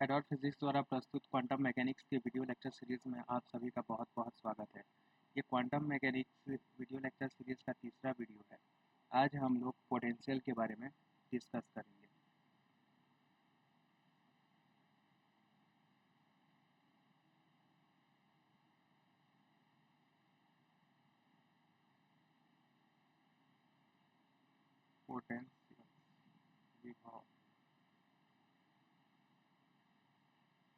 एडॉट physics द्वारा प्रस्तुत quantum mechanics के वीडियो लेक्चर सीरीज में आप सभी का बहुत बहुत स्वागत है। ये quantum mechanics video lecture series का तीसरा वीडियो है। आज हम लोग पोटेंशियल के बारे में डिस्कस करेंगे। पोटेंशियल विभव,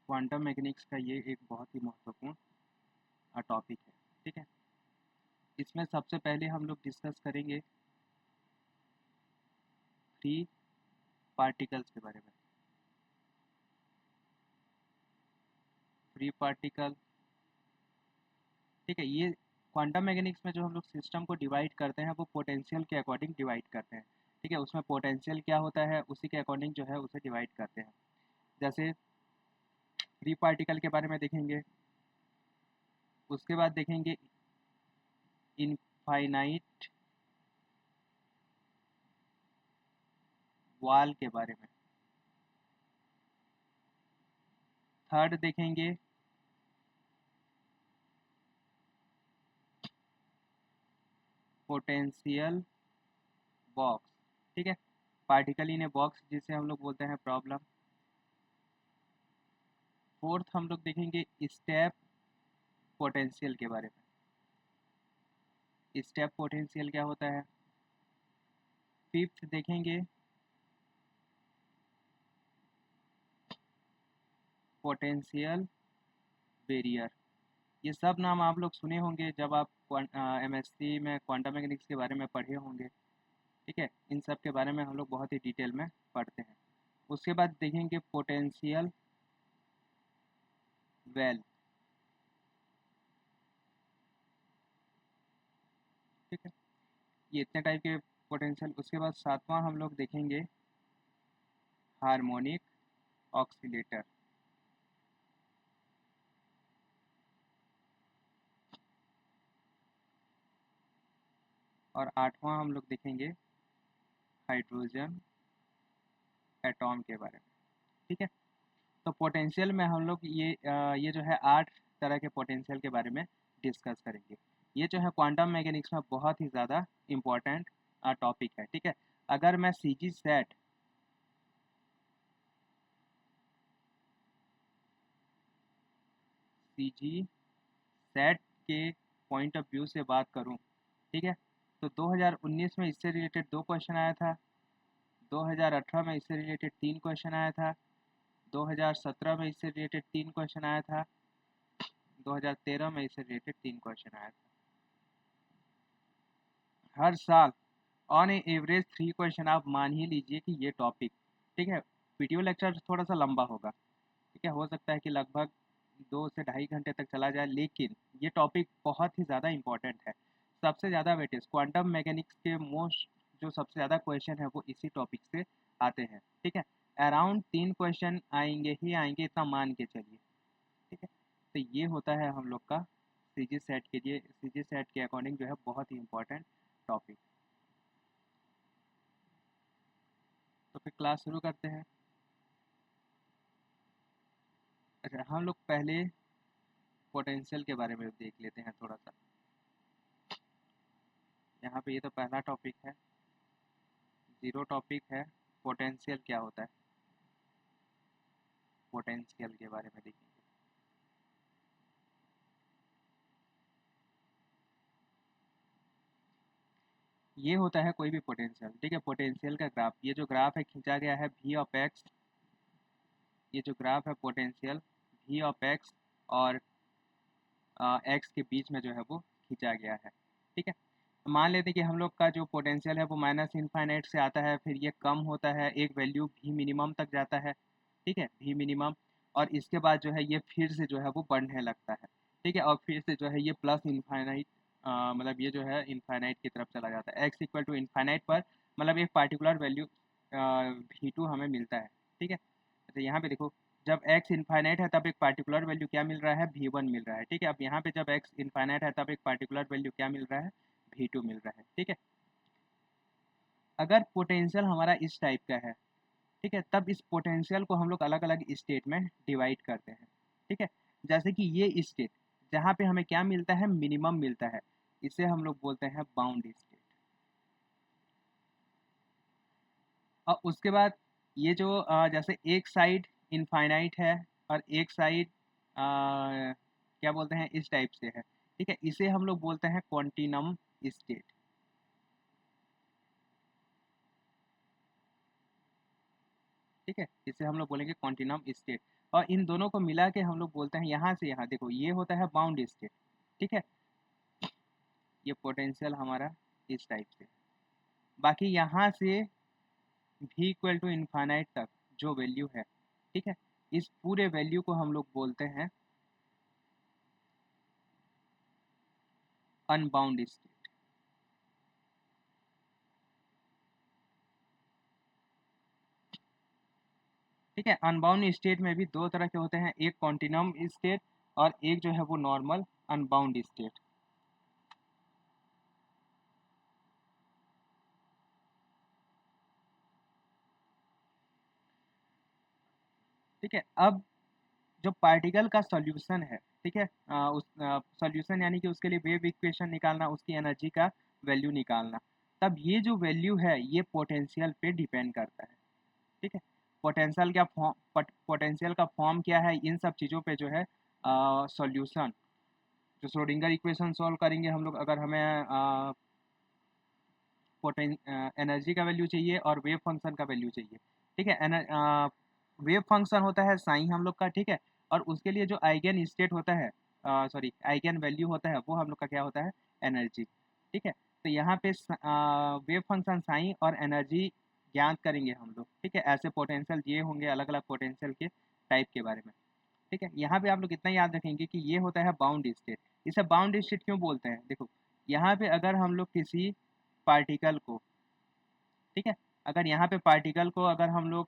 क्वांटम मैकेनिक्स का ये एक बहुत ही महत्वपूर्ण टॉपिक है। ठीक है, इसमें सबसे पहले हम लोग डिस्कस करेंगे फ्री पार्टिकल्स के बारे में। फ्री पार्टिकल, ठीक है, ये क्वांटम मैकेनिक्स में जो हम लोग सिस्टम को डिवाइड करते हैं वो पोटेंशियल के अकॉर्डिंग डिवाइड करते हैं। ठीक है, उसमें पोटेंशियल क्या होता है उसी के अकॉर्डिंग जो है उसे डिवाइड करते हैं। जैसे फ्री पार्टिकल के बारे में देखेंगे, उसके बाद देखेंगे इनफाइनाइट वॉल के बारे में। थर्ड देखेंगे पोटेंशियल बॉक्स। ठीक है, पार्टिकल इन ए बॉक्स जिसे हम लोग बोलते हैं प्रॉब्लम। फोर्थ हम लोग देखेंगे स्टेप पोटेंशियल के बारे में। स्टेप पोटेंशियल क्या होता है। फिफ्थ देखेंगे पोटेंशियल बैरियर। ये सब नाम आप लोग सुने होंगे जब आप एमएससी में क्वांटम मैकेनिक्स के बारे में पढ़े होंगे। ठीक है, इन सब के बारे में हम लोग बहुत ही डिटेल में पढ़ते हैं। उसके बाद देखेंगे पोटेंशियल वेल। ठीक है, ये इतने टाइप के पोटेंशियल। उसके बाद सातवां हम लोग देखेंगे हार्मोनिक ऑक्सीलेटर। और आठवां हम लोग देखेंगे हाइड्रोजन एटॉम के बारे में। ठीक है, तो पोटेंशियल में हम लोग ये जो है 8 तरह के पोटेंशियल के बारे में डिस्कस करेंगे। ये जो है क्वांटम मैकेनिक्स में बहुत ही ज़्यादा इम्पोर्टेंट टॉपिक है। ठीक है, अगर मैं सीजी सेट के पॉइंट ऑफ व्यू से बात करूं, ठीक है, तो 2019 में इससे रिलेटेड 2 क्वेश्चन आया था। 2018 में इससे रिलेटेड 3 क्वेश्चन आया था। 2017 में इससे रिलेटेड 3 क्वेश्चन आया था। 2013 में इससे रिलेटेड 3 क्वेश्चन आया था। हर साल ऑन एवरेज 3 क्वेश्चन आप मान ही लीजिए कि ये टॉपिक। ठीक है, वीडियो लेक्चर थोड़ा सा लंबा होगा। ठीक है, हो सकता है कि लगभग 2 से ढाई घंटे तक चला जाए, लेकिन ये टॉपिक बहुत ही ज़्यादा इंपॉर्टेंट है। सबसे ज़्यादा वेटेज क्वांटम मैकेनिक्स के मोस्ट जो सबसे ज़्यादा क्वेश्चन है वो इसी टॉपिक से आते हैं। ठीक है, अराउंड 3 क्वेश्चन आएंगे ही आएंगे, इतना मान के चलिए। ठीक है, तो ये होता है हम लोग का सीजी सेट के लिए, सीजी सेट के अकॉर्डिंग जो है बहुत ही इंपॉर्टेंट टॉपिक। तो फिर क्लास शुरू करते हैं। अच्छा, हम लोग पहले पोटेंशियल के बारे में देख लेते हैं थोड़ा सा। यहाँ पे ये तो पहला टॉपिक है, जीरो टॉपिक है। पोटेंशियल क्या होता है, पोटेंशियल के बारे में देखेंगे। ये होता है कोई भी पोटेंशियल। ठीक है, पोटेंशियल का ग्राफ, ये जो ग्राफ है खींचा गया है v ऑफ एक्स। ये जो ग्राफ है पोटेंशियल v ऑफ एक्स और एक्स के बीच में जो है वो खींचा गया है। ठीक है, मान लेते हैं कि हम लोग का जो पोटेंशियल है वो माइनस इनफाइनाइट से आता है, फिर ये कम होता है, एक वैल्यू भी मिनिमम तक जाता है। ठीक है, भी मिनिमम, और इसके बाद जो है ये फिर से जो है वो बढ़ने लगता है। ठीक है, और फिर से जो है ये प्लस इनफाइनाइट, मतलब ये जो है इनफाइनाइट की तरफ चला जाता है। एक्स इक्वल टू इनफाइनाइट पर मतलब एक पार्टिकुलर वैल्यू v2 हमें मिलता है। ठीक है, तो यहाँ पे देखो, जब x इनफाइनाइट है तब एक पार्टिकुलर वैल्यू क्या मिल रहा है, v1 मिल रहा है। ठीक है, अब यहाँ पे जब x इनफाइनाइट है तब एक पार्टिकुलर वैल्यू क्या मिल रहा है, v2 मिल रहा है। ठीक है, अगर पोटेंशियल हमारा इस टाइप का है, ठीक है, तब इस पोटेंशियल को हम लोग अलग अलग स्टेट में डिवाइड करते हैं। ठीक है, जैसे कि ये स्टेट जहाँ पे हमें क्या मिलता है, मिनिमम मिलता है, इसे हम लोग बोलते हैं बाउंड स्टेट। और उसके बाद ये जो जैसे एक साइड इनफाइनाइट है और एक साइड क्या बोलते हैं, इस टाइप से है। ठीक है, इसे हम लोग बोलते हैं कॉन्टिनम स्टेट। ठीक है, इसे हम लोग बोलेंगे कॉन्टिनम स्टेट। और इन दोनों को मिला के हम लोग बोलते हैं, यहाँ से यहाँ देखो ये होता है बाउंड स्टेट। ठीक है, ये पोटेंशियल हमारा इस टाइप से, बाकी यहाँ से भी इक्वल टू इनफाइनाइट तक जो वैल्यू है, ठीक है, इस पूरे वैल्यू को हम लोग बोलते हैं अनबाउंड स्टेट। ठीक है, अनबाउंड स्टेट में भी दो तरह के होते हैं, एक कॉन्टिनम स्टेट और एक जो है वो नॉर्मल अनबाउंड स्टेट। ठीक है, अब जो पार्टिकल का सॉल्यूशन है, ठीक है, उस सॉल्यूशन यानी कि उसके लिए वेव इक्वेशन निकालना, उसकी एनर्जी का वैल्यू निकालना, तब ये जो वैल्यू है ये पोटेंशियल पे डिपेंड करता है। ठीक है, पोटेंशियल क्या फॉर्म, पोटेंशियल का फॉर्म क्या है, इन सब चीज़ों पे जो है सॉल्यूशन, जो श्रोडिंगर इक्वेशन सॉल्व करेंगे हम लोग, अगर हमें पोटें एनर्जी का वैल्यू चाहिए और वेव फंक्शन का वैल्यू चाहिए। ठीक है, वेव फंक्शन होता है साइन हम लोग का। ठीक है, और उसके लिए जो आइगन स्टेट होता है, सॉरी आइगन वैल्यू होता है, वो हम लोग का क्या होता है, एनर्जी। ठीक है, तो यहाँ पे वेव फंक्शन साइन और एनर्जी ज्ञात करेंगे हम लोग। ठीक है, ऐसे पोटेंशियल ये होंगे अलग अलग पोटेंशियल के टाइप के बारे में। ठीक है, यहाँ पे आप लोग इतना याद रखेंगे कि ये होता है बाउंड स्टेट। इसे बाउंड स्टेट क्यों बोलते हैं, देखो यहाँ पे अगर हम लोग किसी पार्टिकल को, ठीक है, अगर यहाँ पे पार्टिकल को अगर हम लोग,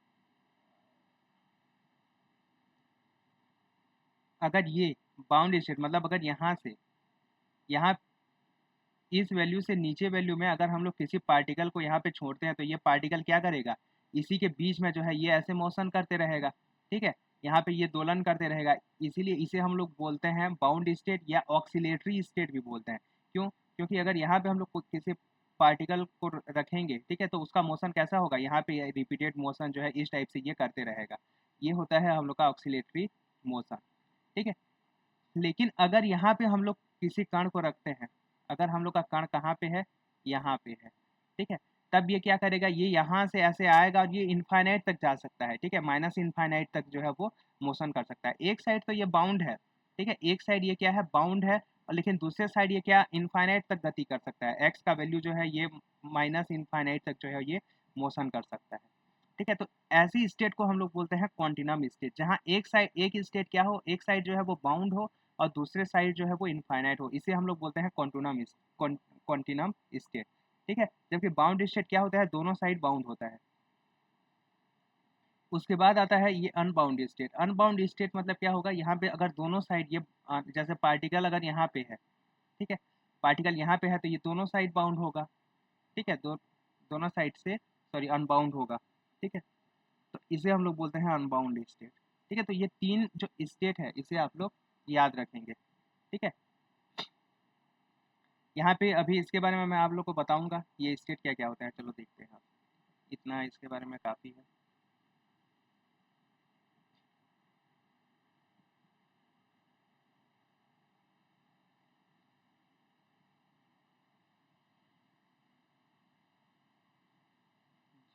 अगर ये बाउंड स्टेट मतलब अगर यहाँ से यहाँ इस वैल्यू से नीचे वैल्यू में अगर हम लोग किसी पार्टिकल को यहाँ पे छोड़ते हैं, तो ये पार्टिकल क्या करेगा, इसी के बीच में जो है ये ऐसे मोशन करते रहेगा। ठीक है, यहाँ पे ये दोलन करते रहेगा, इसीलिए इसे हम लोग बोलते हैं बाउंड स्टेट या ऑक्सीलेटरी स्टेट भी बोलते हैं। क्यों, क्योंकि अगर यहाँ पे हम लोग किसी पार्टिकल को रखेंगे, ठीक है, तो उसका मोशन कैसा होगा, यहाँ पे रिपीटेड मोशन जो है इस टाइप से ये करते रहेगा, ये होता है हम लोग का ऑक्सीलेटरी मोशन। ठीक है, लेकिन अगर यहाँ पे हम लोग किसी कण को रखते हैं, अगर हम लोग का कण कहाँ पे है, यहाँ पे है, ठीक है, तब ये क्या करेगा, ये यहाँ से ऐसे आएगा और ये इनफाइनाइट तक जा सकता है। ठीक है, माइनस इनफाइनाइट तक जो है वो मोशन कर सकता है। एक साइड तो ये बाउंड है, ठीक है, एक साइड ये क्या है, बाउंड है, और लेकिन दूसरे साइड ये क्या, इनफाइनाइट तक गति कर सकता है। एक्स का वैल्यू जो है ये माइनस इनफाइनाइट तक जो है ये मोशन कर सकता है। ठीक है, तो ऐसी स्टेट को हम लोग बोलते हैं कॉन्टिनम स्टेट, जहाँ एक साइड, एक स्टेट क्या हो, एक साइड जो है वो बाउंड हो और दूसरे साइड जो है वो इनफाइनाइट हो, इसे हम लोग बोलते हैं कॉन्टिनम स्टेट। ठीक है, जबकि बाउंड स्टेट क्या होता है, दोनों साइड बाउंड होता है। उसके बाद आता है ये अनबाउंड स्टेट। अनबाउंड स्टेट मतलब क्या होगा, यहाँ पे अगर दोनों साइड ये जैसे पार्टिकल अगर यहाँ पे है, ठीक है, पार्टिकल यहाँ पे है तो ये दोनों साइड बाउंड होगा। ठीक है, दोनों साइड से सॉरी अनबाउंड होगा। ठीक है, तो इसे हम लोग बोलते हैं अनबाउंड स्टेट। ठीक है, तो ये तीन जो स्टेट है इसे आप लोग याद रखेंगे। ठीक है, यहाँ पे अभी इसके बारे में मैं आप लोग को बताऊंगा ये स्टेट क्या क्या होता है, चलो देखते हैं। इतना इसके बारे में काफ़ी है।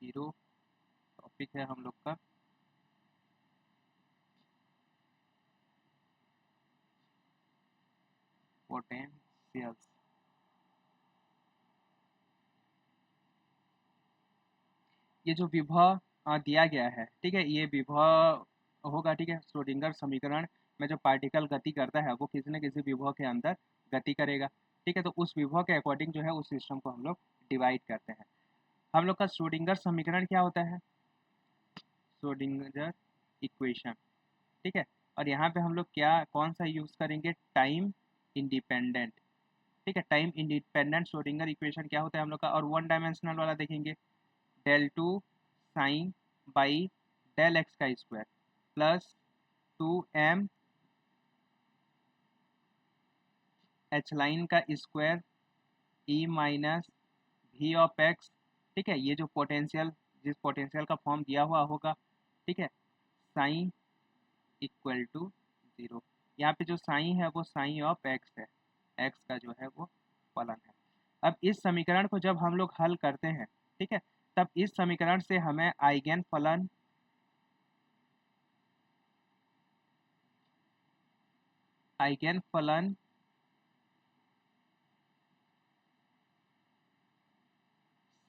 जीरो टॉपिक है हम लोग का पोटेंशियल्स। ये जो विभव दिया गया है, ठीक है, ये विभव होगा। ठीक है, श्रोडिंगर समीकरण में जो पार्टिकल गति करता है वो किसी न किसी विभव के अंदर गति करेगा। ठीक है, तो उस विभव के अकॉर्डिंग जो है उस सिस्टम को हम लोग डिवाइड करते हैं। हम लोग का श्रोडिंगर समीकरण क्या होता है, श्रोडिंगर इक्वेशन। ठीक है, और यहाँ पे हम लोग क्या कौन सा यूज़ करेंगे, टाइम इंडिपेंडेंट। ठीक है, टाइम इंडिपेंडेंट श्रोडिंगर इक्वेशन क्या होता है हम लोग का, और वन डायमेंशनल वाला देखेंगे, del two psi by del x का square plus 2m h line का square E minus V of x. ठीक है, ये जो पोटेंशियल, जिस पोटेंशियल का फॉर्म दिया हुआ होगा, ठीक है, साइन इक्वल टू 0। यहाँ पे जो साइन है वो साइन ऑफ एक्स है, एक्स का जो है वो फलन है। अब इस समीकरण को जब हम लोग हल करते हैं, ठीक है, तब इस समीकरण से हमें आइगन फलन, आइगन फलन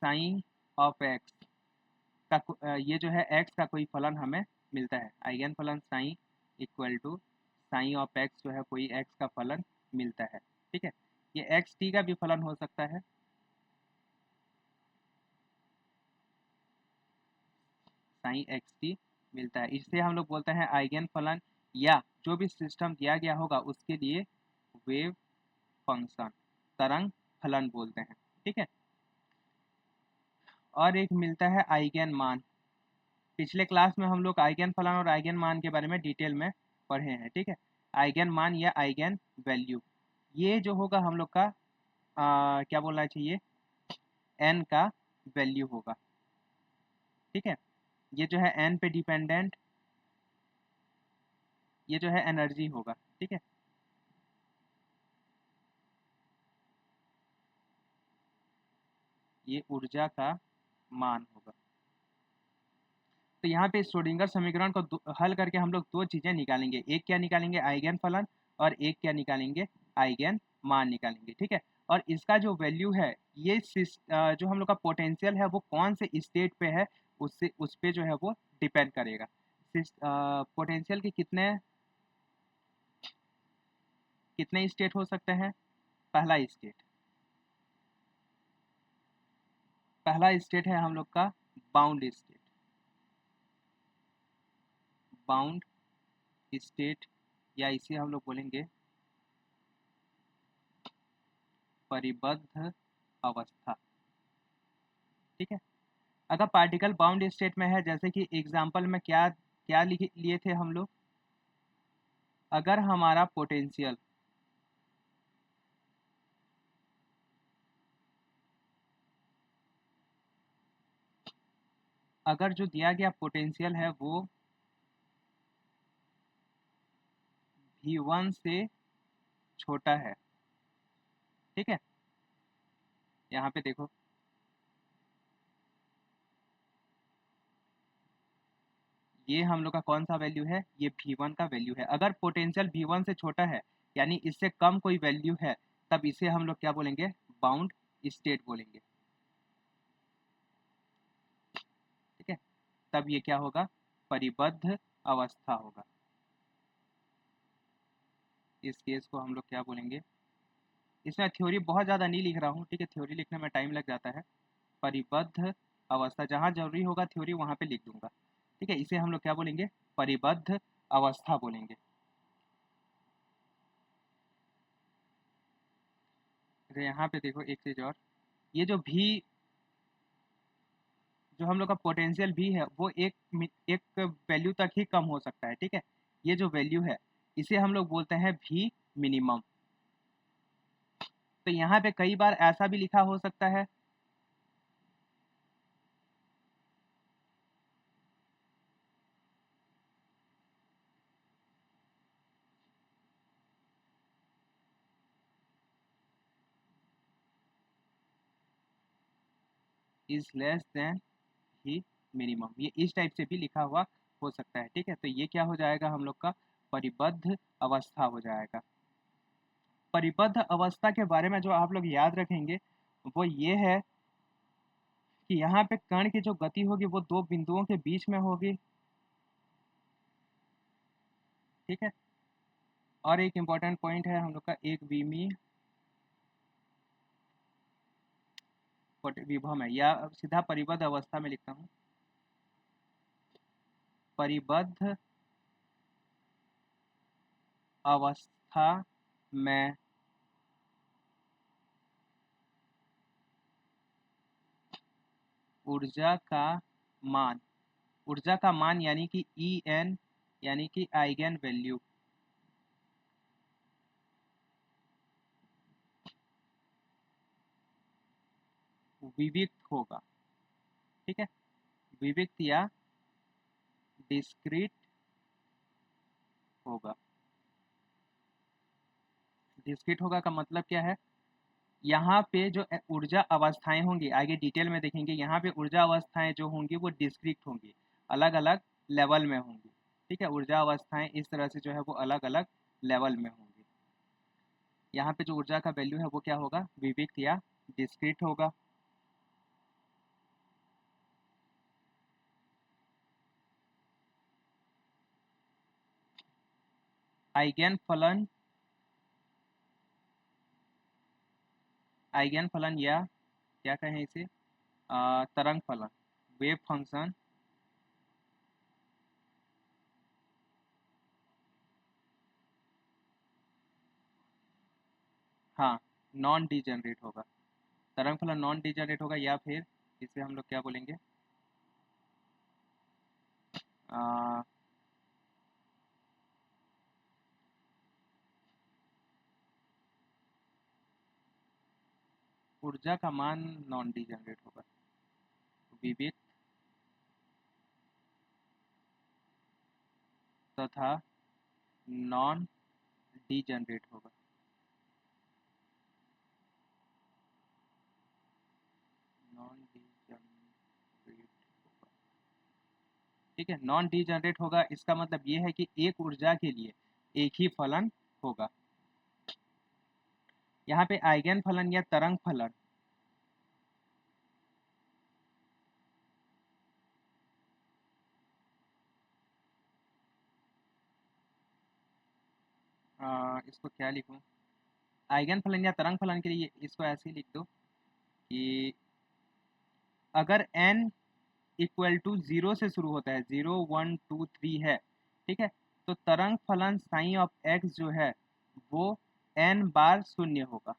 साइन ऑफ एक्स का ये जो है एक्स का कोई फलन हमें मिलता है। आइगन फलन psi equal to psi of x जो है कोई एक्स का फलन मिलता है। ठीक है, ये एक्स टी का भी फलन हो सकता है, साइन एक्स टी मिलता है। इससे हम लोग बोलते हैं आइगन फलन, या जो भी सिस्टम दिया गया होगा उसके लिए वेव फंक्शन, तरंग फलन बोलते हैं। ठीक है, और एक मिलता है आइगन मान। पिछले क्लास में हम लोग आइगन फलन और आइगन मान के बारे में डिटेल में पढ़े हैं। ठीक है, आइगन मान या आइगन वैल्यू, ये जो होगा हम लोग का क्या बोलना चाहिए, एन का वैल्यू होगा। ठीक है, ये जो है एन पे डिपेंडेंट, ये जो है एनर्जी होगा। ठीक है, ये ऊर्जा का मान होगा। तो यहाँ पे श्रोडिंगर समीकरण को हल करके हम लोग दो चीजें निकालेंगे, एक क्या निकालेंगे, आइगन फलन, और एक क्या निकालेंगे, आइगन मान निकालेंगे। ठीक है, और इसका जो वैल्यू है, ये जो हम लोग का पोटेंशियल है वो कौन से स्टेट पे है, उससे उस पे जो है वो डिपेंड करेगा। पोटेंशियल के कितने कितने स्टेट हो सकते हैं। पहला स्टेट, पहला स्टेट है हम लोग का बाउंड स्टेट, बाउंड स्टेट, या इसे हम लोग बोलेंगे परिबद्ध अवस्था। ठीक है, अगर पार्टिकल बाउंड स्टेट में है, जैसे कि एग्जांपल में क्या क्या लिए थे हम लोग, अगर हमारा पोटेंशियल अगर जो दिया गया पोटेंशियल है वो V1 से छोटा है। ठीक है, यहाँ पे देखो, ये हम लोग का कौन सा वैल्यू है, ये V1 का वैल्यू है। अगर पोटेंशियल V1 से छोटा है, यानी इससे कम कोई वैल्यू है, तब इसे हम लोग क्या बोलेंगे, बाउंड स्टेट बोलेंगे। ठीक है, तब ये क्या होगा, परिबद्ध अवस्था होगा। इस केस को हम लोग क्या बोलेंगे, इसमें थ्योरी बहुत ज़्यादा नहीं लिख रहा हूँ। ठीक है, थ्योरी लिखने में टाइम लग जाता है। परिबद्ध अवस्था, जहाँ जरूरी होगा थ्योरी वहाँ पे लिख दूंगा। ठीक है, इसे हम लोग क्या बोलेंगे, परिबद्ध अवस्था बोलेंगे। तो यहाँ पे देखो एक चीज़ और, ये जो भी जो हम लोग का पोटेंशियल भी है वो एक वैल्यू तक ही कम हो सकता है। ठीक है, ये जो वैल्यू है इसे हम लोग बोलते हैं भी मिनिमम। तो यहाँ पे कई बार ऐसा भी लिखा हो सकता है, इज लेस देन ही मिनिमम, ये इस टाइप से भी लिखा हुआ हो सकता है। ठीक है, तो ये क्या हो जाएगा, हम लोग का परिबद्ध अवस्था हो जाएगा। परिबद्ध अवस्था के बारे में जो आप लोग याद रखेंगे वो ये है कि यहाँ पे कण की जो गति होगी वो दो बिंदुओं के बीच में होगी। ठीक है, और एक इम्पॉर्टेंट पॉइंट है हम लोग का, एक विमी विभव है, या सीधा परिबद्ध अवस्था में लिखता हूँ, परिबद्ध अवस्था में ऊर्जा का मान, ऊर्जा का मान यानी कि ई एन यानी कि आइगन वैल्यू विविक्त होगा। ठीक है, विविक्त या डिस्क्रीट होगा। डिस्क्रीट होगा का मतलब क्या है, यहाँ पे जो ऊर्जा अवस्थाएं होंगी आगे डिटेल में देखेंगे, यहाँ पे ऊर्जा अवस्थाएं जो होंगी वो डिस्क्रीट होंगी, अलग अलग लेवल में होंगी। ठीक है, ऊर्जा अवस्थाएं इस तरह से जो है वो अलग अलग लेवल में होंगी। यहाँ पे जो ऊर्जा का वैल्यू है वो क्या होगा, विविक्त या डिस्क्रीट होगा। आइगन फलन, आइगन फलन या क्या कहें इसे, तरंग फलन, वेव फंक्शन, हाँ नॉन डीजनरेट होगा। तरंग फलन नॉन डीजनरेट होगा, या फिर इसे हम लोग क्या बोलेंगे, आ, ऊर्जा का मान नॉन डीजनरेट होगा, विविक्त तथा नॉन डीजनरेट होगा। नॉन डीजनरेट होगा। ठीक है, नॉन डीजनरेट होगा इसका मतलब ये है कि एक ऊर्जा के लिए एक ही फलन होगा। यहाँ पे आइगन फलन या तरंग फलन, इसको क्या लिखूं, आइगन फलन या तरंग फलन के लिए इसको ऐसे ही लिख दो कि अगर n इक्वल टू 0 से शुरू होता है, 0 1 2 3 है, ठीक है, तो तरंग फलन साइन ऑफ x जो है वो n बार शून्य होगा।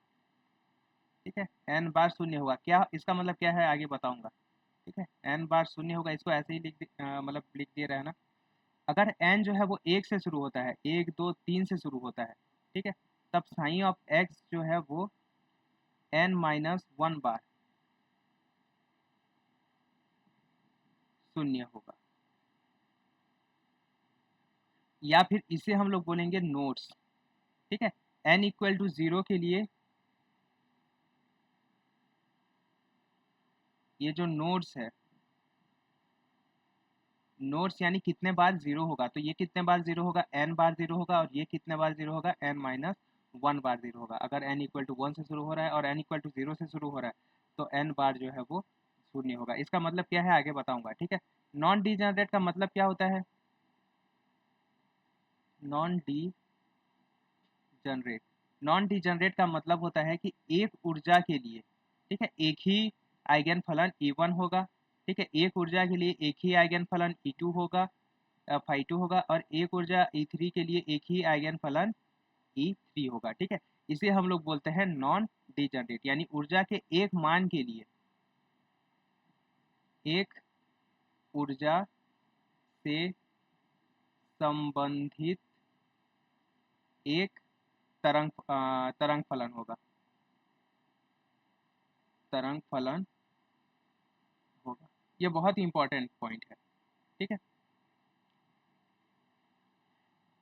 ठीक है, n बार शून्य होगा, क्या इसका मतलब क्या है आगे बताऊंगा। ठीक है, n बार शून्य होगा, इसको ऐसे ही मतलब लिख दिए रहे ना। अगर n जो है वो 1 से शुरू होता है, 1 2 3 से शुरू होता है, ठीक है, तब साइन ऑफ x जो है वो n माइनस 1 बार शून्य होगा। या फिर इसे हम लोग बोलेंगे नोड्स। ठीक है, n इक्वल टू 0 के लिए ये जो नोड्स है, नोड्स यानी कितने बार जीरो होगा, तो ये कितने बार जीरो होगा, n बार जीरो होगा, और ये कितने बार जीरो होगा, n माइनस 1 बार जीरो होगा। अगर n इक्वल टू 1 से शुरू हो रहा है और n इक्वल टू 0 से शुरू हो रहा है तो n बार जो है वो शून्य होगा। इसका मतलब क्या है आगे बताऊंगा। ठीक है, नॉन डीजनरेट का मतलब क्या होता है, नॉन डीजनरेट, नॉन डीजनरेट का मतलब होता है कि एक ऊर्जा के लिए, ठीक है, एक ही आइगन फलन E1 होगा। ठीक है, एक ऊर्जा के लिए एक ही आइगन फलन E2 होगा, फाई टू होगा, और एक ऊर्जा E3 के लिए एक ही आइगन फलन E3 होगा। ठीक है, इसे हम लोग बोलते हैं नॉन डीजनरेट, यानी ऊर्जा के एक मान के लिए एक ऊर्जा से संबंधित एक तरंग फलन होगा, तरंग फलन होगा। ये बहुत ही इंपॉर्टेंट पॉइंट है। ठीक है,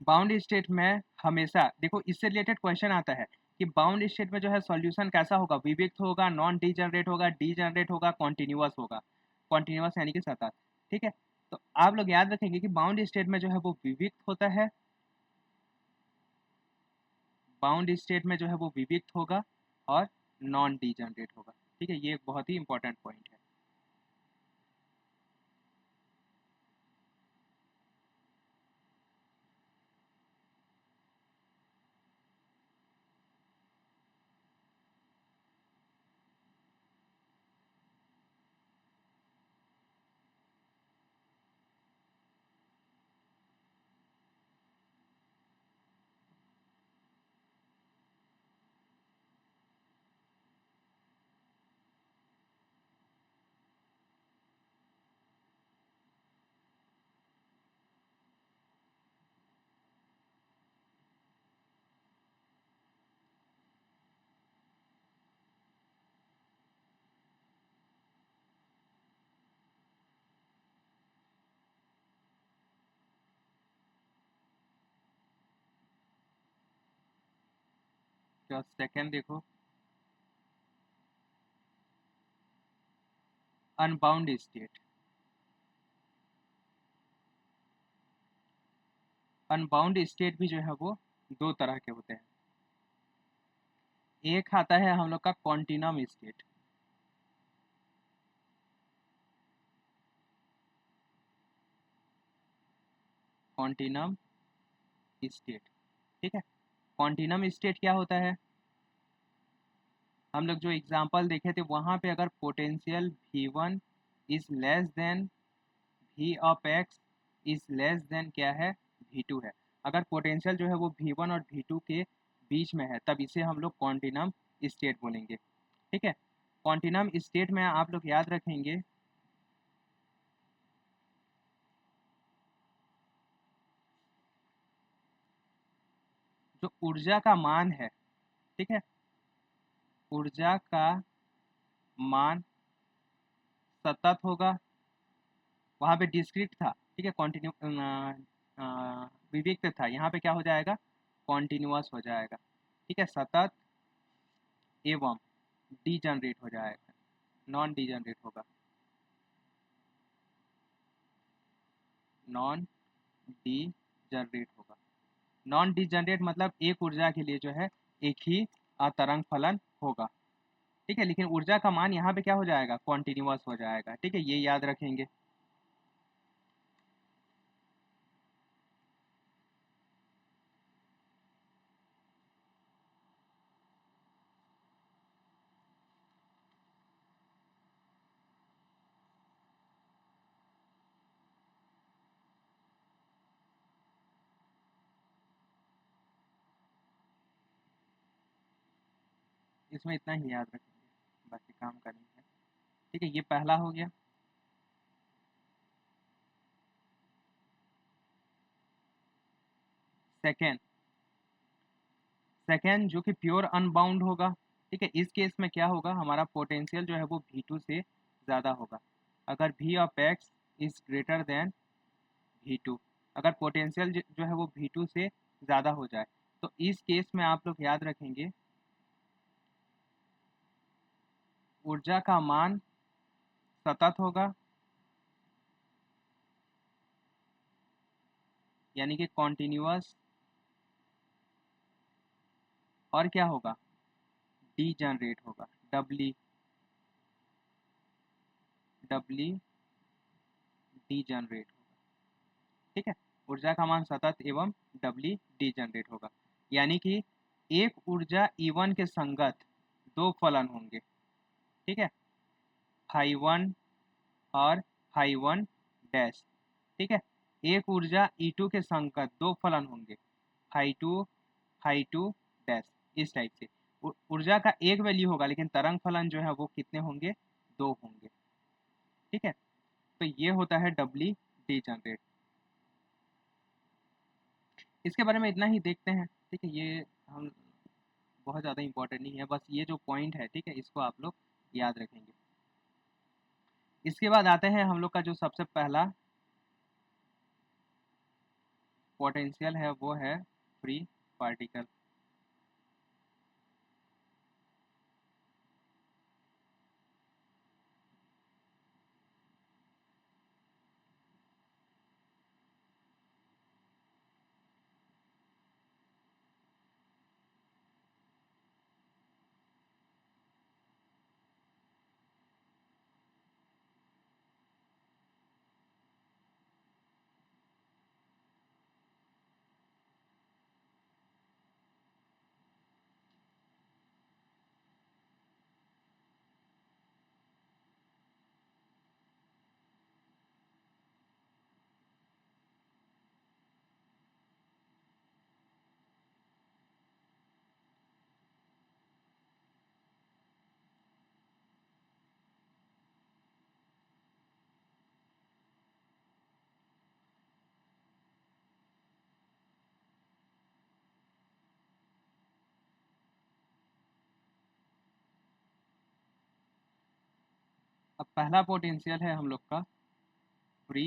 बाउंड स्टेट में हमेशा देखो इससे रिलेटेड क्वेश्चन आता है कि बाउंड स्टेट में जो है सॉल्यूशन कैसा होगा, विविक्त होगा, नॉन डीजनरेट होगा, डीजनरेट होगा, कॉन्टिन्यूअस होगा। कॉन्टिन्यूअस यानी कि सतत। ठीक है, तो आप लोग याद रखेंगे कि बाउंड स्टेट में जो है वो विविक्त होता है, बाउंड स्टेट में जो है वो विविक्त होगा और नॉन डीजनरेट होगा। ठीक है, ये एक बहुत ही इंपॉर्टेंट पॉइंट है। तो सेकेंड देखो, अनबाउंड स्टेट। अनबाउंड स्टेट भी जो है वो दो तरह के होते हैं। एक आता है हम लोग का कॉन्टिनम स्टेट। कॉन्टिनम स्टेट, ठीक है। कॉन्टिनम स्टेट क्या होता है, हम लोग जो एग्जांपल देखे थे वहां पे अगर potential V1 is less then V of x is less then क्या है, V2 है। अगर पोटेंशियल जो है वो V1 और V2 के बीच में है तब इसे हम लोग कॉन्टिनम स्टेट बोलेंगे, ठीक है। कॉन्टिनम स्टेट में आप लोग याद रखेंगे जो ऊर्जा का मान है, ठीक है, ऊर्जा का मान सतत होगा। वहाँ पे डिस्क्रीट था, ठीक है, कॉन्टिन्यू विविक्त था, यहाँ पे क्या हो जाएगा, कॉन्टिन्यूअस हो जाएगा, ठीक है। सतत एवं डीजनरेट हो जाएगा, नॉन डीजनरेट होगा। नॉन डीजनरेट होगा। नॉन डीजनरेट मतलब एक ऊर्जा के लिए जो है एक ही तरंग फलन होगा, ठीक है। लेकिन ऊर्जा का मान यहाँ पे क्या हो जाएगा, कॉन्टिन्यूअस हो जाएगा, ठीक है, ये याद रखेंगे। इसमें इतना ही याद रखेंगे, बाकी काम करेंगे, ठीक है। ये पहला हो गया। सेकेंड, सेकेंड जो कि प्योर अनबाउंड होगा, ठीक है। इस केस में क्या होगा, हमारा पोटेंशियल जो है वो V2 से ज़्यादा होगा। अगर V of x is greater then V2, अगर पोटेंशियल जो है वो V2 से ज़्यादा हो जाए तो इस केस में आप लोग याद रखेंगे ऊर्जा का मान सतत होगा, यानी कि कॉन्टिन्यूअस, और क्या होगा, डीजनरेट होगा, डबली डबली डीजनरेट होगा, ठीक है। ऊर्जा का मान सतत एवं डबली डीजनरेट होगा, यानी कि एक ऊर्जा E1 के संगत दो फलन होंगे, ठीक है, φ1 और φ1 डैश, ठीक है। एक ऊर्जा E2 के संगत दो फलन होंगे, φ2 φ2 डैश, इस टाइप से। ऊर्जा का एक वैल्यू होगा लेकिन तरंग फलन जो है वो कितने होंगे, दो होंगे, ठीक है। तो ये होता है डबली डीजनरेट। इसके बारे में इतना ही देखते हैं, ठीक है। ये हम बहुत ज़्यादा इंपॉर्टेंट नहीं है, बस ये जो पॉइंट है, ठीक है, इसको आप लोग याद रखेंगे। इसके बाद आते हैं हम लोग का जो सबसे पहला पोटेंशियल है वो है फ्री पार्टिकल। अब पहला पोटेंशियल है हम लोग का फ्री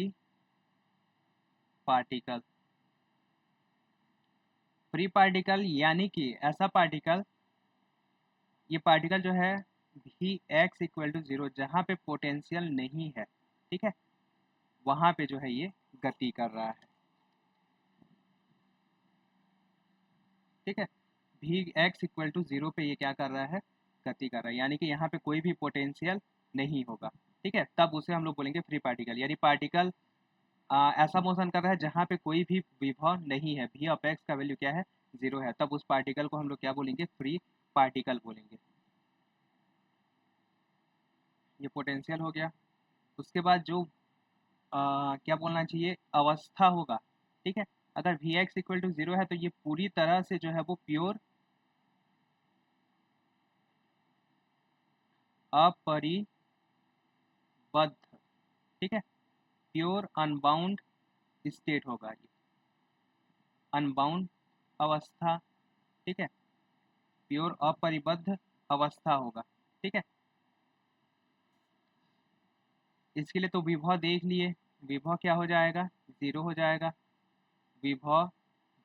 पार्टिकल। फ्री पार्टिकल यानी कि ऐसा पार्टिकल ये पार्टिकल जो है भी एक्स इक्वल टू 0 जहाँ पे पोटेंशियल नहीं है, ठीक है, वहाँ पे जो है ये गति कर रहा है, ठीक है। भी एक्स इक्वल टू 0 पे ये क्या कर रहा है, गति कर रहा है, यानी कि यहाँ पे कोई भी पोटेंशियल नहीं होगा, ठीक है। तब उसे हम लोग बोलेंगे फ्री पार्टिकल, यानी पार्टिकल ऐसा मोशन कर रहा है जहाँ पे कोई भी विभव नहीं है, भी ऑफ एक्स का वैल्यू क्या है, 0 है, तब उस पार्टिकल को हम लोग क्या बोलेंगे, फ्री पार्टिकल बोलेंगे। ये पोटेंशियल हो गया। उसके बाद जो क्या बोलना चाहिए, अवस्था होगा, ठीक है। अगर वी एक्स इक्वल टू 0 है तो ये पूरी तरह से जो है वो प्योर अपरिबद्ध, ठीक है, प्योर अनबाउंड स्टेट होगा ये, अनबाउंड अवस्था, ठीक है, प्योर अपरिबद्ध अवस्था होगा, ठीक है। इसके लिए तो विभव देख लिए, विभव क्या हो जाएगा, 0 हो जाएगा, विभव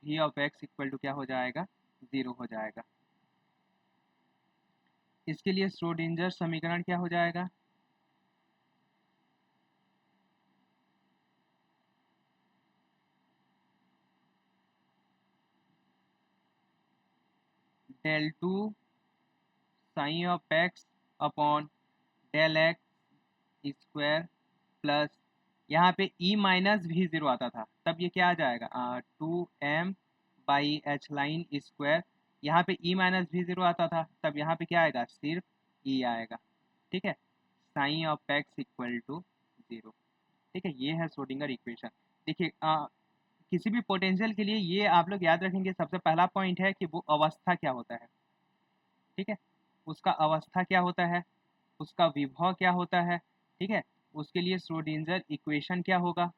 v of x equal to क्या हो जाएगा, 0 हो जाएगा। इसके लिए श्रोडिंगर समीकरण क्या हो जाएगा, del two psi of x upon del x square plus, यहाँ पे e माइनस भी 0 आता था तब ये क्या आ जाएगा, 2m by H line square, यहाँ पे e माइनस भी 0 आता था तब यहाँ पे क्या आएगा, सिर्फ e आएगा, ठीक है, psi of x equal to 0, ठीक है। ये है श्रोडिंगर इक्वेशन। देखिए किसी भी पोटेंशियल के लिए ये आप लोग याद रखेंगे, सबसे पहला पॉइंट है कि वो अवस्था क्या होता है, ठीक है, उसका अवस्था क्या होता है, उसका विभव क्या होता है, ठीक है, उसके लिए श्रोडिंगर इक्वेशन क्या होगा।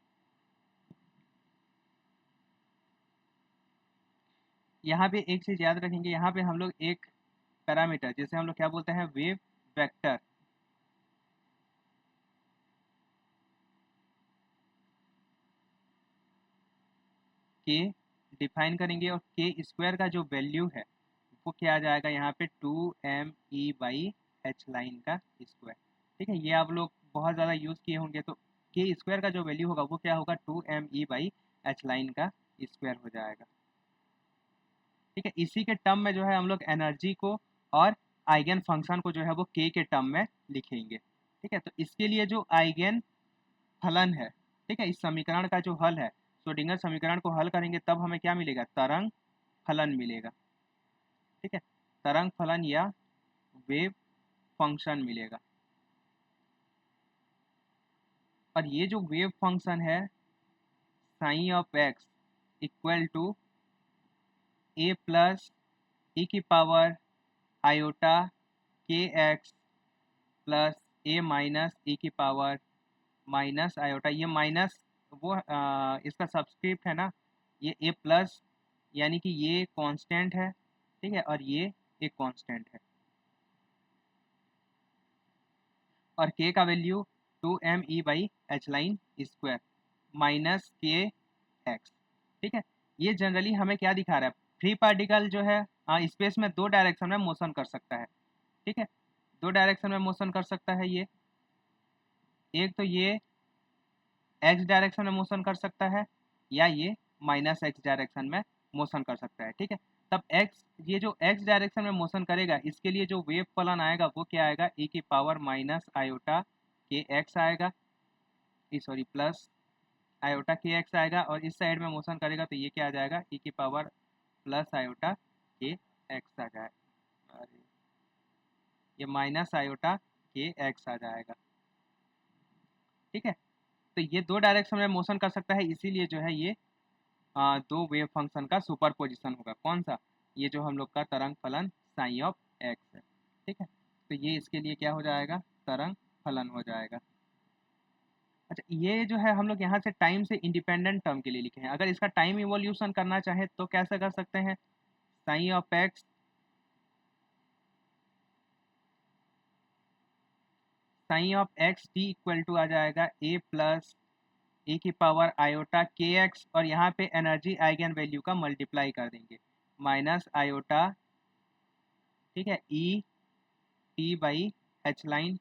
यहाँ पे एक चीज याद रखेंगे, यहाँ पे हम लोग एक पैरामीटर जिसे हम लोग क्या बोलते हैं, वेव वेक्टर, के डिफाइन करेंगे और के स्क्वायर का जो वैल्यू है वो क्या आ जाएगा, यहाँ पे 2m बाई एच लाइन का स्क्वायर, ठीक है। ये आप लोग बहुत ज़्यादा यूज़ किए होंगे, तो के स्क्वायर का जो वैल्यू होगा वो क्या होगा, 2m बाई एच लाइन का स्क्वायर हो जाएगा, ठीक है। इसी के टर्म में जो है हम लोग एनर्जी को और आइगन फंक्शन को जो है वो के टर्म में लिखेंगे, ठीक है। तो इसके लिए जो आइगन फलन है, ठीक है, इस समीकरण का जो हल है, श्रोडिंगर समीकरण को हल करेंगे तब हमें क्या मिलेगा, तरंग फलन मिलेगा, ठीक है, तरंग फलन या वेव फंक्शन मिलेगा। और ये जो वेव फंक्शन है psi of x equal to A plus e की पावर आयोटा के x plus A minus e की पावर माइनस आयोटा, ये माइनस वो इसका सब्सक्रिप्ट है ना, ये ए प्लस, यानी कि ये कांस्टेंट है, ठीक है, और ये एक कांस्टेंट है, और k का value 2m by H line square minus के एक्स, ठीक है। ये जनरली हमें क्या दिखा रहा है, फ्री पार्टिकल जो है स्पेस में दो डायरेक्शन में मोशन कर सकता है, ठीक है, दो डायरेक्शन में मोशन कर सकता है ये, एक तो ये एक्स डायरेक्शन में मोशन कर सकता है या ये माइनस एक्स डायरेक्शन में मोशन कर सकता है, ठीक है। तब एक्स, ये जो एक्स डायरेक्शन में मोशन करेगा इसके लिए जो वेव फलन आएगा वो क्या आएगा, e की पावर माइनस आयोटा के एक्स आएगा, सॉरी प्लस आयोटा के एक्स आएगा, और इस साइड में मोशन करेगा तो ये क्या आ जाएगा, e की पावर प्लस आयोटा के एक्स आ जाएगा, अरे ये माइनस आयोटा के एक्स आ जाएगा, ठीक है। तो ये दो डायरेक्शन में मोशन कर सकता है, इसीलिए जो है ये दो वेव फंक्शन का सुपर पोजिशन होगा, कौन सा, ये जो हम लोग का तरंग फलन साइन ऑफ एक्स है, ठीक है। तो ये इसके लिए क्या हो जाएगा, तरंग फलन हो जाएगा। अच्छा, ये जो है हम लोग यहाँ से टाइम से इंडिपेंडेंट टर्म के लिए लिखे हैं, अगर इसका टाइम इवोल्यूशन करना चाहे तो कैसे कर सकते हैं, psi of x psi of x t equal to आ जाएगा ए प्लस ए की पावर आयोटा के एक्स, और यहाँ पे एनर्जी आइगन वैल्यू का मल्टीप्लाई कर देंगे, माइनस आयोटा, ठीक है, E t by H line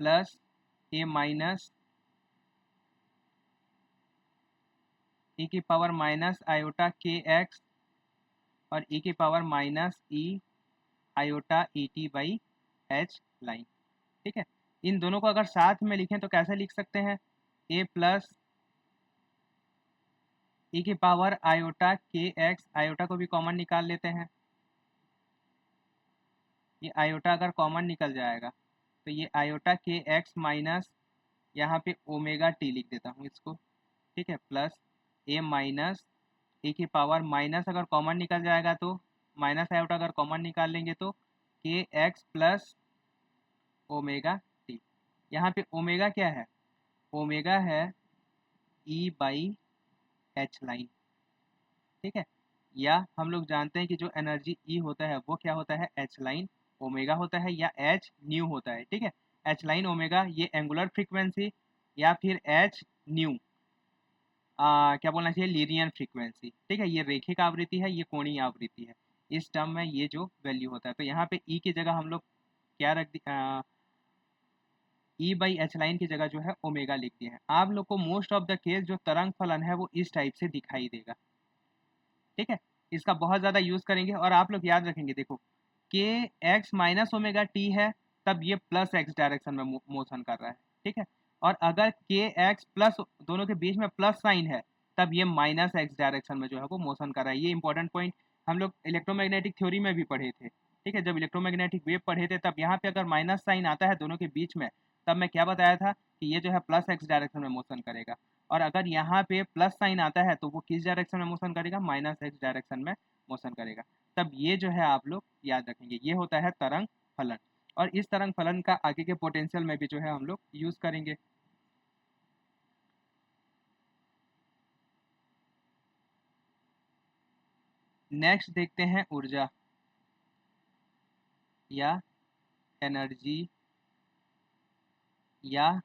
plus A minus e की पावर माइनस आयोटा के एक्स और ई की power minus E iota E t by H line. ठीक है, इन दोनों को अगर साथ में लिखें तो कैसे लिख सकते हैं, ए प्लस ई की पावर आयोटा के एक्स, आयोटा को भी कॉमन निकाल लेते हैं, ये आयोटा अगर कॉमन निकल जाएगा तो ये आयोटा के एक्स माइनस यहाँ पे ओमेगा टी लिख देता हूँ इसको। ठीक है, प्लस ए माइनस ए की पावर माइनस अगर कॉमन निकल जाएगा तो माइनस आयोटा अगर कॉमन निकाल लेंगे तो के एक्स प्लस ओमेगा टी। यहाँ पे ओमेगा क्या है, ओमेगा है ई बाई एच लाइन। ठीक है, या हम लोग जानते हैं कि जो एनर्जी ई होता है वो क्या होता है, एच लाइन ओमेगा होता है या एच न्यू होता है। ठीक है, एच लाइन ओमेगा ये एंगुलर फ्रीक्वेंसी या फिर एच न्यू क्या बोलना चाहिए, लीनियर फ्रीक्वेंसी। ठीक है, ये रेखिक आवृत्ति है, ये कोणीय आवृत्ति है। इस टर्म में ये जो वैल्यू होता है, तो यहाँ पे ई की जगह हम लोग क्या रख दी, ई बाई एच लाइन की जगह जो है ओमेगा लिख दिए हैं। आप लोग को मोस्ट ऑफ द केस जो तरंग फलन है वो इस टाइप से दिखाई देगा। ठीक है, इसका बहुत ज़्यादा यूज़ करेंगे और आप लोग याद रखेंगे, देखो के एक्स माइनस ओमेगा टी है तब ये प्लस एक्स डायरेक्शन में मोशन कर रहा है। ठीक है, और अगर के एक्स प्लस दोनों के बीच में प्लस साइन है तब ये माइनस एक्स डायरेक्शन में जो है वो मोशन कर रहा है। ये इंपॉर्टेंट पॉइंट हम लोग इलेक्ट्रोमैग्नेटिक थ्योरी में भी पढ़े थे। ठीक है, जब इलेक्ट्रोमैग्नेटिक वेव पढ़े थे तब यहाँ पे अगर माइनस साइन आता है दोनों के बीच में, तब मैं क्या बताया था कि ये जो है प्लस एक्स डायरेक्शन में मोशन करेगा। और अगर यहाँ पे प्लस साइन आता है तो वो किस डायरेक्शन में मोशन करेगा, माइनस एक्स डायरेक्शन में मोशन करेगा। तब ये जो है आप लोग याद रखेंगे, ये होता है तरंग फलन। और इस तरंग फलन का आगे के पोटेंशियल में भी जो है हम लोग यूज करेंगे। नेक्स्ट देखते हैं ऊर्जा या एनर्जी, या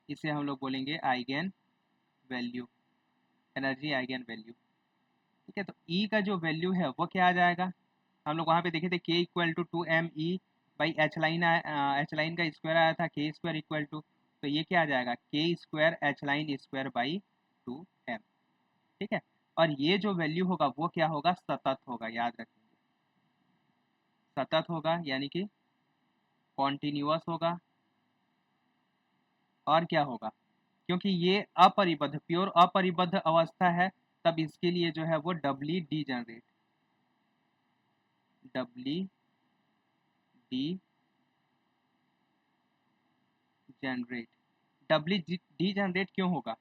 इसे हम लोग बोलेंगे eigen value, energy eigen value. ठीक है, तो ई का जो वैल्यू है वो क्या आ जाएगा, हम लोग वहाँ पे देखे थे के equal to 2m e by H line, h line का स्क्वायर आया था के स्क्वायर इक्वल टू, तो ये क्या आ जाएगा के square H line square by 2m। ठीक है, और ये जो वैल्यू होगा वो क्या होगा, सतत होगा, याद रखेंगे सतत होगा, यानी कि कॉन्टिन्यूअस होगा। और क्या होगा, क्योंकि ये अपरिबद्ध प्योर अपरिबद्ध अवस्था है तब इसके लिए जो है वो doubly D generate, doubly D generate, doubly D generate क्यों होगा,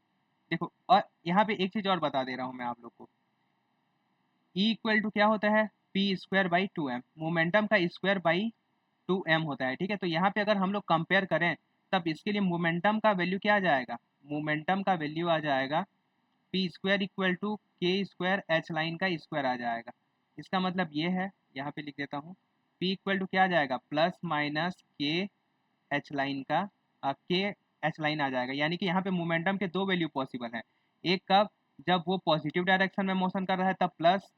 देखो और यहाँ पे एक चीज और बता दे रहा हूँ मैं आप लोग को, ई इक्वल टू क्या होता है, P square by 2m, momentum का स्क्वायर बाई 2m होता है। ठीक है, तो यहाँ पे अगर हम लोग कंपेयर करें तब इसके लिए मोमेंटम का वैल्यू क्या आ जाएगा, मोमेंटम का वैल्यू आ जाएगा पी स्क्वायर इक्वल टू के स्क्वायर एच लाइन का स्क्वायर आ जाएगा। इसका मतलब ये है, यहाँ पे लिख देता हूँ, पी इक्वल टू क्या आ जाएगा, प्लस माइनस के एच लाइन का के एच लाइन आ जाएगा। यानी कि यहाँ पे मोमेंटम के दो वैल्यू पॉसिबल हैं, एक कब, जब वो पॉजिटिव डायरेक्शन में मोशन कर रहा है तब प्लस,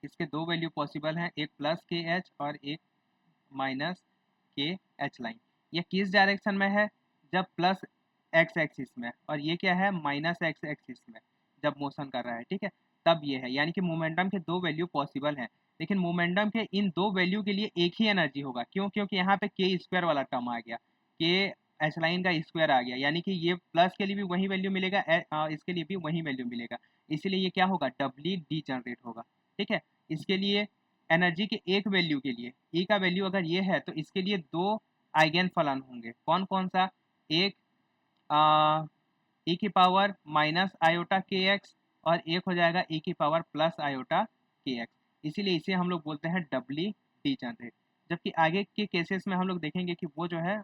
इसके दो वैल्यू पॉसिबल हैं, एक प्लस के एच और एक माइनस के एच लाइन। ये किस डायरेक्शन में है, जब प्लस एक्स एक्सिस में, और ये क्या है माइनस एक्स एक्सिस में जब मोशन कर रहा है। ठीक है, तब ये है, यानी कि मोमेंटम के दो वैल्यू पॉसिबल हैं, लेकिन मोमेंटम के इन दो वैल्यू के लिए एक ही एनर्जी होगा। क्यों, क्योंकि यहाँ पे के स्क्वायर वाला टर्म आ गया, के एच लाइन का स्क्वायर आ गया, यानी कि ये प्लस के लिए भी वही वैल्यू मिलेगा, इसके लिए भी वही वैल्यू मिलेगा, इसीलिए ये क्या होगा, डब्ली डी जनरेट होगा। ठीक है, इसके लिए एनर्जी के एक वैल्यू के लिए, ई का वैल्यू अगर ये है तो इसके लिए दो आइगन फलन होंगे, कौन कौन सा, एक ई की पावर माइनस आयोटा के एक्स और एक हो जाएगा ई की पावर प्लस आयोटा के एक्स, इसीलिए इसे हम लोग बोलते हैं डब्ली डी जनरेट। जबकि आगे के केसेस में हम लोग देखेंगे कि वो जो है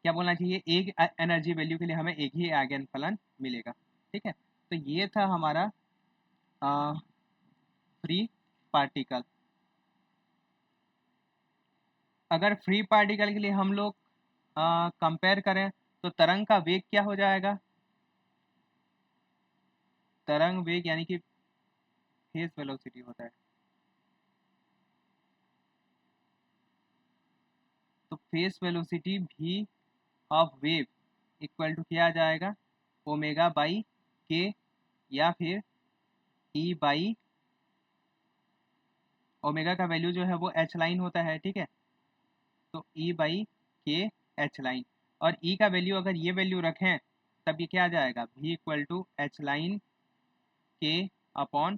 क्या बोलना चाहिए, एक एनर्जी वैल्यू के लिए हमें एक ही आइगन फलन मिलेगा। ठीक है, तो ये था हमारा फ्री पार्टिकल। अगर फ्री पार्टिकल के लिए हम लोग कंपेयर करें तो तरंग का वेग क्या हो जाएगा, तरंग वेग यानी कि फेज वेलोसिटी होता है। तो फेज वेलोसिटी भी ऑफ वेव इक्वल टू क्या आ जाएगा, ओमेगा बाई के, या फिर ई बाई, ओमेगा का वैल्यू जो है वो एच लाइन होता है, ठीक है, तो ई बाई के एच लाइन, और ई का वैल्यू अगर ये वैल्यू रखें तब ये क्या आ जाएगा, भी इक्वल टू एच लाइन के अपॉन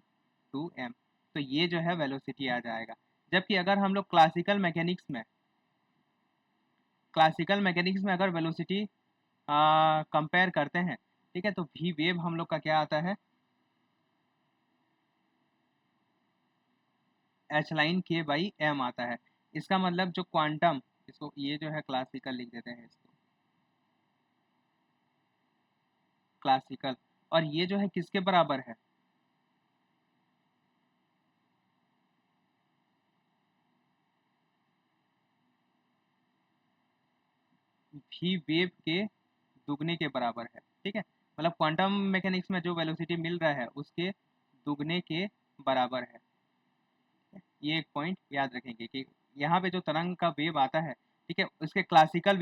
2m। तो ये जो है वेलोसिटी आ जाएगा। जबकि अगर हम लोग क्लासिकल मैकेनिक्स में अगर वेलोसिटी कंपेयर करते हैं, ठीक है, तो भी वेव हम लोग का क्या आता है, एच लाइन के बाई एम आता है। इसका मतलब जो क्वांटम, इसको ये जो है क्लासिकल लिख देते हैं इसको, क्लासिकल, और ये जो है किसके बराबर है, भी वेव के दुगने के बराबर है, ठीक है, मतलब क्वांटम मैकेनिक्स में जो वेलोसिटी मिल रहा है उसके दुगने के बराबर है। ये एक पॉइंट याद रखेंगे कि यहाँ पे जो तरंग का वेव आता है, ठीक है, उसके क्लासिकल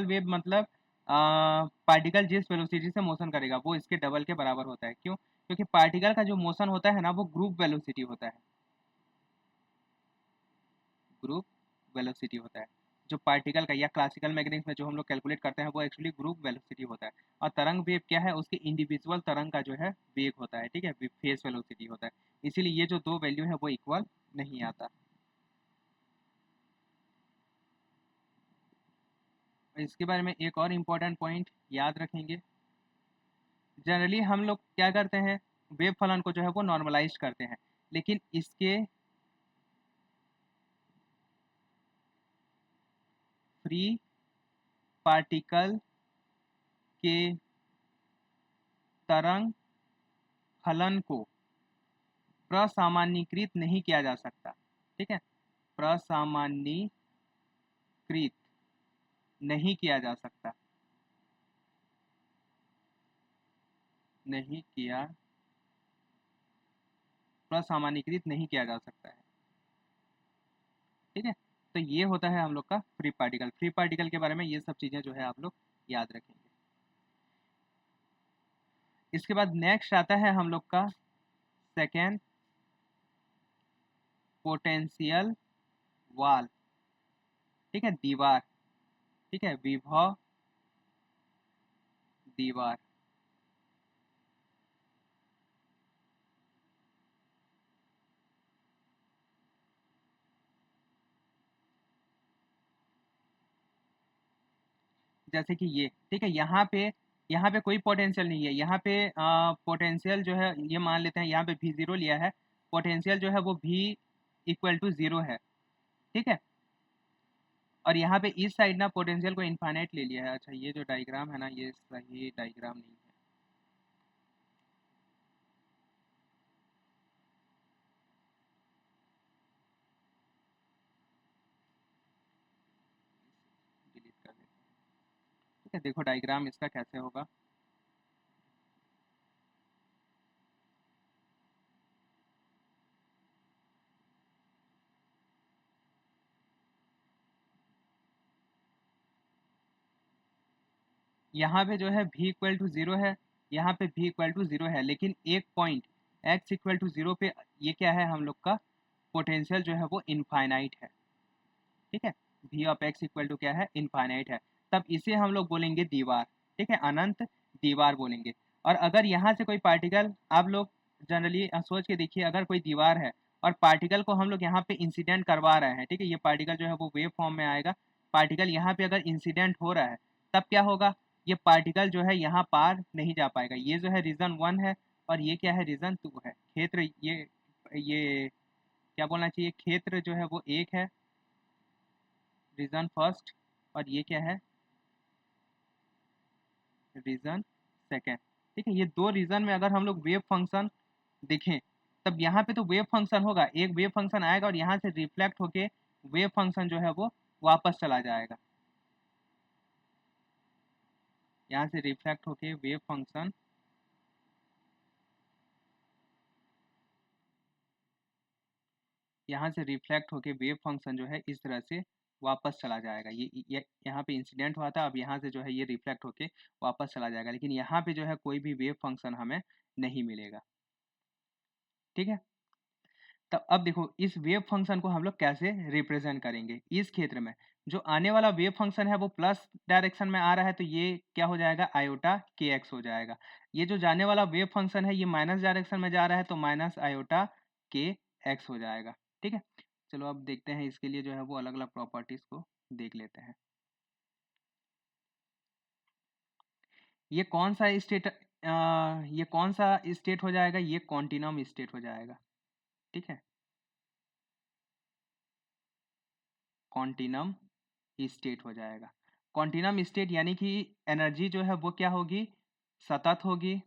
वेव मतलब पार्टिकल जिस वेलोसिटी से मोशन करेगा वो इसके डबल के बराबर होता है। क्यों? क्योंकि पार्टिकल का जो मोशन होता है ना वो ग्रुप वेलोसिटी होता है, ग्रुप वेलोसिटी होता है। जो पार्टिकल का या क्लासिकल मैकेनिक्स में जो हम लोग कैलकुलेट करते हैं वो एक्चुअली ग्रुप वेलोसिटी होता है। और तरंग वेव क्या है, उसके इंडिविजुअल तरंग का जो है वेग होता है, ठीक है, फेस वेलोसिटी होता है। इसीलिए ये जो दो वैल्यू है वो इक्वल नहीं आता। इसके बारे में एक और इम्पोर्टेंट पॉइंट याद रखेंगे, जनरली हम लोग क्या करते हैं, वेव फलन को जो है वो नॉर्मलाइज करते हैं, लेकिन इसके फ्री पार्टिकल के तरंग फलन को प्रसामान्यीकृत नहीं किया जा सकता, ठीक है, प्रसामान्यीकृत नहीं किया जा सकता, नहीं किया, प्रसामान्यीकृत नहीं किया जा सकता है, ठीक है। तो ये होता है हम लोग का फ्री पार्टिकल के बारे में ये सब चीज़ें जो है आप लोग याद रखेंगे। इसके बाद नेक्स्ट आता है हम लोग का सेकेंड, पोटेंशियल वाल, ठीक है, दीवार, ठीक है, विभव दीवार। जैसे कि ये, ठीक है, यहाँ पे कोई पोटेंशियल नहीं है, यहाँ पे पोटेंशियल जो है ये मान लेते हैं, यहाँ पे भी जीरो लिया है, पोटेंशियल जो है वो भी इक्वल टू जीरो है, ठीक है, और यहाँ पे इस साइड ना पोटेंशियल को इनफाइनाइट ले लिया है। अच्छा, ये जो डायग्राम है ना ये सही डायग्राम नहीं है, डिलीट कर देते हैं, ठीक है, देखो डायग्राम इसका कैसे होगा। यहाँ पे जो है v इक्वल टू जीरो है, यहाँ पे v इक्वल टू जीरो है, लेकिन एक point x equal to zero पे ये क्या है, हम लोग का पोटेंशियल जो है वो इनफाइनाइट है, ठीक है, v of x equal to क्या है, इनफाइनाइट है। तब इसे हम लोग बोलेंगे दीवार, ठीक है, अनंत दीवार बोलेंगे। और अगर यहाँ से कोई पार्टिकल, आप लोग जनरली सोच के देखिए, अगर कोई दीवार है और पार्टिकल को हम लोग यहाँ पे इंसिडेंट करवा रहे हैं, ठीक है, ये पार्टिकल जो है वो वेव फॉर्म में आएगा, पार्टिकल यहाँ पे अगर इंसिडेंट हो रहा है तब क्या होगा, ये पार्टिकल जो है यहाँ पार नहीं जा पाएगा। ये जो है रीजन 1 है और ये क्या है, रीजन 2 है। क्षेत्र ये क्या बोलना चाहिए, क्षेत्र जो है वो एक है, रीजन फर्स्ट, और ये क्या है, रीजन सेकेंड, ठीक है। ये दो रीजन में अगर हम लोग वेव फंक्शन देखें तब यहाँ पे तो वेव फंक्शन होगा, एक वेव फंक्शन आएगा और यहाँ से रिफ्लेक्ट होके वेव फंक्शन जो है वो वापस चला जाएगा। यहाँ से रिफ्लेक्ट होके वेव फंक्शन यहाँ से रिफ्लेक्ट होके वेव फंक्शन जो है इस तरह से वापस चला जाएगा। ये यहाँ पे इंसिडेंट हुआ था, अब यहाँ से जो है ये रिफ्लेक्ट होके वापस चला जाएगा, लेकिन यहाँ पे जो है कोई भी वेव फंक्शन हमें नहीं मिलेगा। ठीक है, तो अब देखो इस वेव फंक्शन को हम लोग कैसे रिप्रेजेंट करेंगे। इस क्षेत्र में जो आने वाला वेव फंक्शन है वो प्लस डायरेक्शन में आ रहा है, तो ये क्या हो जाएगा, आयोटा के एक्स हो जाएगा। ये जो जाने वाला वेव फंक्शन है ये माइनस डायरेक्शन में जा रहा है, तो माइनस आयोटा के एक्स हो जाएगा। ठीक है, चलो अब देखते हैं इसके लिए जो है वो अलग अलग प्रॉपर्टीज को देख लेते हैं। ये कौन सा स्टेट ये कौन सा स्टेट हो जाएगा, ये कॉन्टिनम स्टेट हो जाएगा। ठीक है, कॉन्टिनम स्टेट हो जाएगा। कॉन्टिनम स्टेट यानी कि एनर्जी जो है वो क्या होगी, सतत होगी,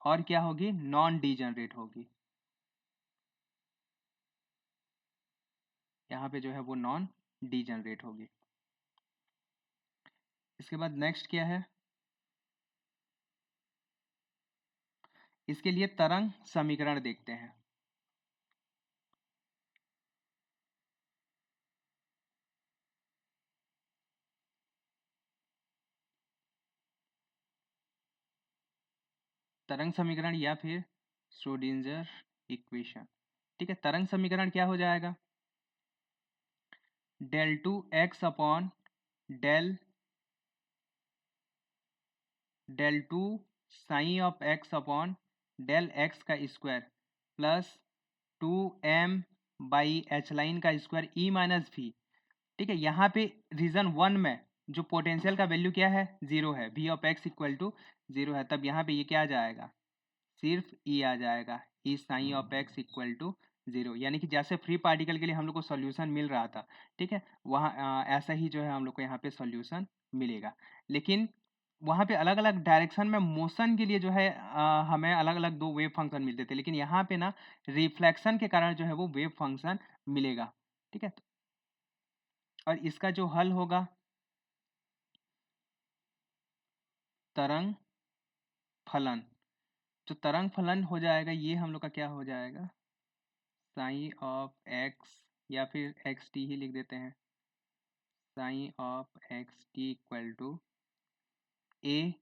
और क्या होगी, नॉन डीजनरेट होगी। यहाँ पे जो है वो नॉन डीजनरेट होगी। इसके बाद नेक्स्ट क्या है, इसके लिए तरंग समीकरण देखते हैं। तरंग समीकरण या फिर श्रोडिंगर इक्वेशन। ठीक है, तरंग समीकरण क्या हो जाएगा, del two x upon del del two psi of x upon del x का square plus 2m by H line का स्क्वायर ई माइनस भी। ठीक है, यहाँ पे रीजन 1 में जो पोटेंशियल का वैल्यू क्या है, जीरो है, v of x equal to zero है, तब यहाँ पे ये क्या आ जाएगा, सिर्फ ई आ जाएगा, E psi of x equal to zero. यानी कि जैसे फ्री पार्टिकल के लिए हम लोग को सॉल्यूशन मिल रहा था, ठीक है, वहाँ ऐसा ही जो है हम लोग को यहाँ पे सॉल्यूशन मिलेगा। लेकिन वहाँ पे अलग अलग डायरेक्शन में मोशन के लिए जो है हमें अलग अलग दो वेव फंक्शन मिलते थे, लेकिन यहाँ पे ना रिफ्लेक्शन के कारण जो है वो वेव फंक्शन मिलेगा। ठीक है, और इसका जो हल होगा, तरंग फलन, जो तरंग फलन हो जाएगा ये हम लोग का क्या हो जाएगा, साइन ऑफ एक्स, या फिर एक्स टी ही लिख देते हैं, psi of x t equal to A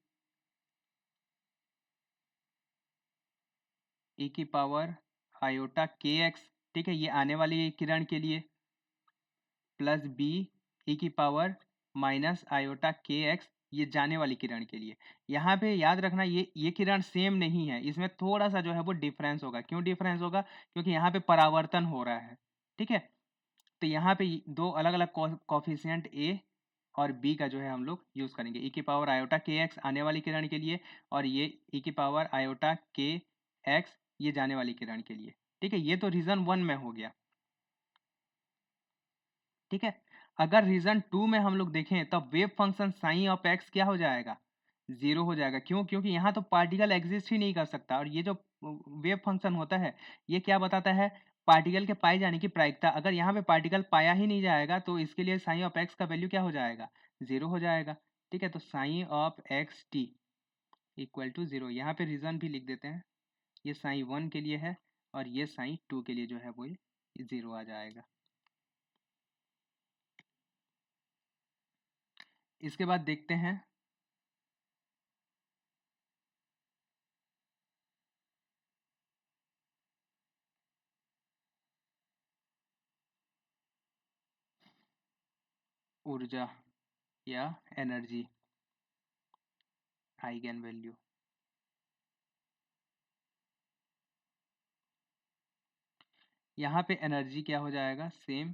की पावर आयोटा के एक्स। ठीक है, ये आने वाली किरण के लिए, प्लस बी ई की पावर माइनस आयोटा के एक्स, ये जाने वाली किरण के लिए। यहाँ पे याद रखना ये किरण सेम नहीं है, इसमें थोड़ा सा जो है वो डिफरेंस होगा। क्यों डिफरेंस होगा, क्योंकि यहाँ पे परावर्तन हो रहा है। ठीक है, तो यहाँ पे दो अलग अलग कॉफिशिएंट ए और बी का जो है हम लोग यूज करेंगे। ई की पावर आयोटा के एक्स आने वाली किरण के लिए, और ये ई की पावर आयोटा के एक्स ये जाने वाली किरण के लिए। ठीक है, ये तो रीजन 1 में हो गया। ठीक है, अगर रीजन 2 में हम लोग देखें तब wave function sine of x क्या हो जाएगा, जीरो हो जाएगा। क्यों, क्योंकि यहाँ तो पार्टिकल एग्जिस्ट ही नहीं कर सकता, और ये जो वेव फंक्शन होता है ये क्या बताता है, पार्टिकल के पाए जाने की प्रायिकता। अगर यहाँ पे पार्टिकल पाया ही नहीं जाएगा तो इसके लिए साइन ऑफ एक्स का वैल्यू क्या हो जाएगा, जीरो हो जाएगा। ठीक है, तो psi of x t equal to zero. यहाँ पे रीजन भी लिख देते हैं, ये साइन 1 के लिए है और ये साइन 2 के लिए जो है वो जीरो आ जाएगा। इसके बाद देखते हैं ऊर्जा या एनर्जी आइगन वैल्यू। यहाँ पे एनर्जी क्या हो जाएगा, सेम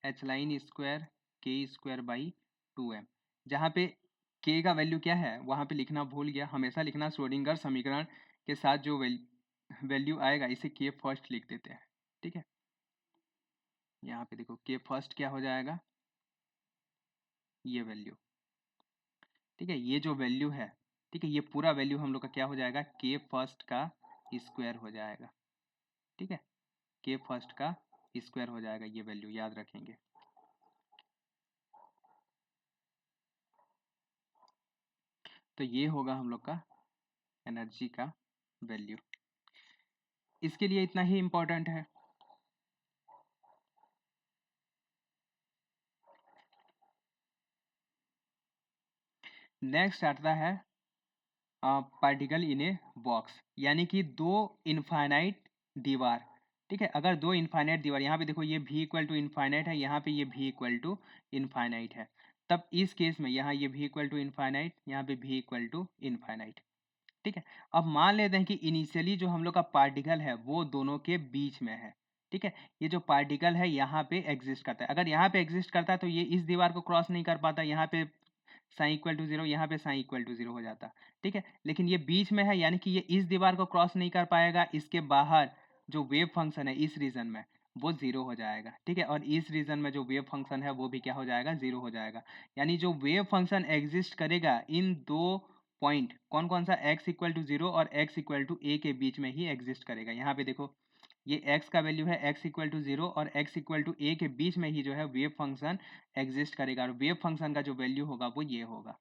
एच लाइन स्क्वायर के स्क्वायर बाई 2m। जहाँ पे के का वैल्यू क्या है वहाँ पे लिखना भूल गया, हमेशा लिखना श्रोडिंगर समीकरण के साथ जो वैल्यू आएगा इसे के फर्स्ट लिख देते हैं। ठीक है, यहाँ पे देखो के फर्स्ट क्या हो जाएगा, ये वैल्यू। ठीक है, ये जो वैल्यू है, ठीक है, ये पूरा वैल्यू हम लोग का क्या हो जाएगा, के फर्स्ट का स्क्वायर हो जाएगा। ठीक है, के फर्स्ट का स्क्वायर हो जाएगा, ये वैल्यू याद रखेंगे। तो ये होगा हम लोग का एनर्जी का वैल्यू। इसके लिए इतना ही इम्पोर्टेंट है। नेक्स्ट आता है पार्टिकल इन ए बॉक्स, यानी कि दो इनफाइनाइट दीवार। ठीक है, अगर दो इनफाइनाइट दीवार, यहाँ पे देखो ये v इक्वल टू इनफाइनाइट है, यहाँ पे ये v इक्वल टू इनफाइनाइट है, तब इस केस में यहाँ ये v इक्वल टू इनफाइनाइट, यहाँ पे v इक्वल टू इनफाइनाइट। ठीक है, अब मान लेते हैं कि इनिशियली जो हम लोग का पार्टिकल है वो दोनों के बीच में है। ठीक है, ये जो पार्टिकल है यहाँ पे एग्जिस्ट करता है, अगर यहाँ पे एग्जिस्ट करता है तो ये इस दीवार को क्रॉस नहीं कर पाता, यहाँ पे साइन इक्वल टू जीरो, यहाँ पे साइन इक्वल टू जीरो हो जाता। ठीक है, लेकिन ये बीच में है, यानी कि ये इस दीवार को क्रॉस नहीं कर पाएगा, इसके बाहर जो वेव फंक्शन है इस रीजन में वो जीरो हो जाएगा। ठीक है, और इस रीजन में जो वेव फंक्शन है वो भी क्या हो जाएगा, जीरो हो जाएगा। यानी जो वेव फंक्शन एग्जिस्ट करेगा इन दो पॉइंट, कौन कौन सा, x इक्वल टू जीरो और x इक्वल टू ए के बीच में ही एग्जिस्ट करेगा। यहाँ पे देखो ये x का वैल्यू है x इक्वल टू जीरो और x इक्वल टू ए के बीच में ही जो है वेव फंक्शन एग्जिस्ट करेगा, और वेव फंक्शन का जो वैल्यू होगा वो ये होगा।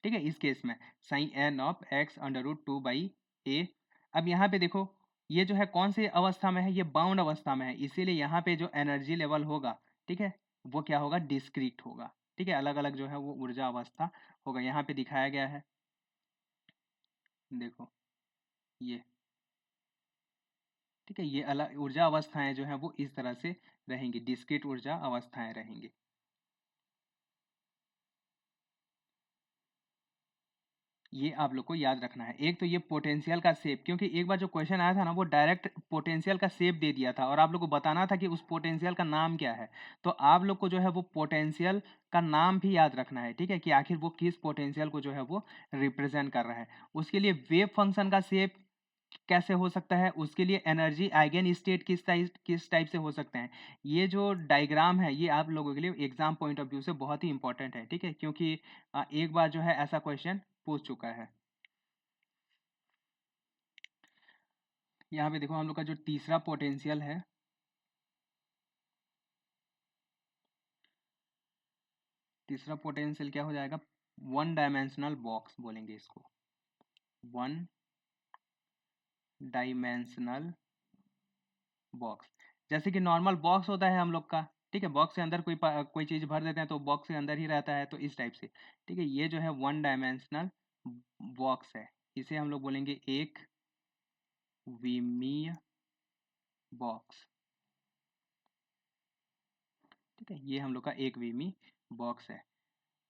ठीक है, इस केस में psi n of x under root two by A. अब यहाँ पे देखो ये जो है कौन सी अवस्था में है, ये बाउंड अवस्था में है, इसीलिए यहाँ पे जो एनर्जी लेवल होगा, ठीक है, वो क्या होगा, डिस्क्रीट होगा। ठीक है, अलग अलग जो है वो ऊर्जा अवस्था होगा, यहाँ पे दिखाया गया है, देखो ये। ठीक है, ये अलग ऊर्जा अवस्थाएं जो है वो इस तरह से रहेंगी, डिस्क्रीट ऊर्जा अवस्थाएं रहेंगी। ये आप लोग को याद रखना है। एक तो ये पोटेंशियल का शेप, क्योंकि एक बार जो क्वेश्चन आया था ना वो डायरेक्ट पोटेंशियल का शेप दे दिया था और आप लोग को बताना था कि उस पोटेंशियल का नाम क्या है, तो आप लोग को जो है वो पोटेंशियल का नाम भी याद रखना है। ठीक है, कि आखिर वो किस पोटेंशियल को जो है वो रिप्रेजेंट कर रहा है। उसके लिए वेव फंक्शन का शेप कैसे हो सकता है, उसके लिए एनर्जी आइगन स्टेट किस टाइप से हो सकते हैं। ये जो डायग्राम है ये आप लोगों के लिए एग्जाम पॉइंट ऑफ व्यू से बहुत ही इंपॉर्टेंट है। ठीक है, क्योंकि एक बार जो है ऐसा क्वेश्चन पूछ चुका है। यहाँ पे देखो हम लोग का जो तीसरा पोटेंशियल है, तीसरा पोटेंशियल क्या हो जाएगा, वन डायमेंशनल बॉक्स बोलेंगे इसको, वन डायमेंशनल बॉक्स। जैसे कि नॉर्मल बॉक्स होता है हम लोग का, ठीक है, बॉक्स के अंदर कोई चीज भर देते हैं तो बॉक्स के अंदर ही रहता है, तो इस टाइप से। ठीक है, ये जो है वन डायमेंशनल बॉक्स है, इसे हम लोग बोलेंगे एक विमीय बॉक्स। ठीक है, ये हम लोग का एक विमीय बॉक्स है।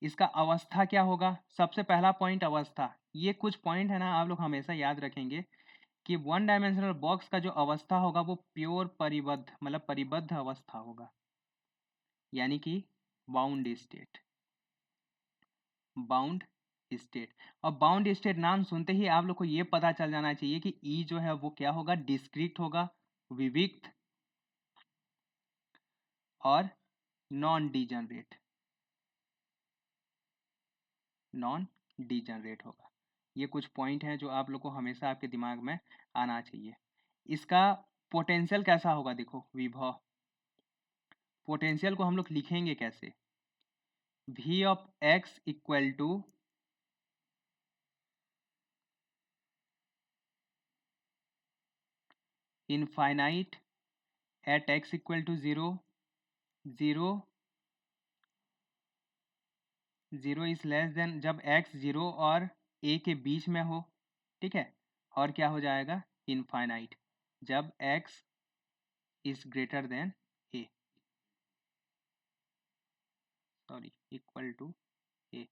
इसका अवस्था क्या होगा, सबसे पहला पॉइंट अवस्था। ये कुछ पॉइंट है ना आप लोग हमेशा याद रखेंगे कि वन डायमेंशनल बॉक्स का जो अवस्था होगा वो प्योर परिबद्ध, मतलब परिबद्ध अवस्था होगा, यानी कि बाउंड स्टेट, बाउंड स्टेट। और बाउंड स्टेट नाम सुनते ही आप लोग को ये पता चल जाना चाहिए कि ई जो है वो क्या होगा, डिस्क्रीट होगा, विविक्त और नॉन डीजनरेट, नॉन डीजनरेट होगा। ये कुछ पॉइंट हैं जो आप लोग को हमेशा आपके दिमाग में आना चाहिए। इसका पोटेंशियल कैसा होगा, देखो विभव, पोटेंशियल को हम लोग लिखेंगे कैसे, v of x equal to infinite at x equal to zero, zero, zero is less than, जब x जीरो और a के बीच में हो। ठीक है, और क्या हो जाएगा, इनफाइनाइट जब x is greater than a, sorry equal to a।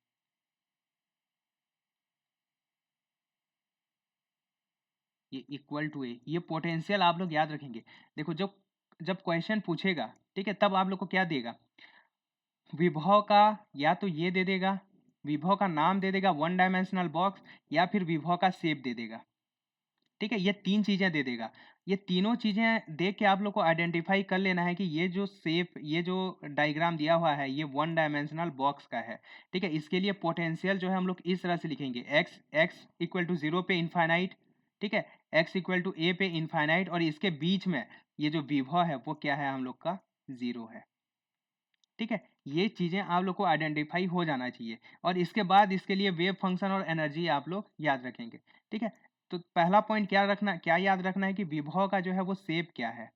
ये इक्वल टू ए, ये पोटेंशियल आप लोग याद रखेंगे। देखो जब जब क्वेश्चन पूछेगा, ठीक है, तब आप लोग को क्या देगा, विभव का या तो ये दे देगा, विभव का नाम दे देगा वन डायमेंशनल बॉक्स, या फिर विभव का शेप दे देगा। ठीक है, ये तीन चीजें दे देगा। ये तीनों चीजें देख के आप लोग को आइडेंटिफाई कर लेना है कि ये जो शेप, ये जो डायग्राम दिया हुआ है ये वन डायमेंशनल बॉक्स का है। ठीक है, इसके लिए पोटेंशियल जो है हम लोग इस तरह से लिखेंगे, x x equal to zero पे इनफाइनाइट, ठीक है, एक्स इक्वल टू ए पे इनफाइनाइट, और इसके बीच में ये जो विभव है वो क्या है हम लोग का, जीरो है। ठीक है, ये चीज़ें आप लोग को आइडेंटिफाई हो जाना चाहिए और इसके बाद इसके लिए वेव फंक्शन और एनर्जी आप लोग याद रखेंगे। ठीक है, तो पहला पॉइंट क्या याद रखना है कि विभव का जो है वो शेप क्या है।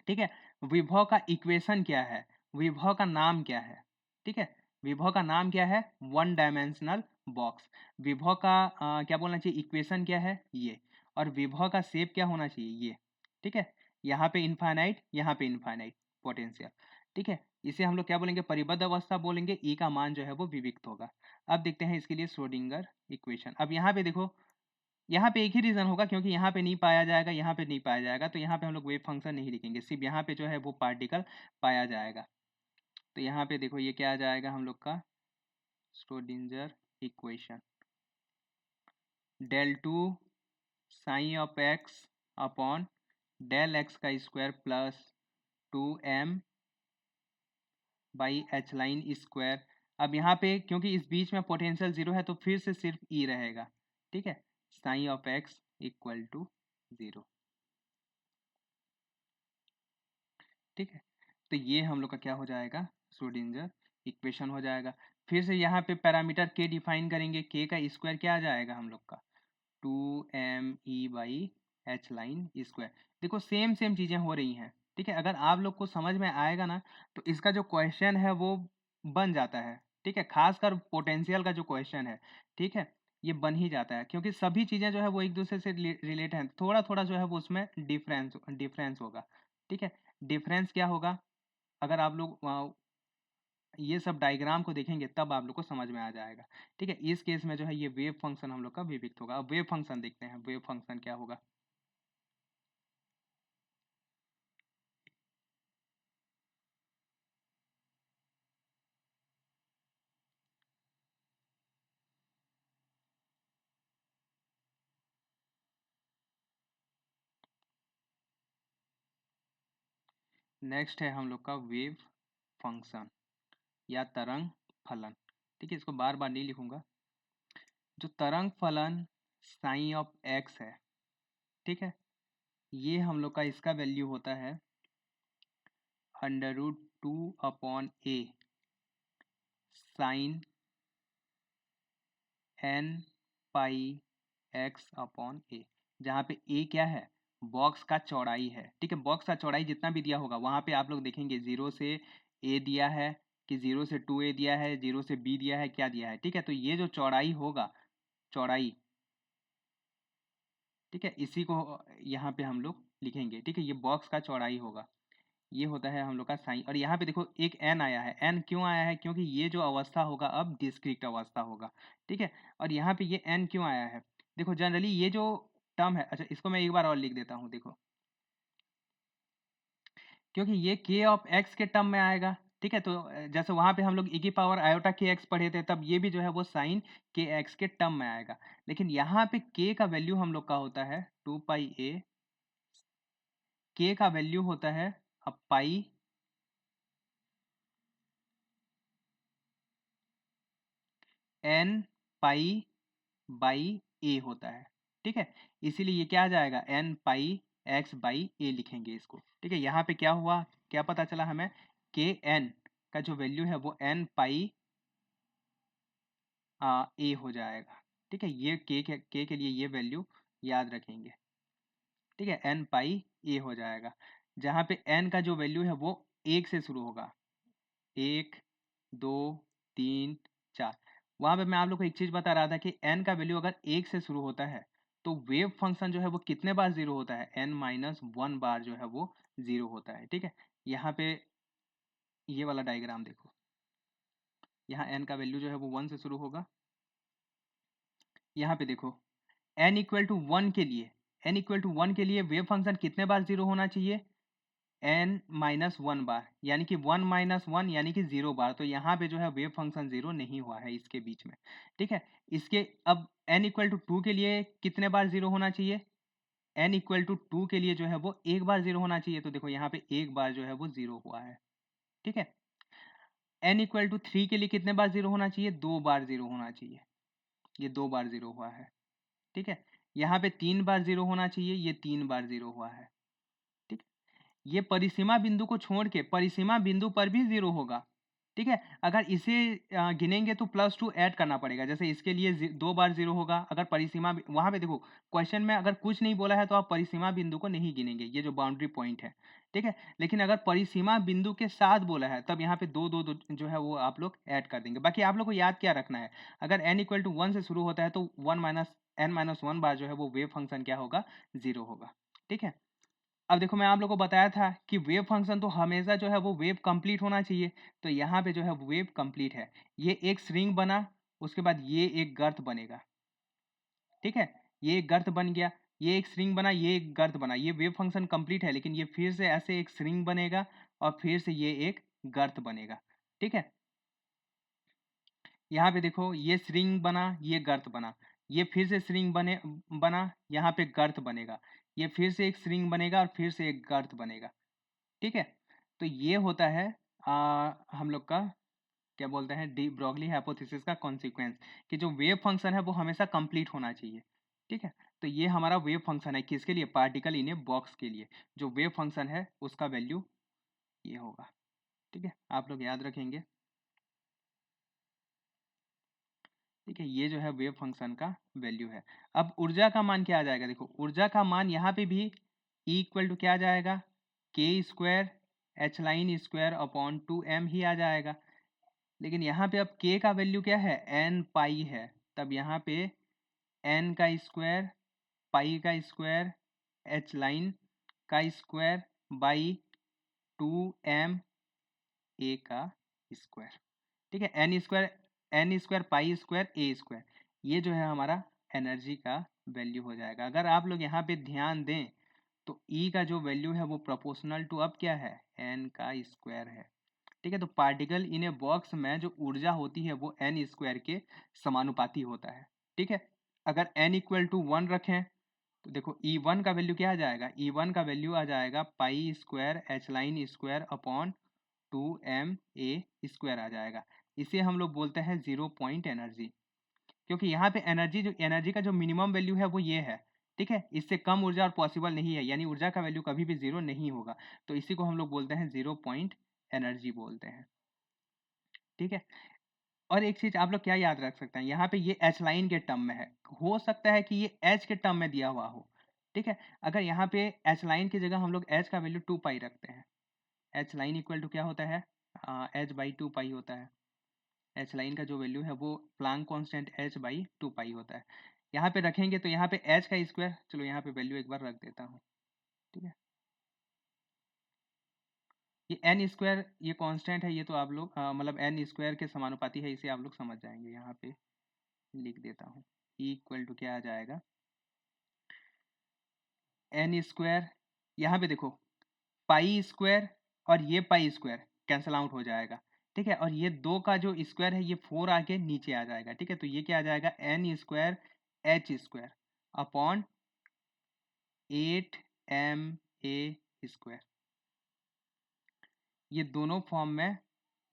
ठीक है, विभव का इक्वेशन क्या है, विभव का नाम क्या है। ठीक है, विभव का नाम क्या है, वन डायमेंशनल बॉक्स। विभव का क्या बोलना चाहिए, इक्वेशन क्या है ये, और विभव का शेप क्या होना चाहिए ये। ठीक है, यहाँ पे इनफाइनाइट, यहाँ पे इनफाइनाइट पोटेंशियल। ठीक है, इसे हम लोग क्या बोलेंगे, परिबद्ध अवस्था बोलेंगे। ई का मान जो है वो विविक्त होगा। अब देखते हैं इसके लिए श्रोडिंगर इक्वेशन। अब यहाँ पे देखो, यहाँ पे एक ही रीज़न होगा क्योंकि यहाँ पे नहीं पाया जाएगा, यहाँ पे नहीं पाया जाएगा, तो यहाँ पे हम लोग वेव फंक्शन नहीं लिखेंगे, सिर्फ यहाँ पे जो है वो पार्टिकल पाया जाएगा। तो यहाँ पे देखो ये क्या आ जाएगा हम लोग का, Schrodinger equation, del two psi of x upon del x का square plus 2m by H line square. अब यहाँ पे क्योंकि इस बीच में पोटेंशियल जीरो है तो फिर से सिर्फ ई रहेगा। ठीक है, psi of x equal to zero. ठीक है, तो ये हम लोग का क्या हो जाएगा, श्रोडिंगर इक्वेशन हो जाएगा। फिर से यहाँ पे पैरामीटर के डिफाइन करेंगे, के का स्क्वायर क्या आ जाएगा हम लोग का, 2m e by H line square. देखो सेम सेम चीज़ें हो रही हैं। ठीक है, अगर आप लोग को समझ में आएगा ना तो इसका जो क्वेश्चन है वो बन जाता है। ठीक है, खासकर पोटेंशियल का जो क्वेश्चन है, ठीक है, ये बन ही जाता है क्योंकि सभी चीज़ें जो है वो एक दूसरे से रिलेट हैं। थोड़ा थोड़ा जो है वो उसमें डिफरेंस होगा। ठीक है, डिफरेंस क्या होगा, अगर आप लोग ये सब डायग्राम को देखेंगे तब आप लोग को समझ में आ जाएगा। ठीक है, इस केस में जो है ये वेव फंक्शन हम लोग का विविक्त होगा। अब वेव फंक्शन देखते हैं, वेव फंक्शन क्या होगा। नेक्स्ट है हम लोग का वेव फंक्शन या तरंग फलन। ठीक है, इसको बार बार नहीं लिखूंगा। जो तरंग फलन साइन ऑफ एक्स है, ठीक है, ये हम लोग का इसका वैल्यू होता है √2/a साइन n पाई x/a, जहाँ पे a क्या है, बॉक्स का चौड़ाई है। ठीक है, बॉक्स का चौड़ाई जितना भी दिया होगा वहाँ पे आप लोग देखेंगे 0 से a दिया है कि 0 से 2a दिया है, 0 से b दिया है, क्या दिया है। ठीक है, तो ये जो चौड़ाई होगा, चौड़ाई, ठीक है, इसी को यहाँ पे हम लोग लिखेंगे। ठीक है, ये बॉक्स का चौड़ाई होगा, ये होता है हम लोग का साइन। और यहाँ पे देखो एक एन आया है, एन क्यों आया है, क्योंकि ये जो अवस्था होगा अब डिस्क्रीट अवस्था होगा। ठीक है, और यहाँ पे ये एन क्यों आया है, देखो जनरली ये जो टर्म है, अच्छा इसको मैं एक बार और लिख देता हूँ। देखो क्योंकि ये के ऑफ एक्स के टर्म में आएगा। ठीक है, तो जैसे वहां पे हम लोग ई की पावर आयोटा के एक्स पढ़े थे, तब ये भी जो है वो साइन के एक्स के टर्म में आएगा। लेकिन यहाँ पे के का वैल्यू हम लोग का होता है 2πa, के का वैल्यू होता है अब पाई n पाई बाई ए होता है। ठीक है, इसीलिए ये क्या आ जाएगा, n पाई x बाई ए लिखेंगे इसको। ठीक है, यहाँ पे क्या हुआ, क्या पता चला हमें, के एन का जो वैल्यू है वो n पाई ए हो जाएगा। ठीक है, ये के लिए ये वैल्यू याद रखेंगे। ठीक है, n पाई ए हो जाएगा, जहाँ पे n का जो वैल्यू है वो एक से शुरू होगा, 1 2 3 4। वहां पे मैं आप लोग को एक चीज बता रहा था कि n का वैल्यू अगर एक से शुरू होता है तो वेव फंक्शन जो है वो कितने बार जीरो होता है, n-1 बार जो है वो जीरो होता है। ठीक है, यहाँ पे ये वाला डायग्राम देखो, यहाँ n का वैल्यू जो है वो 1 से शुरू होगा। यहाँ पे देखो n=1 के लिए वेव फंक्शन कितने बार जीरो होना चाहिए, n-1 बार, यानी कि 1 - 1 यानी कि 0 बार। तो यहाँ पे जो है वेव फंक्शन जीरो नहीं हुआ है इसके बीच में। ठीक है, इसके अब n=2 के लिए कितने बार जीरो होना चाहिए, n=2 के लिए जो है वो एक बार जीरो होना चाहिए। तो देखो यहाँ पे एक बार जो है वो जीरो हुआ है। ठीक है, n=3 के लिए कितने बार जीरो होना चाहिए, दो बार जीरो होना चाहिए, ये दो बार जीरो हुआ है। ठीक है, यहाँ पे 3 बार जीरो होना चाहिए, ये 3 बार जीरो हुआ है। ठीक, ये परिसीमा बिंदु को छोड़ के परिसीमा बिंदु पर भी 0 होगा, ठीक है। अगर इसे गिनेंगे तो +2 ऐड करना पड़ेगा, जैसे इसके लिए 2 बार 0 होगा। अगर परिसीमा वहाँ पे देखो क्वेश्चन में अगर कुछ नहीं बोला है तो आप परिसीमा बिंदु को नहीं गिनेंगे, ये जो बाउंड्री पॉइंट है, ठीक है। लेकिन अगर परिसीमा बिंदु के साथ बोला है तब यहाँ पे 2 जो है वो आप लोग ऐड कर देंगे। बाकी आप लोग को याद क्या रखना है, अगर n = 1 से शुरू होता है तो 1 - n - 1 बार जो है वो वेव फंक्शन क्या होगा, 0 होगा, ठीक है। अब देखो मैं आप लोगों को बताया था कि वेव फंक्शन तो हमेशा जो है वो वेव कंप्लीट होना चाहिए, तो यहाँ पे जो है वेव कंप्लीट है। ये एक श्रृंग बना, उसके बाद ये एक गर्त बनेगा, ठीक है। ये एक गर्त बन गया, ये एक श्रृंग बना, ये एक गर्त बना। ये वेव फंक्शन कंप्लीट है, लेकिन ये फिर से ऐसे एक श्रृंग बनेगा और फिर से ये एक गर्त बनेगा, ठीक है। यहाँ पे देखो ये श्रृंग बना, ये गर्त बना, ये फिर से श्रृंग बना, यहाँ पे गर्त बनेगा, ये फिर से एक श्रृंग बनेगा और फिर से एक गर्त बनेगा, ठीक है। तो ये होता है हम लोग का क्या बोलते हैं डी ब्रोगली हाइपोथेसिस का कॉन्सिक्वेंस, कि जो वेव फंक्शन है वो हमेशा कंप्लीट होना चाहिए, ठीक है। तो ये हमारा वेव फंक्शन है किसके लिए, पार्टिकल इन ए बॉक्स के लिए। जो वेव फंक्शन है उसका वैल्यू ये होगा, ठीक है। आप लोग याद रखेंगे, ठीक है। ये जो है वेव फंक्शन का वैल्यू है। अब ऊर्जा का मान क्या आ जाएगा, देखो ऊर्जा का मान यहाँ पे भी E = क्या आ जाएगा, k² h⁻² ही आ जाएगा। लेकिन यहाँ पे अब k का वैल्यू क्या है, n पाई है, तब यहाँ पे n का स्क्वायर, पाई का स्क्वायर, h लाइन का स्क्वायर बाई 2m a का स्क्वायर, ठीक है। n² pi square a square, ये जो है हमारा एनर्जी का वैल्यू हो जाएगा। अगर आप लोग यहाँ पे ध्यान दें तो E का जो वैल्यू है वो प्रोपोर्शनल टू अब क्या है, n का स्क्वायर है, ठीक है। तो पार्टिकल इन ए बॉक्स में जो ऊर्जा होती है वो n² के समानुपाती होता है, ठीक है। अगर n = 1 रखें तो देखो E1 का वैल्यू क्या आ जाएगा, E1 का वैल्यू आ जाएगा pi square h line square upon 2ma² आ जाएगा। इसे हम लोग बोलते हैं 0 पॉइंट एनर्जी, क्योंकि यहाँ पे एनर्जी का जो मिनिमम वैल्यू है वो ये है, ठीक है। इससे कम ऊर्जा और पॉसिबल नहीं है, यानी ऊर्जा का वैल्यू कभी भी 0 नहीं होगा, तो इसी को हम लोग बोलते हैं 0 पॉइंट एनर्जी बोलते हैं, ठीक है। और एक चीज आप लोग क्या याद रख सकते हैं, यहाँ पे ये एच लाइन के टर्म में है, हो सकता है कि ये एच के टर्म में दिया हुआ हो, ठीक है। अगर यहाँ पे एच लाइन की जगह हम लोग एच का वैल्यू 2 पाई रखते हैं, एच लाइन इक्वल टू क्या होता है, h/2 पाई होता है। एच लाइन का जो वैल्यू है वो प्लांक कांस्टेंट h/2 पाई होता है। यहाँ पे रखेंगे तो यहाँ पे h का स्क्वायर, चलो यहाँ पे वैल्यू एक बार रख देता हूँ, ठीक है। ये n² ये कांस्टेंट है, ये तो आप लोग मतलब n² के समानुपाती है, इसे आप लोग समझ जाएंगे। यहाँ पे लिख देता हूँ, E = क्या आ जाएगा, n², यहाँ पे देखो पाई स्क्वायर और ये पाई स्क्वायर कैंसल आउट हो जाएगा, ठीक है। और ये 2 का जो स्क्वायर है ये 4 आके नीचे आ जाएगा, ठीक है। तो ये क्या आ जाएगा, n² h² अपॉन 8ma², ये दोनों फॉर्म में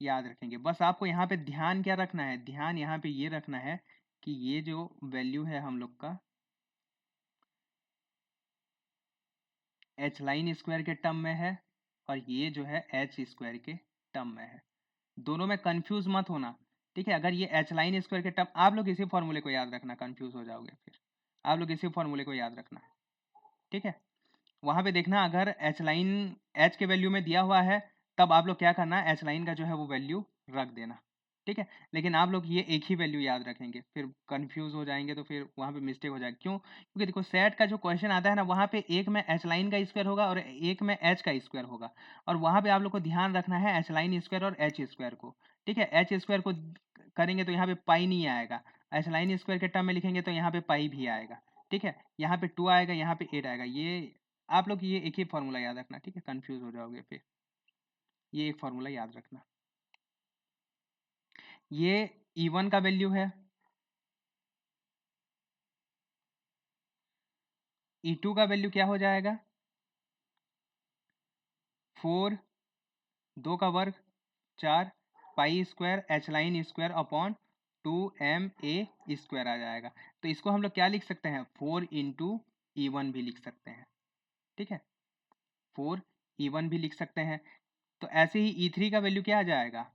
याद रखेंगे। बस आपको यहाँ पे ध्यान क्या रखना है, ध्यान यहाँ पे ये रखना है कि ये जो वैल्यू है हम लोग का h लाइन स्क्वायर के टर्म में है और ये जो है h² के टर्म में है, दोनों में कंफ्यूज मत होना, ठीक है। अगर ये h लाइन स्क्वायर के टर्म, आप लोग इसी फॉर्मूले को याद रखना, कंफ्यूज हो जाओगे फिर, आप लोग इसी फॉर्मूले को याद रखना, ठीक है। वहां पे देखना अगर h लाइन h के वैल्यू में दिया हुआ है तब आप लोग क्या करना है, h लाइन का जो है वो वैल्यू रख देना, ठीक है। लेकिन आप लोग ये एक ही वैल्यू याद रखेंगे, फिर कंफ्यूज हो जाएंगे तो फिर वहां पे मिस्टेक हो जाएगा। क्यों, क्योंकि देखो सेट का जो क्वेश्चन आता है ना, वहां पे एक में h लाइन का स्क्वायर होगा और एक में h का स्क्वायर होगा, और वहां पे आप लोग को ध्यान रखना है h लाइन स्क्वायर और h² को, ठीक है। h² को करेंगे तो यहाँ पे पाई नहीं आएगा, h लाइन स्क्वायर के टर्म में लिखेंगे तो यहाँ पे पाई भी आएगा, ठीक है। यहाँ पे 2 आएगा, यहाँ पे 8 आएगा। ये आप लोग ये एक ही फॉर्मूला याद रखना, ठीक है, कंफ्यूज हो जाओगे फिर, ये एक फॉर्मूला याद रखना। ये E1 का वैल्यू है, E2 का वैल्यू क्या हो जाएगा, 4, 2 का वर्ग 4 pi square h line square upon 2ma² आ जाएगा। तो इसको हम लोग क्या लिख सकते हैं, 4 × E1 भी लिख सकते हैं, ठीक है, 4 E1 भी लिख सकते हैं। तो ऐसे ही E3 का वैल्यू क्या आ जाएगा,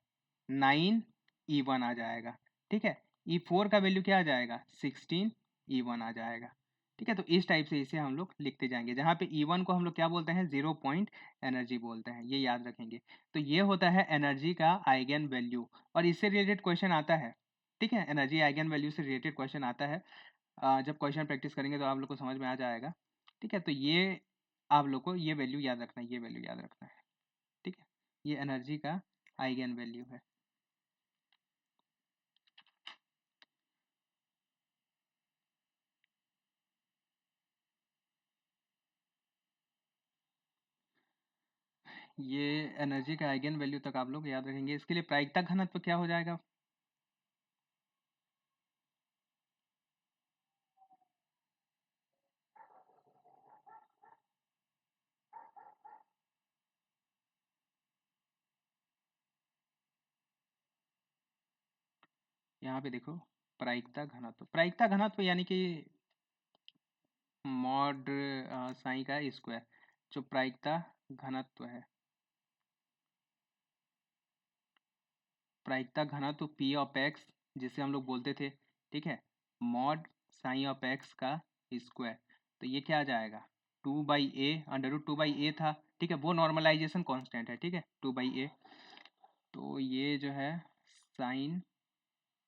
9 E1 आ जाएगा। ठीक है, E4 का वैल्यू क्या आ जाएगा, 16 E1 आ जाएगा। ठीक है, तो इस टाइप से इसे हम लोग लिखते जाएंगे, जहाँ पे E1 को हम लोग क्या बोलते हैं, 0 पॉइंट एनर्जी बोलते हैं, ये याद रखेंगे। तो ये होता है एनर्जी का आइगन वैल्यू, और इससे रिलेटेड क्वेश्चन आता है। ठीक है, एनर्जी आइगन वैल्यू से रिलेटेड क्वेश्चन आता है। जब क्वेश्चन प्रैक्टिस करेंगे तो आप लोग को समझ में आ जाएगा। ठीक है, तो ये आप लोग को ये वैल्यू याद रखना है, ये वैल्यू याद रखना है। ठीक है, ये एनर्जी का आइगन वैल्यू है। ये एनर्जी का आइगन वैल्यू तक आप लोग याद रखेंगे। इसके लिए प्रायिकता घनत्व क्या हो जाएगा, यहाँ पे देखो, प्रायिकता घनत्व यानी कि मॉड साई का स्क्वायर, जो प्रायिकता घनत्व है, प्रायिकता घनत्व पी ऑफ एक्स जिसे हम लोग बोलते थे। ठीक है, मॉड साई ऑफ एक्स का स्क्वायर, तो ये क्या आ जाएगा, 2/a, √2/a था। ठीक है, वो नॉर्मलाइजेशन कांस्टेंट है। ठीक है, 2/a, तो ये जो है psi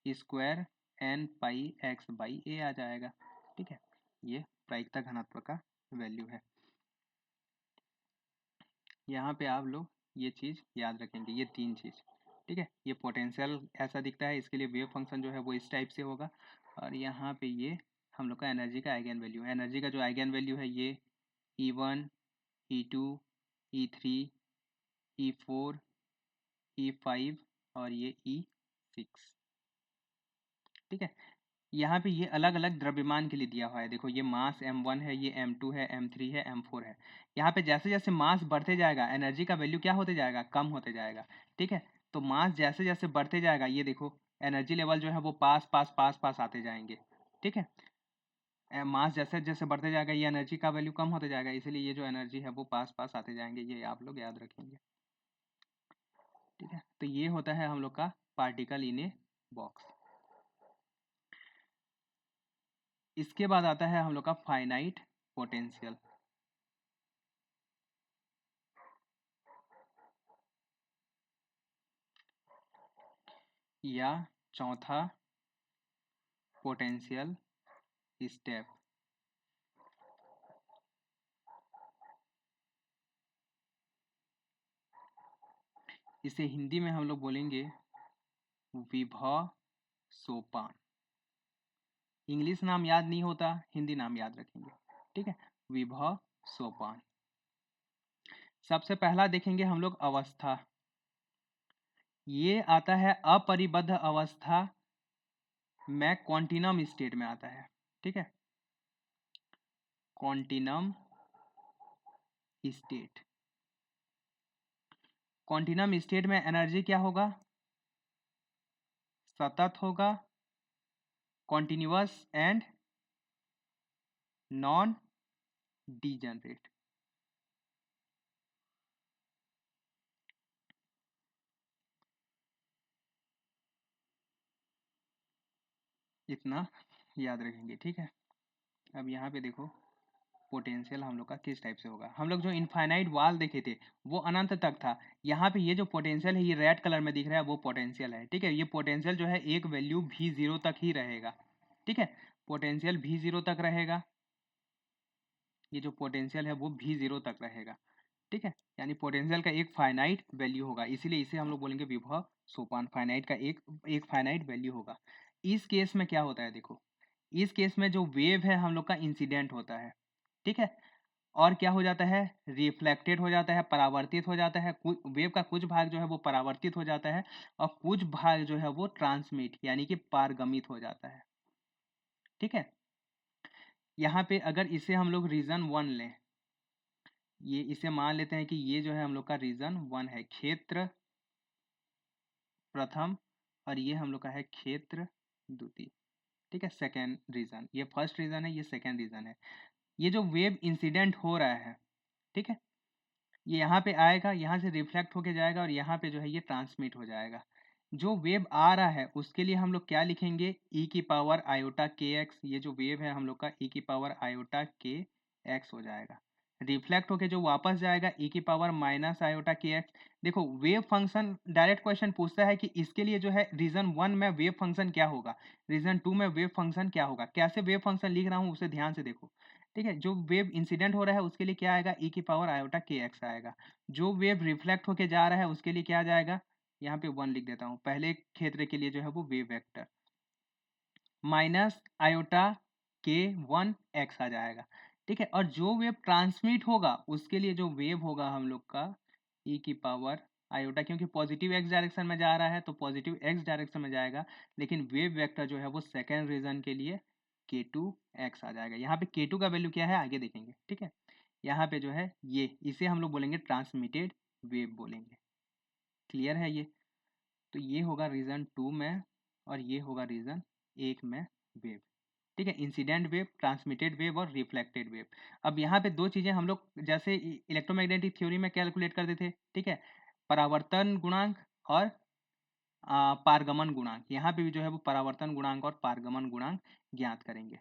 square n pi x by A आ जाएगा। ठीक है, ये प्रायिकता घनत्व का वैल्यू है। यहाँ पे आप लोग ये चीज़ याद रखेंगे, ये तीन चीज़। ठीक है, ये पोटेंशियल ऐसा दिखता है, इसके लिए वेव फंक्शन जो है वो इस टाइप से होगा। और यहाँ पे ये हम लोग का एनर्जी का आइगन वैल्यू है। एनर्जी का जो आइगन वैल्यू है ये E1, E2, E3, E4, E5 और ये E6। ठीक है, यहाँ पे ये अलग अलग द्रव्यमान के लिए दिया हुआ है। देखो, ये मास m1 है, ये m2 है, m3 है, m4 है। यहाँ पे जैसे जैसे मास बढ़ते जाएगा एनर्जी का वैल्यू क्या होते जाएगा, कम होते जाएगा। ठीक है, तो मास जैसे जैसे बढ़ते जाएगा, ये देखो एनर्जी लेवल जो है वो पास पास पास पास आते जाएंगे। ठीक है, मास जैसे जैसे बढ़ते जाएगा ये एनर्जी का वैल्यू कम होते जाएगा, इसलिए ये जो एनर्जी है वो पास पास आते जाएंगे, ये आप लोग याद रखेंगे। ठीक है, तो ये होता है हम लोग का पार्टिकल इन ए बॉक्स। इसके बाद आता है हम लोग का फाइनाइट पोटेंशियल, या चौथा पोटेंशियल स्टेप। इसे हिंदी में हम लोग बोलेंगे विभव सोपान। इंग्लिश नाम याद नहीं होता, हिंदी नाम याद रखेंगे। ठीक है, विभव सोपान। सबसे पहला देखेंगे हम लोग अवस्था, ये आता है अपरिबद्ध अवस्था में कॉन्टिनम स्टेट में आता है। ठीक है, कॉन्टिनम स्टेट, कॉन्टिनम स्टेट में एनर्जी क्या होगा, सतत होगा, कॉन्टिन्यूअस एंड नॉन डीजनरेट। इतना याद रखेंगे। ठीक है, अब यहाँ पे देखो पोटेंशियल हम लोग का किस टाइप से होगा। हम लोग जो इनफाइनाइट वाल देखे थे वो अनंत तक था। यहाँ पे ये जो पोटेंशियल है ये रेड कलर में दिख रहा है, वो पोटेंशियल है। ठीक है, ये पोटेंशियल जो है एक वैल्यू V0 तक ही रहेगा। ठीक है, पोटेंशियल V0 तक रहेगा, ये जो पोटेंशियल है वो V0 तक रहेगा। ठीक है, यानी पोटेंशियल का एक फाइनाइट वैल्यू होगा, इसीलिए इसे हम लोग बोलेंगे विभव सोपान। फाइनाइट का एक फाइनाइट वैल्यू होगा। इस केस में क्या होता है, देखो इस केस में जो वेव है हम लोग का इंसिडेंट होता है। ठीक है, और क्या हो जाता है, रिफ्लेक्टेड हो जाता है, परावर्तित हो जाता है। वेव का कुछ भाग जो है वो परावर्तित हो जाता है, और कुछ भाग जो है वो ट्रांसमिट यानी कि पारगमित हो जाता है। ठीक है, यहाँ पे अगर इसे हम लोग रीजन 1 लें, ये इसे मान लेते हैं कि ये जो है हम लोग का रीजन 1 है, क्षेत्र प्रथम, और ये हम लोग का है क्षेत्र द्वितीय। ठीक है, सेकेंड रीजन, ये फर्स्ट रीजन है, ये सेकेंड रीजन है। ये जो वेव इंसिडेंट हो रहा है, ठीक है, ये यहाँ पे आएगा, यहाँ से रिफ्लेक्ट होके जाएगा और यहाँ पे जो है ये ट्रांसमिट हो जाएगा। जो वेव आ रहा है उसके लिए हम लोग क्या लिखेंगे, ई की पावर आयोटा के एक्स, ये जो वेव है हम लोग का ई की पावर आयोटा के एक्स हो जाएगा। रिफ्लेक्ट होके जो वापस जाएगा ई की पावर माइनस आयोटा के एक्स। देखो वेव फंक्शन डायरेक्ट क्वेश्चन पूछता है कि इसके लिए जो है रीजन 1 में वेव फंक्शन क्या होगा, रीजन 2 में वेव फंक्शन क्या होगा। कैसे वेव फंक्शन लिख रहा हूँ उसे ध्यान से देखो, ठीक है। जो वेव इंसिडेंट हो रहा है उसके लिए क्या आएगा, ई की पावर आयोटा के एक्स आएगा। जो वेव रिफ्लेक्ट होके जा रहा है उसके लिए क्या आ जाएगा, यहाँ पे 1 लिख देता हूँ, पहले क्षेत्र के लिए जो है वो वेव वेक्टर माइनस आयोटा के 1 एक्स आ जाएगा, ठीक है। और जो वेव ट्रांसमिट होगा उसके लिए जो वेव होगा हम लोग का ई की पावर आयोटा, क्योंकि पॉजिटिव एक्स डायरेक्शन में जा रहा है तो पॉजिटिव एक्स डायरेक्शन में जाएगा, लेकिन वेव वेक्टर जो है वो सेकेंड रीजन के लिए k2 x आ जाएगा। यहाँ पे k2 का वैल्यू क्या है आगे देखेंगे, ठीक है। यहाँ पे जो है ये इसे हम लोग बोलेंगे ट्रांसमिटेड वेव बोलेंगे। क्लियर है ये? तो ये होगा रीजन 2 में और ये होगा रीजन 1 में वेव, ठीक है। इंसिडेंट वेव, ट्रांसमिटेड वेव और रिफ्लेक्टेड वेव। अब यहाँ पे दो चीजें हम लोग जैसे इलेक्ट्रोमैग्नेटिक थ्योरी में कैलकुलेट करते थे, ठीक है, परावर्तन गुणांक और पारगमन गुणांक। यहाँ पे भी जो है वो परावर्तन गुणांक और पारगमन गुणांक ज्ञात करेंगे,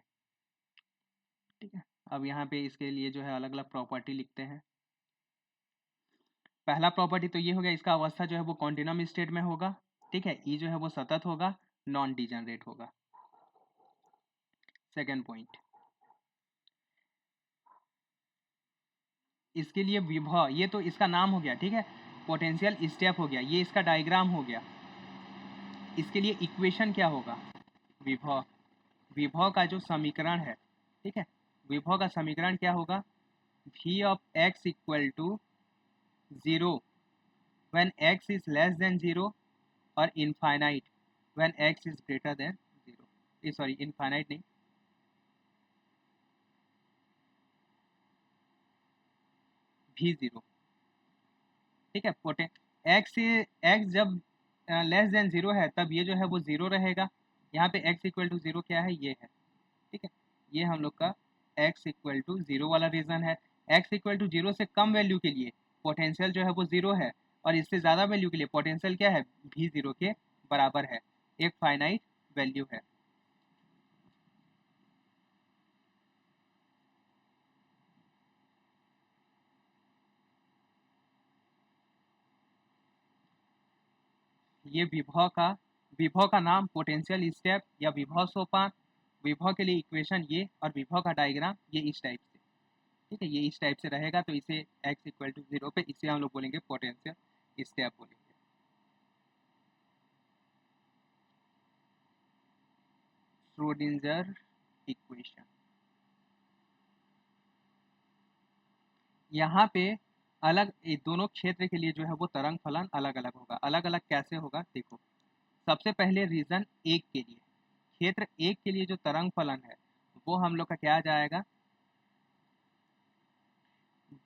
ठीक है। अब यहाँ पे इसके लिए जो है अलग अलग प्रॉपर्टी लिखते हैं। पहला प्रॉपर्टी तो ये हो गया, इसका अवस्था जो है वो कॉन्टिन्यूम स्टेट में होगा, ठीक है। ई जो है वो सतत होगा, नॉन डिजनरेट होगा। सेकेंड पॉइंट, इसके लिए विभव, ये तो इसका नाम हो गया, ठीक है, पोटेंशियल स्टेप हो गया, ये इसका डायग्राम हो गया। इसके लिए इक्वेशन क्या होगा, विभव, विभव का जो समीकरण है, ठीक है, विभव का समीकरण क्या होगा, v of x equal to 0 when x is less than 0 और infinite when x is greater than 0, sorry infinite नहीं, v0, ठीक है। पोटे x जब लेस देन 0 है तब ये जो है वो 0 रहेगा। यहाँ पे x इक्वल टू 0 क्या है, ये है, ठीक है। ये हम लोग का x इक्वल टू 0 वाला रीजन है। x इक्वल टू 0 से कम वैल्यू के लिए पोटेंशियल जो है वो 0 है और इससे ज़्यादा वैल्यू के लिए पोटेंशियल क्या है, v0 के बराबर है, एक फाइनाइट वैल्यू है। ये विभव का नाम पोटेंशियल स्टेप या विभव सोपान, विभव के लिए इक्वेशन ये और विभव का डायग्राम ये इस टाइप से, ठीक है, ये इस टाइप से रहेगा। तो इसे x इक्वल टू 0 पे इसे हम लोग बोलेंगे पोटेंशियल स्टेप बोलेंगे। श्रोडिंगर इक्वेशन, यहाँ पे अलग दोनों क्षेत्र के लिए जो है वो तरंग फलन अलग अलग होगा। अलग अलग कैसे होगा देखो, सबसे पहले रीजन 1 के लिए, क्षेत्र 1 के लिए जो तरंग फलन है वो हम लोग का क्या आ जाएगा,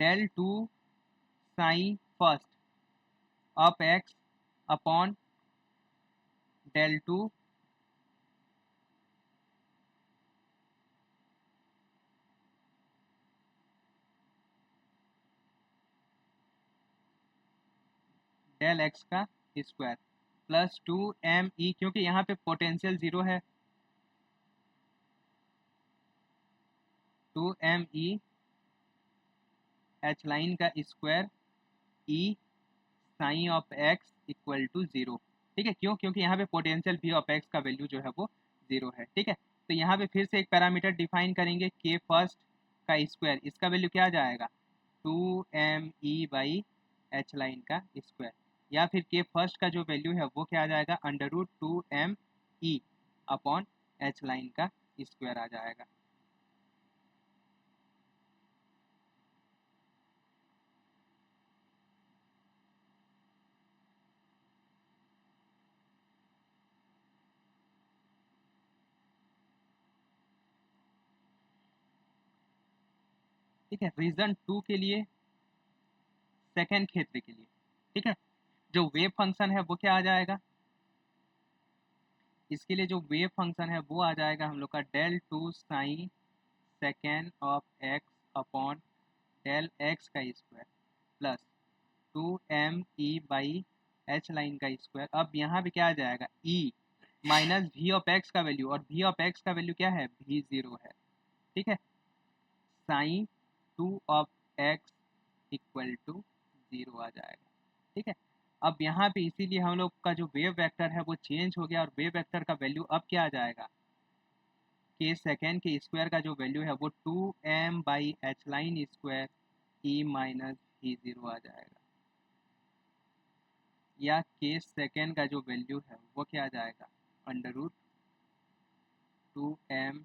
del 2 psi first of x upon del 2 del x का स्क्वायर प्लस 2m ई, क्योंकि यहाँ पे पोटेंशियल 0 है, 2m ई एच लाइन का square e psi of x equal to 0, ठीक है। क्यों, क्योंकि यहाँ पे पोटेंशियल v ऑफ एक्स का वैल्यू जो है वो 0 है, ठीक है। तो यहाँ पे फिर से एक पैरामीटर डिफाइन करेंगे, k फर्स्ट का स्क्वायर, इसका वैल्यू क्या आ जाएगा, 2m e by H line का स्क्वायर, या फिर k फर्स्ट का जो वैल्यू है वो क्या आ जाएगा, under root 2m e upon h line का स्क्वायर आ जाएगा। ठीक है, रीजन 2 के लिए, सेकेंड क्षेत्र के लिए, ठीक है, जो वेव फंक्शन है वो क्या आ जाएगा, इसके लिए जो वेव फंक्शन है वो आ जाएगा हम लोग का del 2 psi second of x upon del x का स्क्वायर प्लस 2m/h लाइन का स्क्वायर। अब यहाँ पे क्या आ जाएगा, e minus v of x का वैल्यू, और v ऑफ x का वैल्यू क्या है, v0 है। ठीक है, psi 2 of x equal to 0 आ जाएगा। ठीक है, अब यहाँ पे इसीलिए हम लोग का जो वेव वेक्टर है वो चेंज हो गया, और वेव वेक्टर का वैल्यू अब क्या आ जाएगा, के सेकेंड के स्क्वायर का जो वैल्यू है वो 2m/h line square e minus v0 आ जाएगा, या के सेकेंड का जो वैल्यू है वो क्या आ जाएगा, under root 2m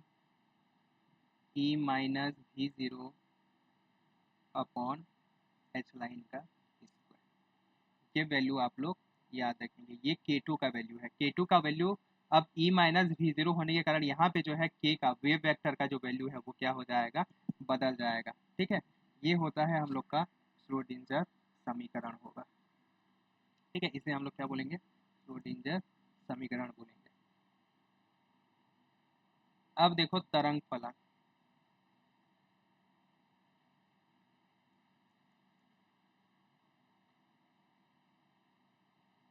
e minus v0 upon h line का स्क्वायर। ये वैल्यू आप लोग याद रखेंगे, ये k2 का वैल्यू है। k2 का वैल्यू अब e माइनस v0 होने के कारण यहाँ पे जो है k का वेव वेक्टर का जो वैल्यू है वो क्या हो जाएगा, बदल जाएगा। ठीक है, ये होता है हम लोग का श्रोडिंजर समीकरण होगा। ठीक है, इसे हम लोग क्या बोलेंगे, श्रोडिंजर समीकरण बोलेंगे। अब देखो तरंग फलन।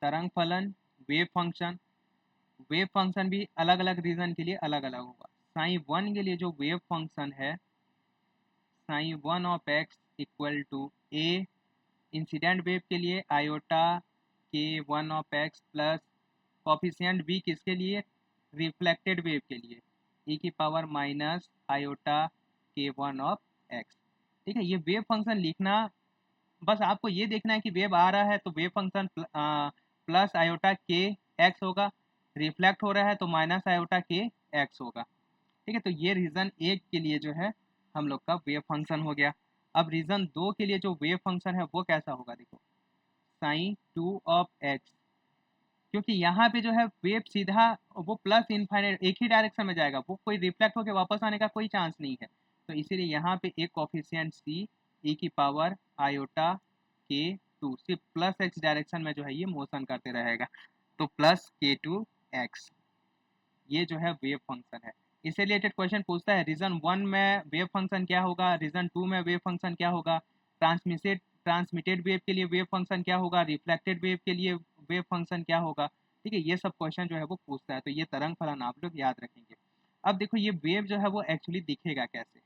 तरंग फलन, वेव फंक्शन, वेव फंक्शन भी अलग अलग रीजन के लिए अलग अलग होगा। साइन 1 के लिए जो वेव फंक्शन है, psi 1 of x equal to a, incident wave के लिए आयोटा के 1 of x plus coefficient b किसके लिए, रिफ्लेक्टेड वेव के लिए, ई की पावर माइनस आयोटा के 1 ऑफ एक्स। ठीक है, ये वेव फंक्शन लिखना, बस आपको ये देखना है कि वेव आ रहा है तो वेव फंक्शन प्लस आयोटा के एक्स होगा, रिफ्लेक्ट हो रहा है तो माइनस आयोटा के एक्स होगा। ठीक है, तो ये रीजन एक के लिए जो है हम लोग का वेव फंक्शन हो गया। अब रीजन दो के लिए जो वेव फंक्शन है वो कैसा होगा, देखो साइन 2 ऑफ एक्स, क्योंकि यहाँ पे जो है वेव सीधा वो प्लस इनफाइनाइट एक ही डायरेक्शन में जाएगा, वो कोई रिफ्लेक्ट होकर वापस आने का कोई चांस नहीं है। तो इसीलिए यहाँ पे एक कॉफिशिएंट सी ई की पावर आयोटा के 2 सिर्फ प्लस एक्स डायरेक्शन में जो है ये मोशन करते रहेगा, तो प्लस k2 एक्स, ये जो है वेव फंक्शन है। इससे रिलेटेड क्वेश्चन पूछता है रीजन 1 में वेव फंक्शन क्या होगा, रीजन 2 में वेव फंक्शन क्या होगा, ट्रांसमिटेड वेव के लिए वेव फंक्शन क्या होगा, रिफ्लेक्टेड वेव के लिए वेव फंक्शन क्या होगा। ठीक है, ये सब क्वेश्चन जो है वो पूछता है, तो ये तरंग फलन आप लोग याद रखेंगे। अब देखो ये वेव जो है वो एक्चुअली दिखेगा कैसे।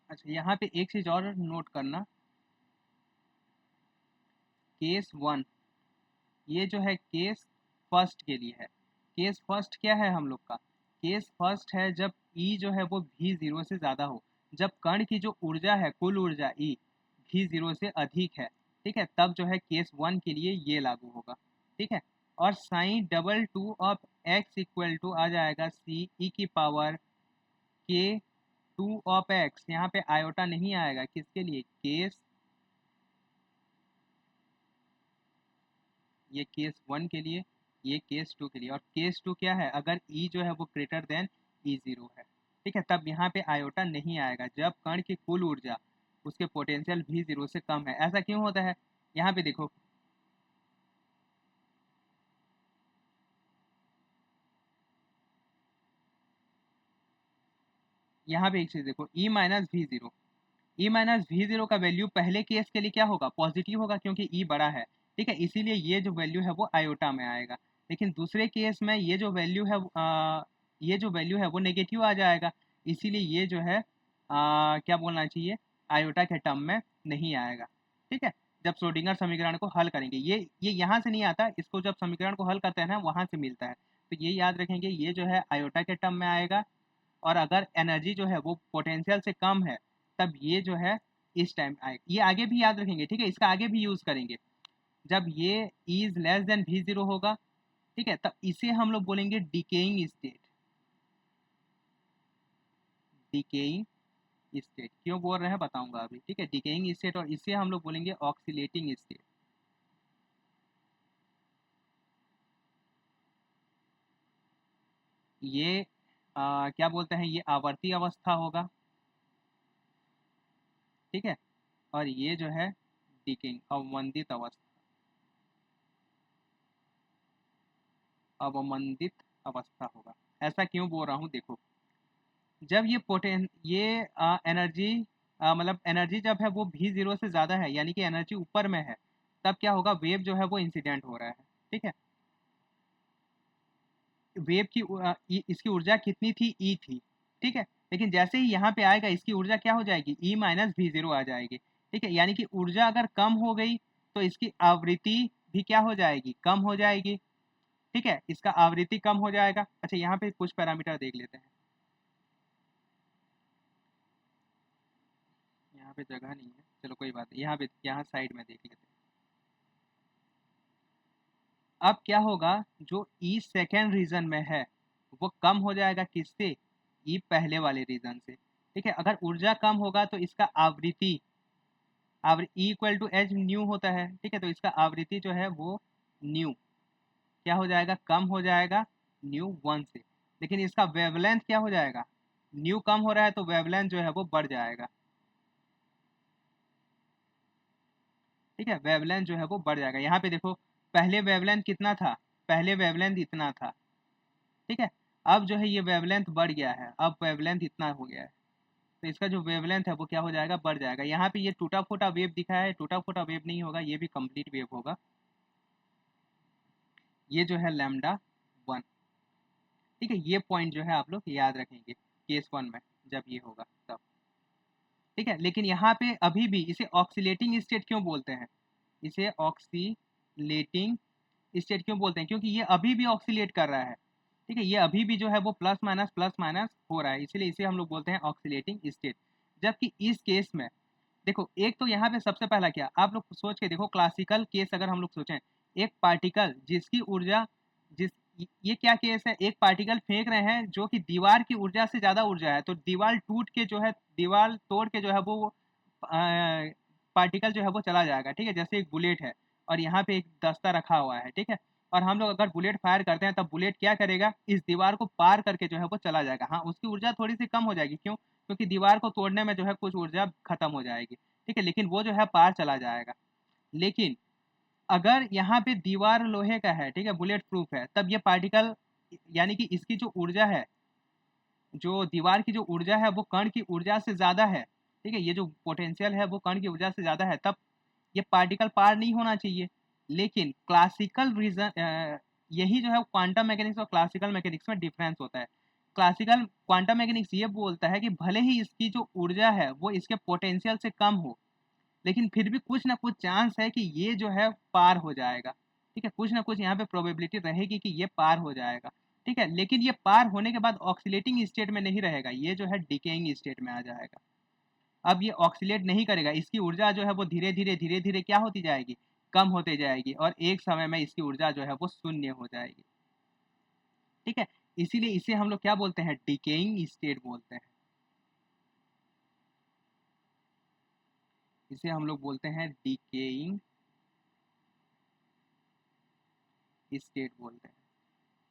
अच्छा, यहाँ पे एक चीज और नोट करना, केस 1, ये जो है केस फर्स्ट के लिए है। केस फर्स्ट क्या है हम लोग का, केस फर्स्ट है जब ई जो है वो v0 से ज़्यादा हो, जब कण की जो ऊर्जा है कुल ऊर्जा ई v0 से अधिक है। ठीक है, तब जो है केस 1 के लिए ये लागू होगा। ठीक है, और psi double 2 of x equal to आ जाएगा सी ई की पावर के 2 ऑफ एक्स, यहाँ पे आयोटा नहीं आएगा, किसके लिए, केस, ये केस 1 के लिए, ये केस 2 के लिए। और केस 2 क्या है, अगर ई जो है वो ग्रेटर देन E0 है। ठीक है, तब यहाँ पे आयोटा नहीं आएगा जब कण की कुल ऊर्जा उसके पोटेंशियल V0 से कम है। ऐसा क्यों होता है, यहाँ पे देखो, यहाँ पे एक चीज देखो, ई माइनस वी जीरो का वैल्यू पहले केस के लिए क्या होगा, पॉजिटिव होगा, क्योंकि ई बड़ा है। ठीक है, इसीलिए ये जो वैल्यू है वो आयोटा में आएगा। लेकिन दूसरे केस में ये जो वैल्यू है ये जो वैल्यू है वो नेगेटिव आ जाएगा, इसीलिए ये जो है क्या बोलना चाहिए, आयोटा के टर्म में नहीं आएगा। ठीक है, जब श्रोडिंगर समीकरण को हल करेंगे, ये यहाँ से नहीं आता, इसको जब समीकरण को हल करते हैं ना वहां से मिलता है। तो ये याद रखेंगे, ये जो है आयोटा के टर्म में आएगा, और अगर एनर्जी जो है वो पोटेंशियल से कम है तब ये जो है इस टाइम आएगा। ये आगे भी याद रखेंगे, ठीक है, इसका आगे भी यूज करेंगे। जब ये इज लेस देन v0 होगा, ठीक है, तब इसे हम लोग बोलेंगे डिकेइंग स्टेट। डिकेइंग स्टेट क्यों बोल रहे हैं बताऊंगा अभी। ठीक है, डिकेइंग स्टेट, और इसे हम लोग बोलेंगे ऑक्सीलेटिंग स्टेट। ये क्या बोलते हैं, ये आवर्ती अवस्था होगा। ठीक है, और ये जो है डिकेइंग अवमंदित अवस्था। अवमंदित अवस्था होगा। ऐसा क्यों बोल रहा हूँ, देखो जब ये एनर्जी मतलब एनर्जी जब है वो भी जीरो से ज़्यादा है, यानी कि एनर्जी ऊपर में है, तब क्या होगा, वेव जो है वो इंसिडेंट हो रहा है। ठीक है, वेव की इसकी ऊर्जा कितनी थी, ई थी। ठीक है, लेकिन जैसे ही यहाँ पे आएगा इसकी ऊर्जा क्या हो जाएगी, ई माइनस भी जीरो आ जाएगी। ठीक है, यानी कि ऊर्जा अगर कम हो गई तो इसकी आवृत्ति भी क्या हो जाएगी, कम हो जाएगी। ठीक है, इसका आवृत्ति कम हो जाएगा। अच्छा, यहाँ पे कुछ पैरामीटर देख लेते हैं। यहाँ पे जगह नहीं है, चलो कोई बात नहीं, यहाँ पे यहाँ साइड में देख लेते हैं। अब क्या होगा, जो ई सेकेंड रीजन में है वो कम हो जाएगा किससे, ई पहले वाले रीजन से। ठीक है, अगर ऊर्जा कम होगा तो इसका आवृत्ति e equal to h nu होता है। ठीक है, तो इसका आवृत्ति जो है वो न्यू क्या हो जाएगा, कम हो जाएगा न्यू वन से। लेकिन इसका वेवलेंथ क्या हो जाएगा, न्यू कम हो रहा है तो वेवलेंथ जो है वो बढ़ जाएगा। ठीक है, वेवलेंथ जो है वो बढ़ जाएगा। यहाँ पे देखो, पहले वेवलेंथ कितना था, पहले वेवलेंथ इतना था। ठीक है, अब जो है ये वेवलेंथ बढ़ गया है, अब वेवलेंथ इतना हो गया है, तो इसका जो वेवलेंथ है वो क्या हो जाएगा, बढ़ जाएगा। यहाँ पे ये टूटा फूटा वेव दिखा है, टूटा फूटा वेव नहीं होगा, ये भी कंप्लीट वेव होगा। ये जो है लैम्डा वन। ठीक है, ये पॉइंट जो है आप लोग याद रखेंगे केस वन में जब ये होगा तब। ठीक है, लेकिन यहाँ पे अभी भी इसे ऑक्सीलेटिंग स्टेट क्यों बोलते हैं, इसे ऑक्सीलेटिंग स्टेट क्यों बोलते हैं, क्योंकि ये अभी भी ऑक्सीलेट कर रहा है। ठीक है, ये अभी भी जो है वो प्लस माइनस हो रहा है, इसीलिए इसे हम लोग बोलते हैं ऑक्सीलेटिंग स्टेट। जबकि इस केस में देखो, एक तो यहाँ पे सबसे पहला क्या, आप लोग सोच के देखो, क्लासिकल केस अगर हम लोग सोचें, एक पार्टिकल जिसकी ऊर्जा जिस ये क्या केस है, एक पार्टिकल फेंक रहे हैं जो कि दीवार की ऊर्जा से ज्यादा ऊर्जा है, तो दीवार टूट के जो है, दीवार तोड़ के जो है वो पार्टिकल जो है वो चला जाएगा। ठीक है, जैसे एक बुलेट है और यहाँ पे एक दस्ता रखा हुआ है। ठीक है, और हम लोग अगर बुलेट फायर करते हैं तब बुलेट क्या करेगा, इस दीवार को पार करके जो है वो चला जाएगा। हाँ, उसकी ऊर्जा थोड़ी सी कम हो जाएगी, क्यों, क्योंकि दीवार को तोड़ने में जो है कुछ ऊर्जा खत्म हो जाएगी। ठीक है, लेकिन वो जो है पार चला जाएगा। लेकिन अगर यहाँ पे दीवार लोहे का है, ठीक है, बुलेट प्रूफ है, तब ये पार्टिकल यानी कि इसकी जो ऊर्जा है, जो दीवार की जो ऊर्जा है वो कण की ऊर्जा से ज्यादा है। ठीक है, ये जो पोटेंशियल है वो कण की ऊर्जा से ज्यादा है, तब ये पार्टिकल पार नहीं होना चाहिए। लेकिन क्लासिकल रीजन यही जो है क्वांटम मैकेनिक्स और क्लासिकल मैकेनिक्स में डिफरेंस होता है। क्लासिकल क्वांटम मैकेनिक्स ये बोलता है कि भले ही इसकी जो ऊर्जा है वो इसके पोटेंशियल से कम हो, लेकिन फिर भी कुछ ना कुछ चांस है कि ये जो है पार हो जाएगा। ठीक है, कुछ ना कुछ यहाँ पे प्रोबेबिलिटी रहेगी कि ये पार हो जाएगा। ठीक है, लेकिन ये पार होने के बाद ऑक्सीलेटिंग स्टेट में नहीं रहेगा, ये जो है डिकेइंग स्टेट में आ जाएगा। अब ये ऑक्सीलेट नहीं करेगा, इसकी ऊर्जा जो है वो धीरे धीरे क्या होती जाएगी, कम होते जाएगी, और एक समय में इसकी ऊर्जा जो है वो शून्य हो जाएगी। ठीक है, इसीलिए इसे हम लोग क्या बोलते हैं, डिकेइंग स्टेट बोलते हैं। इसे हम लोग बोलते हैं डिकेइंग स्टेट बोलते हैं।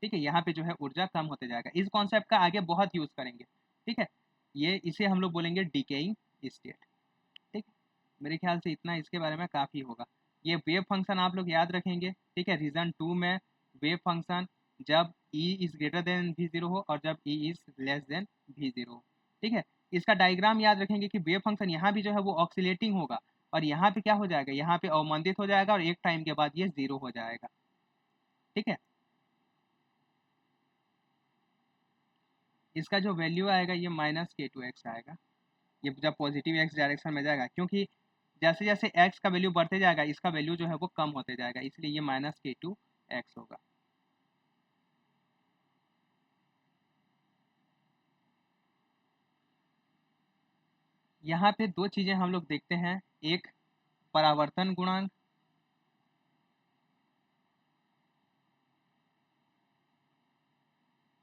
ठीक है, यहाँ पे जो है ऊर्जा कम होते जाएगा। इस कॉन्सेप्ट का आगे बहुत यूज करेंगे। ठीक है, ये इसे हम लोग बोलेंगे डिकेइंग स्टेट। ठीक है, मेरे ख्याल से इतना इसके बारे में काफ़ी होगा। ये वेव फंक्शन आप लोग याद रखेंगे। ठीक है, रीजन टू में वेव फंक्शन जब ई इज ग्रेटर देन भी जीरो हो और जब ई इज लेस देन भी जीरो हो। ठीक है, इसका डायग्राम याद रखेंगे कि वेव फंक्शन यहाँ भी जो है वो ऑक्सीलेटिंग होगा, और यहाँ पे क्या हो जाएगा, यहाँ पे अवमंदित हो जाएगा, और एक टाइम के बाद ये जीरो हो जाएगा। ठीक है, इसका जो वैल्यू आएगा ये माइनस के टू एक्स आएगा, ये जब पॉजिटिव एक्स डायरेक्शन में जाएगा, क्योंकि जैसे जैसे एक्स का वैल्यू बढ़ते जाएगा इसका वैल्यू जो है वो कम होते जाएगा, इसलिए ये माइनस के टू एक्स होगा। यहाँ पे दो चीजें हम लोग देखते हैं, एक परावर्तन गुणांक,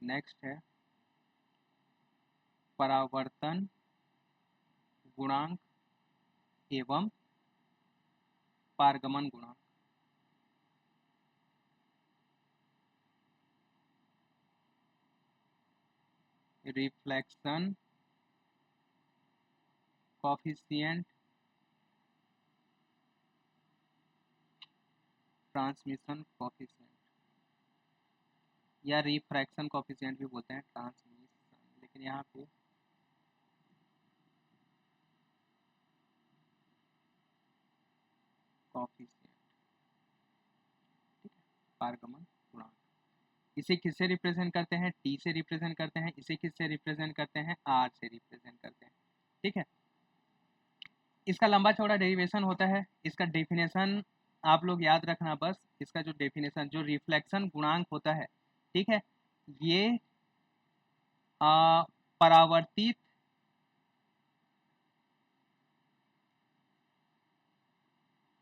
नेक्स्ट है परावर्तन गुणांक एवं पारगमन गुणांक। Reflection coefficient, transmission coefficient. या रिफ्रैक्शन कोफिशिएंट भी बोलते हैं, ट्रांसमिशन, लेकिन यहाँ पे कोफिशिएंट, ठीक है, पारगमन गुणांक। इसे किससे रिप्रेजेंट करते हैं? टी से रिप्रेजेंट करते हैं। इसे किससे रिप्रेजेंट करते हैं? आर से रिप्रेजेंट करते हैं, ठीक है। इसका लंबा चौड़ा डेरिवेशन होता है। इसका डेफिनेशन आप लोग याद रखना बस। इसका जो डेफिनेशन, जो रिफ्लेक्शन गुणांक होता है, ठीक है, ये परावर्तित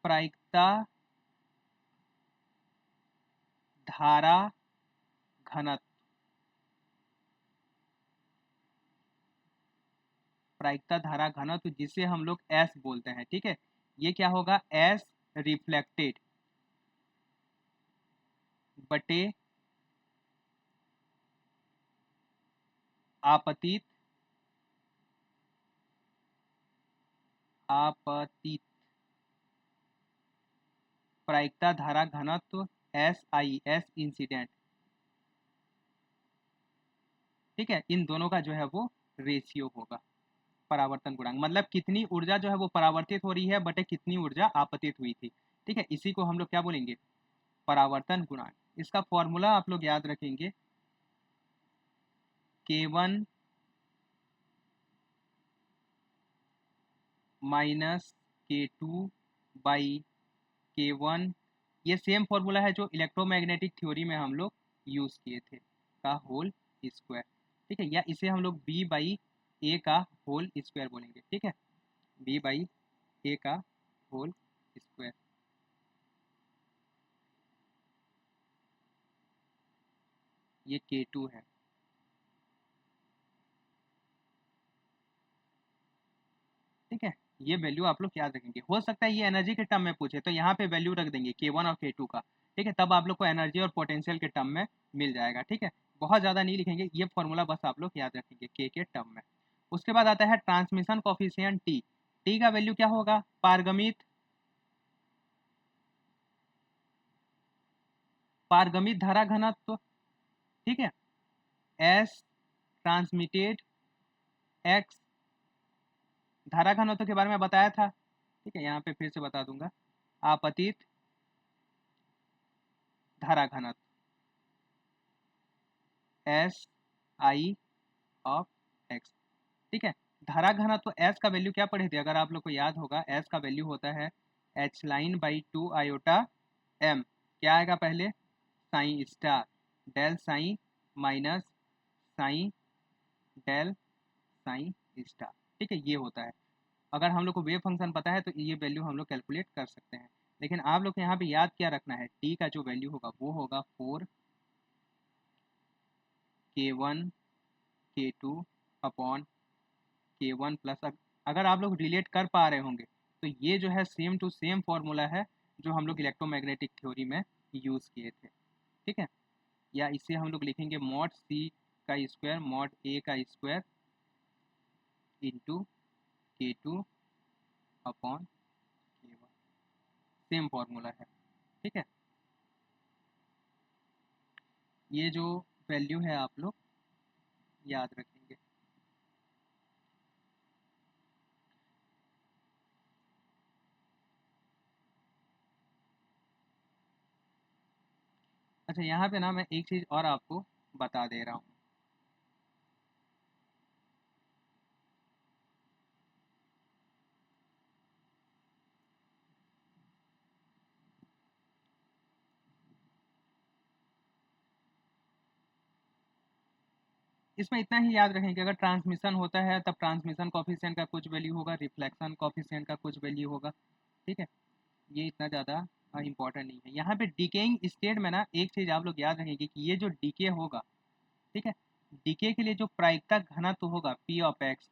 प्रायिकता धारा घनत्व, प्रायिकता धारा घनत्व जिसे हम लोग एस बोलते हैं, ठीक है, ये क्या होगा? एस रिफ्लेक्टेड बटे आपतित आपतित प्रायिकता धारा घनत्व एस आई, एस इंसिडेंट, ठीक है। इन दोनों का जो है वो रेशियो होगा, परावर्तन गुणांक, मतलब कितनी ऊर्जा जो है वो परावर्तित हो रही है बटे कितनी ऊर्जा आपतित हुई थी, ठीक है। इसी को हम लोग क्या बोलेंगे? परावर्तन गुणांक। इसका फॉर्मूला आप लोग याद रखेंगे, K1 minus K2 by K1। ये सेम फॉर्मूला है जो इलेक्ट्रोमैग्नेटिक थ्योरी में हम लोग यूज किए थे, का होल स्क्वायर, ठीक है। या इसे हम लोग B बाई ए का होल स्क्वायर बोलेंगे, ठीक है, B बाई ए का होल स्क्वायर। ये K2 है, ठीक है। ये वैल्यू आप लोग याद रखेंगे। हो सकता है ये एनर्जी के टर्म में पूछे तो यहाँ पे वैल्यू रख देंगे K1 और K2 का, ठीक है, तब आप लोग को एनर्जी और पोटेंशियल के टर्म में मिल जाएगा, ठीक है। बहुत ज़्यादा नहीं लिखेंगे, ये फॉर्मूला बस आप लोग याद रखेंगे के टर्म में। उसके बाद आता है ट्रांसमिशन कॉफिशिएंट टी। टी का वैल्यू क्या होगा? पारगमित पारगमित धारा घनत्व, ठीक है, एस ट्रांसमिटेड एक्स, धारा घनत्व के बारे में बताया था, ठीक है, यहाँ पे फिर से बता दूंगा, आपतित धारा घनत्व एस आई ऑफ एक्स, ठीक है। धारा घनत्व एस का वैल्यू क्या पढ़े थे? अगर आप लोग को याद होगा, एस का वैल्यू होता है h line by 2 iota m. क्या आएगा पहले? Psi star del psi minus psi del psi star, ठीक है, ये होता है। अगर हम लोग को वेव फंक्शन पता है तो ये वैल्यू हम लोग कैलकुलेट कर सकते हैं। लेकिन आप लोग को यहाँ पे याद क्या रखना है? टी का जो वैल्यू होगा वो होगा 4 K1 K2 upon K1 plus, अगर आप लोग रिलेट कर पा रहे होंगे तो ये जो है सेम टू सेम फॉर्मूला है जो हम लोग इलेक्ट्रोमैग्नेटिक थ्योरी में यूज़ किए थे, ठीक है। या इसे हम लोग लिखेंगे मॉड सी का स्क्वायर मॉड ए का square into K2 upon K1, same formula है, ठीक है। ये जो वैल्यू है आप लोग याद रखेंगे। अच्छा, यहाँ पे ना मैं एक चीज़ और आपको बता दे रहा हूँ। इसमें इतना ही याद रखें कि अगर ट्रांसमिशन होता है तब ट्रांसमिशन कॉफिशिएंट का कुछ वैल्यू होगा, रिफ्लेक्शन कॉफिशिएंट का कुछ वैल्यू होगा, ठीक है। ये इतना ज़्यादा इंपॉर्टेंट नहीं है। यहाँ पे डिकेइंग स्टेट में ना एक चीज़ आप लोग याद रखेंगे कि ये जो डीके होगा, ठीक है, डीके के लिए जो प्रायिकता घनत्व होगा पी ऑफ एक्स,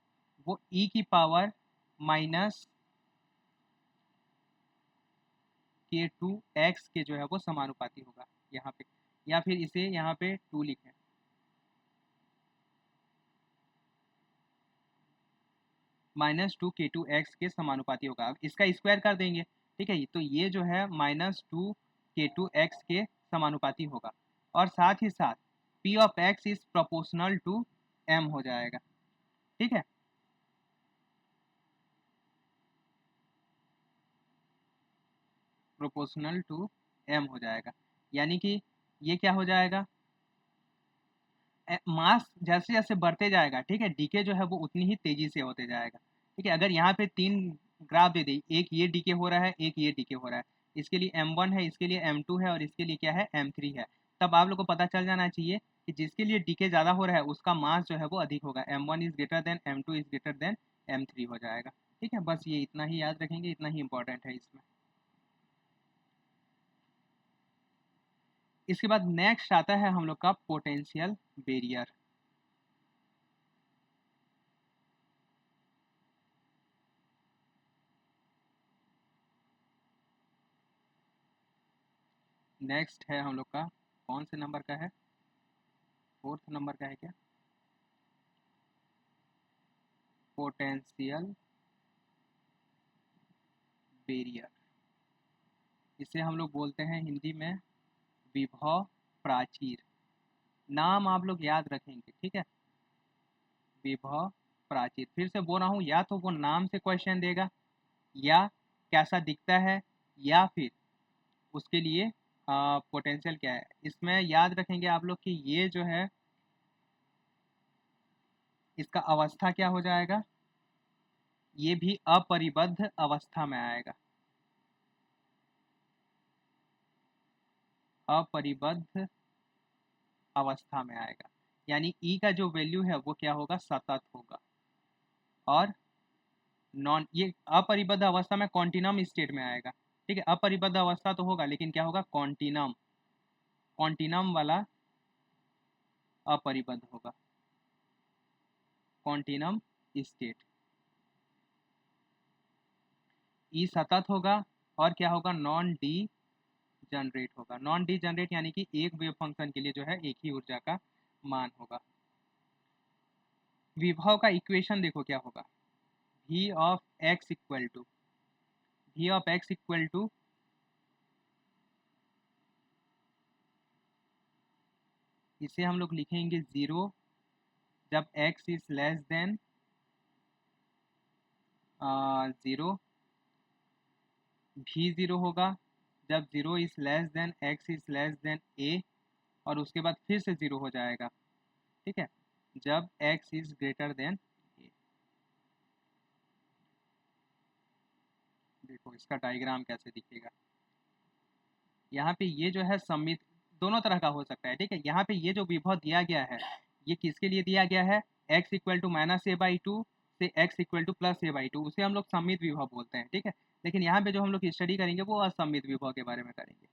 वो ई की पावर माइनस K2 x के जो है वो समानुपाती होगा यहाँ पे, या फिर इसे यहाँ पे 2 लिखें, -2 K2 x के समानुपाती होगा। अब इसका स्क्वायर कर देंगे, ठीक है, तो ये जो है -2 K2 x के समानुपाती होगा। और साथ ही साथ P of x is proportional to m हो जाएगा। ठीक है, प्रोपोर्शनल टू m हो जाएगा, यानी कि ये क्या हो जाएगा, मास जैसे जैसे बढ़ते जाएगा, ठीक है, डीके जो है वो उतनी ही तेजी से होते जाएगा। ठीक है, अगर यहाँ पे 3 ग्राफ दे दी, एक ये डीके हो रहा है, एक ये डीके हो रहा है, इसके लिए m1 है, इसके लिए m2 है और इसके लिए क्या है, m3 है, तब आप लोग को पता चल जाना चाहिए कि जिसके लिए डीके ज़्यादा हो रहा है उसका मास जो है वो अधिक होगा, m1 is greater then m2 is greater then m3 हो जाएगा। ठीक है, बस ये इतना ही याद रखेंगे, इतना ही इंपॉर्टेंट है इसमें। इसके बाद नेक्स्ट आता है हम लोग का पोटेंशियल बेरियर। नेक्स्ट है हम लोग का, कौन से नंबर का है, 4th नंबर का है क्या, पोटेंशियल बेरियर। इसे हम लोग बोलते हैं हिंदी में विभव प्राचीर। नाम आप लोग याद रखेंगे, ठीक है, विभव प्राचीर। फिर से बोल रहा हूँ, या तो वो नाम से क्वेश्चन देगा, या कैसा दिखता है, या फिर उसके लिए पोटेंशियल क्या है। इसमें याद रखेंगे आप लोग कि ये जो है इसका अवस्था क्या हो जाएगा, ये भी अपरिबद्ध अवस्था में आएगा, अपरिबद्ध अवस्था में आएगा, यानी ई का जो वैल्यू है वो क्या होगा, सतत होगा। और नॉन, ये अपरिबद्ध अवस्था में कॉन्टिनम स्टेट में आएगा। ठीक है, अपरिबद्ध अवस्था तो होगा लेकिन क्या होगा, कॉन्टिनम, कॉन्टिनम वाला अपरिबद्ध होगा, कॉन्टिनम स्टेट। ई सतत होगा और क्या होगा, नॉन डी जनरेट होगा। नॉन डी जनरेट यानी कि एक वेव फंक्शन के लिए जो है एक ही ऊर्जा का मान होगा। विभव का इक्वेशन देखो क्या होगा, v of x equal to, v of x equal to, इसे हम लोग लिखेंगे 0 जब x इज लेस देन 0, भी 0 होगा जब 0 is less then x is less then a, और उसके बाद फिर से 0 हो जाएगा, ठीक है, जब x is greater than a। देखो इसका डायग्राम कैसे दिखेगा, यहाँ पे ये जो है सम्मित, दोनों तरह का हो सकता है। ठीक है, यहाँ पे ये जो विभव दिया गया है ये किसके लिए दिया गया है, x इक्वल टू -a/2 से x इक्वल टू +a/2, उसे हम लोग सम्मित विभव बोलते हैं। ठीक है, लेकिन यहाँ पे जो हम लोग स्टडी करेंगे वो असम्मित विभव के बारे में करेंगे।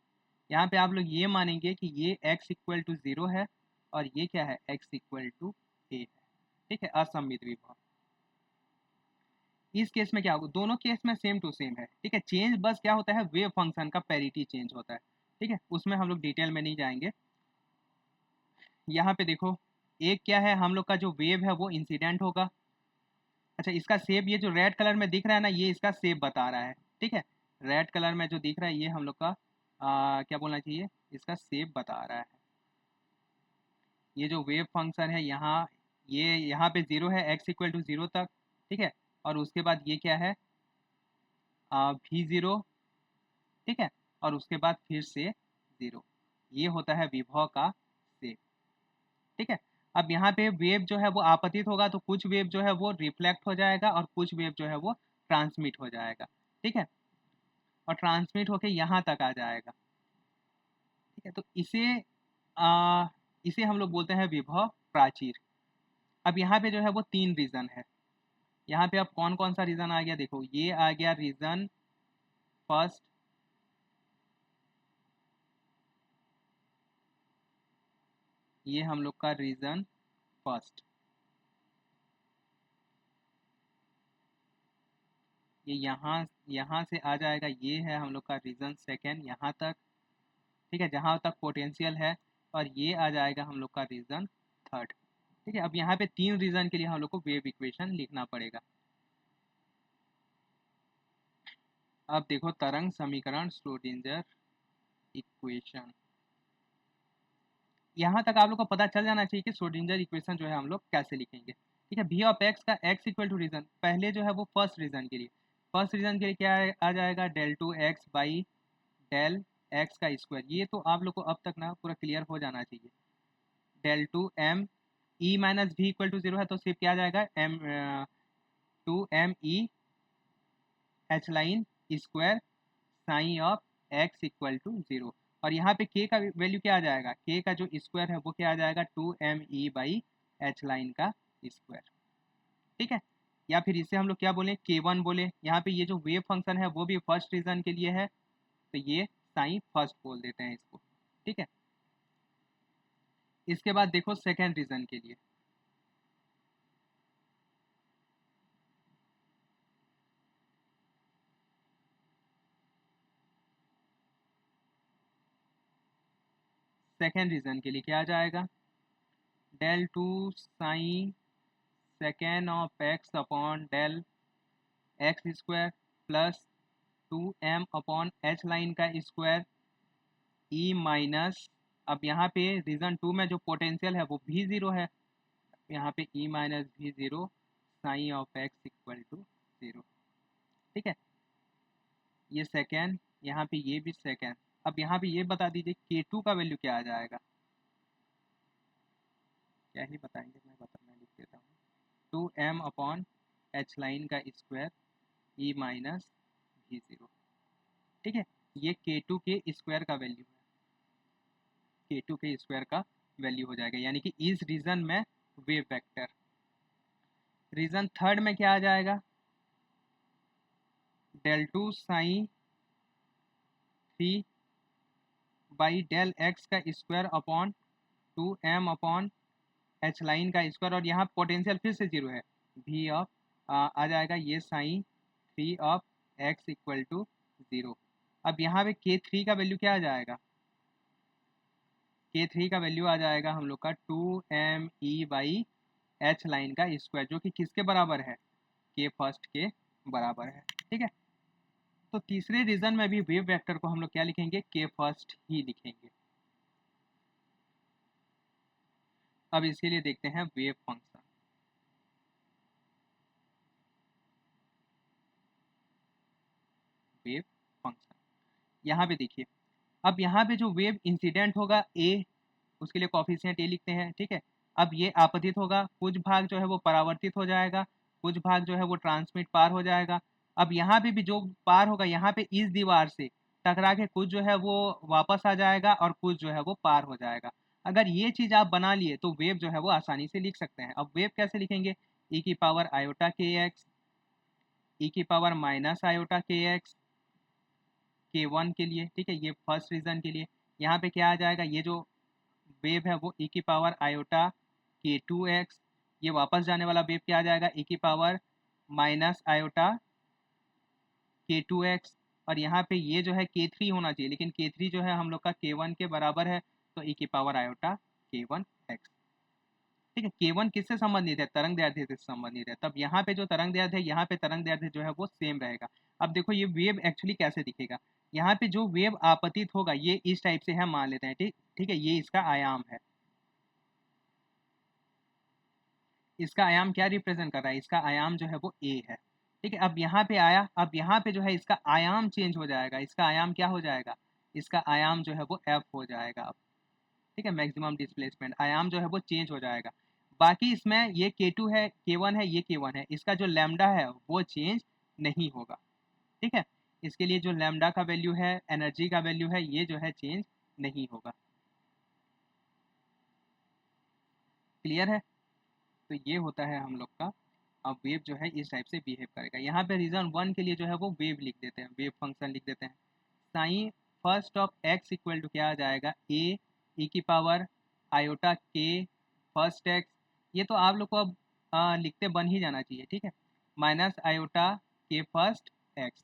यहाँ पे आप लोग ये मानेंगे कि ये x इक्वल टू 0 है और ये क्या है, x इक्वल टू a है। ठीक है, असम्मित विभव। इस केस में क्या होगा, दोनों केस में सेम टू सेम है। ठीक है, चेंज बस क्या होता है, वेव फंक्शन का पैरिटी चेंज होता है। ठीक है, उसमें हम लोग डिटेल में नहीं जाएंगे। यहाँ पे देखो, एक क्या है, हम लोग का जो वेव है वो इंसिडेंट होगा। अच्छा, इसका शेप, ये जो रेड कलर में दिख रहा है ना, ये इसका शेप बता रहा है। ठीक है, रेड कलर में जो दिख रहा है ये हम लोग का क्या बोलना चाहिए, इसका शेप बता रहा है। ये जो वेव फंक्शन है यहाँ, ये यहाँ पे 0 है, x इक्वल टू 0 तक। ठीक है, और उसके बाद ये क्या है, v0। ठीक है, और उसके बाद फिर से 0। ये होता है विभव का शेप। ठीक है, अब यहाँ पे वेव जो है वो आपतित होगा, तो कुछ वेव जो है वो रिफ्लेक्ट हो जाएगा और कुछ वेव जो है वो ट्रांसमिट हो जाएगा। ठीक है, और ट्रांसमिट होके यहाँ तक आ जाएगा। ठीक है, तो इसे हम लोग बोलते हैं विभव प्राचीर। अब यहाँ पे जो है वो 3 रीजन है। यहाँ पे अब कौन कौन सा रीजन आ गया, देखो ये आ गया रीजन फर्स्ट, ये हम लोग का रीजन फर्स्ट, ये यहाँ यहाँ से आ जाएगा, ये है हम लोग का रीजन सेकेंड यहाँ तक। ठीक है, जहाँ तक पोटेंशियल है, और ये आ जाएगा हम लोग का रीजन थर्ड। ठीक है, अब यहाँ पे 3 रीजन के लिए हम लोग को वेव इक्वेशन लिखना पड़ेगा। अब देखो तरंग समीकरण, श्रोडिंगर इक्वेशन, यहाँ तक आप लोग को पता चल जाना चाहिए कि श्रोडिंगर इक्वेशन जो है हम लोग कैसे लिखेंगे। ठीक है, v ऑफ x का x इक्वल टू रीजन, पहले जो है वो फर्स्ट रीजन के लिए क्या आ जाएगा, del two x by del x का स्क्वायर। ये तो आप लोग को अब तक ना पूरा क्लियर हो जाना चाहिए। Del two M e minus v equal to zero है, तो सिर्फ क्या आ जाएगा, m two M e h line square psi of x equal to zero. और यहाँ पे k का वैल्यू क्या आ जाएगा, k का जो स्क्वायर है वो क्या आ जाएगा, two M E by H line का स्क्वायर। ठीक है, या फिर इसे हम लोग क्या बोले, k1 बोले। यहाँ पे ये जो वेव फंक्शन है वो भी फर्स्ट रीजन के लिए है, तो ये साइन फर्स्ट बोल देते हैं इसको। ठीक है, इसके बाद देखो सेकेंड रीजन के लिए। सेकेंड रीजन के लिए क्या आ जाएगा, del two psi second of x upon del x square plus two m upon h line का स्क्वायर ई माइनस, अब यहाँ पे रीजन टू में जो पोटेंशियल है वो भी जीरो है, यहाँ पे e minus v zero psi of x equal to zero. ठीक है, ये सेकेंड, यहाँ पे ये भी सेकेंड। अब यहाँ पे ये बता दीजिए K2 का वैल्यू क्या आ जाएगा, क्या ही बताएंगे, मैं लिख देता हूँ, two m upon h line का स्क्वायर ई माइनस भी जीरो। ठीक है, ये K2 के स्क्वायर का वैल्यू है, K2 के स्क्वायर का वैल्यू हो जाएगा, यानी कि इस रीजन में वेव वेक्टर। रीजन थर्ड में क्या आ जाएगा, del two psi three by del x का square upon two m upon h line का स्क्वायर, और यहाँ पोटेंशियल फिर से जीरो है, भी ऑफ आ जाएगा ये psi three of x equal to zero. अब यहाँ पे K3 का वैल्यू क्या आ जाएगा, K3 का वैल्यू आ जाएगा हम लोग का two M E by H line का स्क्वायर, जो कि किसके बराबर है, K फर्स्ट के बराबर है। ठीक है, तो तीसरे रीजन में भी वेव वेक्टर को हम लोग क्या लिखेंगे, K फर्स्ट ही लिखेंगे। अब इसके लिए देखते हैं वेव फंक्शन। वेव फंक्शन यहाँ पे देखिए, अब यहाँ पे जो वेव इंसिडेंट होगा ए, उसके लिए कॉफिशिएंट ए लिखते हैं। ठीक है, अब ये आपतित होगा, कुछ भाग जो है वो परावर्तित हो जाएगा, कुछ भाग जो है वो ट्रांसमिट पार हो जाएगा। अब यहाँ पे भी जो पार होगा, यहाँ पे इस दीवार से टकरा के कुछ जो है वो वापस आ जाएगा और कुछ जो है वो पार हो जाएगा। अगर ये चीज आप बना लिए तो वेव जो है वो आसानी से लिख सकते हैं। अब वेव कैसे लिखेंगे, ई की पावर आयोटा के एक्स, ई की पावर माइनस आयोटा के एक्स, K1 के लिए। ठीक है, ये फर्स्ट रीजन के लिए। यहाँ पे क्या आ जाएगा, ये जो वेव है वो e की पावर आयोटा K2x, ये वापस जाने वाला वेव क्या आ जाएगा, e की पावर माइनस आयोटा K2x, और यहाँ पे ये जो है K3 होना चाहिए, लेकिन K3 जो है हम लोग का K1 के बराबर है, तो e की पावर आयोटा K1x। ठीक है, K1 किससे संबंधित है, तरंग दैर्ध्य से संबंधित है, तब यहाँ पे जो तरंग दैर्ध्य है, यहाँ पे तरंग दैर्ध्य जो है वो सेम रहेगा। अब देखो ये वेव एक्चुअली कैसे दिखेगा, यहाँ पे जो वेव आपतित होगा ये इस टाइप से है, मान लेते हैं। ठीक ठीक है, ये इसका आयाम है, इसका आयाम क्या रिप्रेजेंट कर रहा है, इसका आयाम जो है वो a है। ठीक है, अब यहाँ पे आया, अब यहाँ पे जो है इसका आयाम चेंज हो जाएगा, इसका आयाम क्या हो जाएगा, इसका आयाम जो है वो f हो जाएगा अब। ठीक है, मैक्सिमम डिस्प्लेसमेंट आयाम जो है वो चेंज हो जाएगा। बाकी इसमें ये K2 है, K1 है, ये K1 है, इसका जो लैम्डा है वो चेंज नहीं होगा। ठीक है, इसके लिए जो लैम्डा का वैल्यू है, एनर्जी का वैल्यू है, ये जो है चेंज नहीं होगा। क्लियर है, तो ये होता है हम लोग का, अब वेव जो है इस टाइप से बिहेव करेगा। यहाँ पे रीजन वन के लिए जो है वो वेव लिख देते हैं, वेव फंक्शन लिख देते हैं। Psi first of x equal to क्या आ जाएगा, ए ई की पावर आयोटा के फर्स्ट एक्स, ये तो आप लोग को अब लिखते बन ही जाना चाहिए। ठीक है, माइनस आयोटा के first x.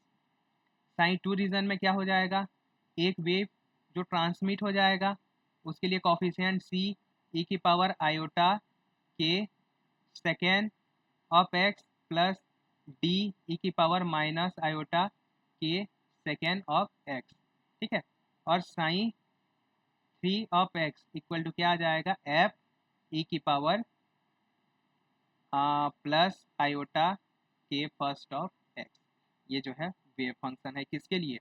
Psi two region में क्या हो जाएगा, एक वेव जो ट्रांसमिट हो जाएगा, उसके लिए कॉफिशिएंट सी ई की पावर आयोटा के second of x plus d e की पावर माइनस आयोटा के सेकेंड ऑफ एक्स। ठीक है, और psi v of x equal to क्या आ जाएगा, f e की पावर प्लस आयोटा के फर्स्ट ऑफ x। ये जो है वेव फंक्शन है किसके लिए,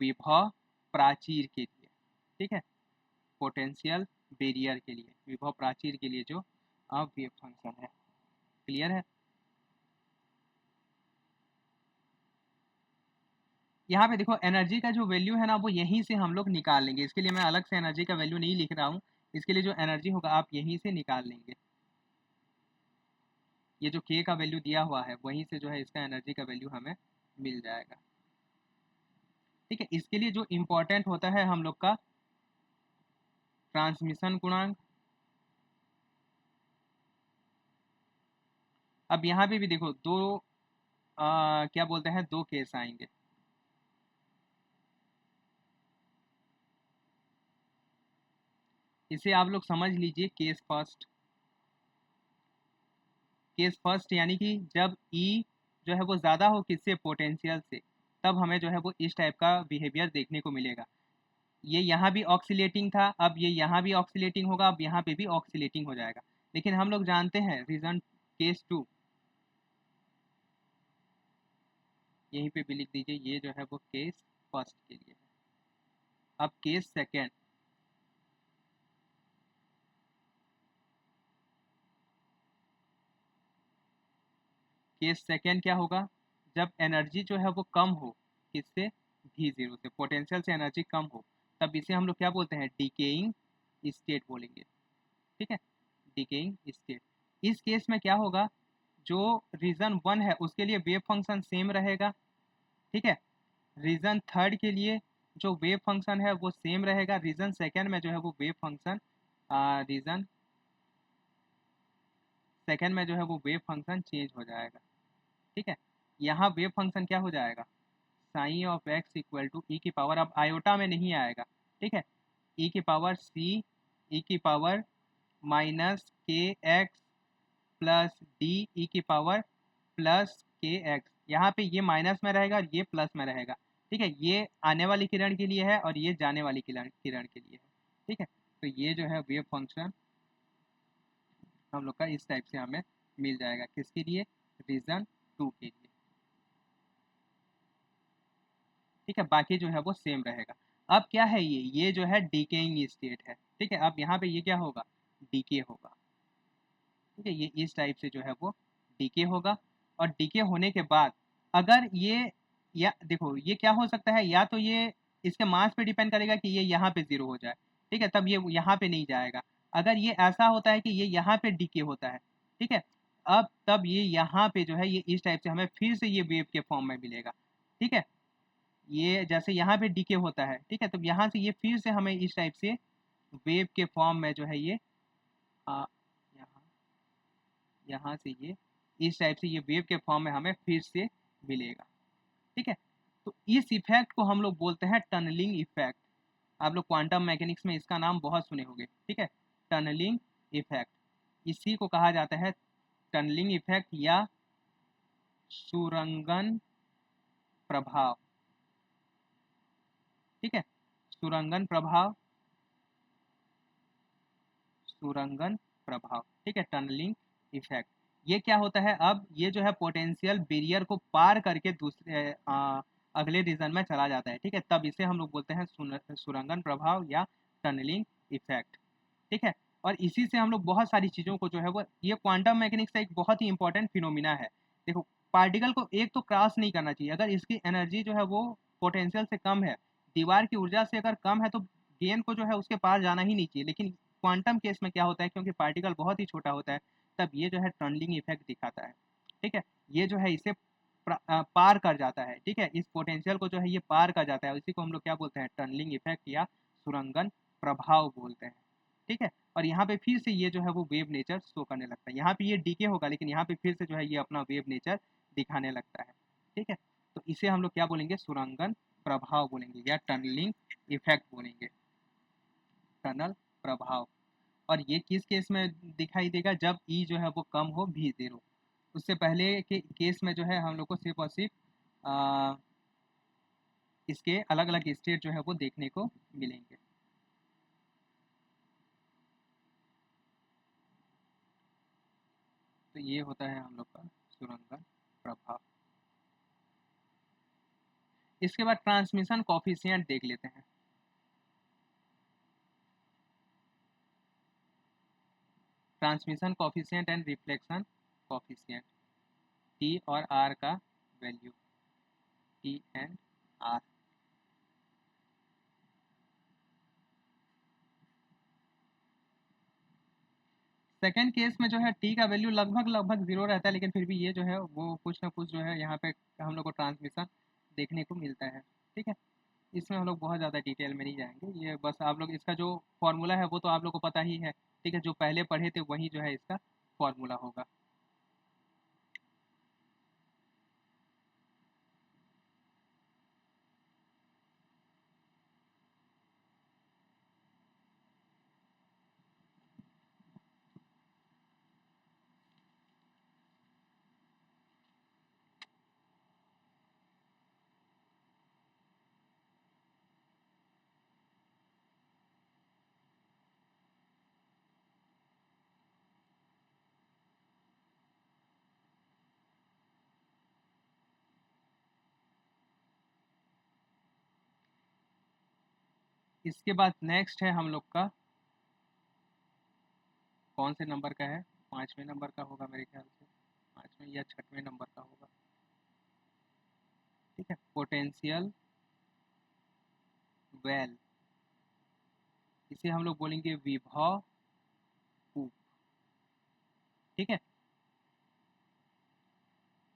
विभव प्राचीर के लिए, ठीक है, पोटेंशियल बैरियर के लिए, विभव प्राचीर के लिए जो वेव फंक्शन है। क्लियर है। यहाँ पे देखो एनर्जी का जो वैल्यू है ना वो यहीं से हम लोग निकाल लेंगे, इसके लिए मैं अलग से एनर्जी का वैल्यू नहीं लिख रहा हूँ, इसके लिए जो एनर्जी होगा आप यहीं से निकाल लेंगे। ये जो k का वैल्यू दिया हुआ है वहीं से जो है इसका एनर्जी का वैल्यू हमें मिल जाएगा, ठीक है। इसके लिए जो इम्पोर्टेंट होता है हम लोग का ट्रांसमिशन गुणांक। अब यहाँ पे भी देखो दो क्या बोलते हैं, दो केस आएंगे। इसे आप लोग समझ लीजिए केस फर्स्ट। केस फर्स्ट यानी कि जब ई जो है वो ज़्यादा हो किससे, पोटेंशियल से, तब हमें जो है वो इस टाइप का बिहेवियर देखने को मिलेगा। ये यहाँ भी ऑक्सीलेटिंग था, अब ये यहाँ भी ऑक्सीलेटिंग होगा, अब यहाँ पे भी ऑक्सीलेटिंग हो जाएगा। लेकिन हम लोग जानते हैं रीजन केस टू, यहीं पे भी लिख दीजिए, ये जो है वो केस फर्स्ट के लिए है। अब केस सेकेंड, केस सेकेंड क्या होगा, जब एनर्जी जो है वो कम हो किससे, V0 से, पोटेंशियल से एनर्जी कम हो, तब इसे हम लोग क्या बोलते हैं, डिकेइंग स्टेट बोलेंगे, ठीक है, डिकेइंग स्टेट। इस केस में क्या होगा, जो रीजन वन है उसके लिए वेव फंक्शन सेम रहेगा, ठीक है। रीजन थर्ड के लिए जो वेव फंक्शन है वो सेम रहेगा, रीजन सेकेंड में जो है वो वेव फंक्शन रीजन सेकेंड में जो है वो वेव फंक्शन चेंज हो जाएगा, ठीक है। यहाँ वेव फंक्शन क्या हो जाएगा, psi of x equal to e की पावर, अब आयोटा में नहीं आएगा, ठीक है, ई की पावर सी ई की पावर माइनस के एक्स प्लस डी ई की पावर प्लस के एक्स। यहाँ पे ये माइनस में रहेगा और ये प्लस में रहेगा, ठीक है। ये आने वाली किरण के लिए है और ये जाने वाली किरण के लिए है, ठीक है। तो ये जो है वेव फंक्शन हम लोग का इस टाइप से हमें मिल जाएगा, किसके लिए, रीजन टू के लिए, ठीक है। बाकी जो है वो सेम रहेगा। अब क्या है, ये जो है डीकेइंग स्टेट है, ठीक है। अब यहाँ पे ये क्या होगा, डीके होगा, ठीक है। ये इस टाइप से जो है वो डीके होगा, और डीके होने के बाद अगर ये, या देखो ये क्या हो सकता है, या तो ये इसके मास पे डिपेंड करेगा कि ये यहाँ पे जीरो हो जाए, ठीक है, तब ये यहाँ पे नहीं जाएगा। अगर ये ऐसा होता है कि ये यहाँ पे डीके होता है, ठीक है, अब तब ये यहाँ पे जो है ये इस टाइप से हमें फिर से ये वेव के फॉर्म में मिलेगा, ठीक है। ये जैसे यहाँ पे डीके होता है, ठीक है, तब यहाँ से ये फिर से हमें इस टाइप से वेव के फॉर्म में जो है ये यहाँ यहाँ से ये इस टाइप से ये वेव के फॉर्म में हमें फिर से मिलेगा, ठीक है। तो इस इफेक्ट को हम लोग बोलते हैं टनलिंग इफेक्ट। आप लोग क्वांटम मैकेनिक्स में इसका नाम बहुत सुने होंगे, ठीक है, टनलिंग इफेक्ट। इसी को कहा जाता है टनलिंग इफेक्ट या सुरंगन प्रभाव, ठीक है, सुरंगन प्रभाव, सुरंगन प्रभाव, ठीक है, टनलिंग इफेक्ट। ये क्या होता है, अब ये जो है पोटेंशियल बैरियर को पार करके दूसरे अगले रीजन में चला जाता है, ठीक है, तब इसे हम लोग बोलते हैं सुरंगन प्रभाव या टनलिंग इफेक्ट, ठीक है। और इसी से हम लोग बहुत सारी चीज़ों को जो है वो, ये क्वांटम मैकेनिक्स का एक बहुत ही इंपॉर्टेंट फिनोमिना है। देखो पार्टिकल को एक तो क्रॉस नहीं करना चाहिए, अगर इसकी एनर्जी जो है वो पोटेंशियल से कम है, दीवार की ऊर्जा से अगर कम है, तो गेंद को जो है उसके पार जाना ही नहीं चाहिए। लेकिन क्वांटम केस में क्या होता है, क्योंकि पार्टिकल बहुत ही छोटा होता है, तब ये जो है टनलिंग इफेक्ट दिखाता है, ठीक है। ये जो है इसे पार कर जाता है, ठीक है, इस पोटेंशियल को जो है ये पार कर जाता है, इसी को हम लोग क्या बोलते हैं, टनलिंग इफेक्ट या सुरंगन प्रभाव बोलते हैं, ठीक है। और यहाँ पे फिर से ये जो है वो वेव नेचर शो करने लगता है, यहाँ पे ये डीके होगा लेकिन यहाँ पे फिर से जो है ये अपना वेव नेचर दिखाने लगता है, ठीक है। तो इसे हम लोग क्या बोलेंगे, सुरंगन प्रभाव बोलेंगे या टनलिंग इफेक्ट बोलेंगे, टनल प्रभाव। और ये किस केस में दिखाई देगा, जब ई जो है वो कम हो V0। उससे पहले के केस में जो है हम लोग को सिर्फ और सिर्फ इसके अलग अलग स्टेट जो है वो देखने को मिलेंगे। ये होता है हम लोग का सुरंगन प्रभाव। इसके बाद ट्रांसमिशन कॉफिशिएंट देख लेते हैं। Transmission coefficient and reflection coefficient, t और आर का value, t and r. Second case में जो है टी का वैल्यू लगभग लगभग जीरो रहता है, लेकिन फिर भी ये जो है वो कुछ ना कुछ जो है यहाँ पे हम लोग को ट्रांसमिशन देखने को मिलता है। ठीक है, इसमें हम लोग बहुत ज़्यादा डिटेल में नहीं जाएंगे, ये बस आप लोग इसका जो फॉर्मूला है वो तो आप लोग को पता ही है। ठीक है, जो पहले पढ़े थे वही जो है इसका फॉर्मूला होगा। इसके बाद नेक्स्ट है हम लोग का, कौन से नंबर का है, 5वें नंबर का होगा मेरे ख्याल से, 5वें या 6वें नंबर का होगा। ठीक है, पोटेंशियल वेल, इसे हम लोग बोलेंगे विभव कूप। ठीक है,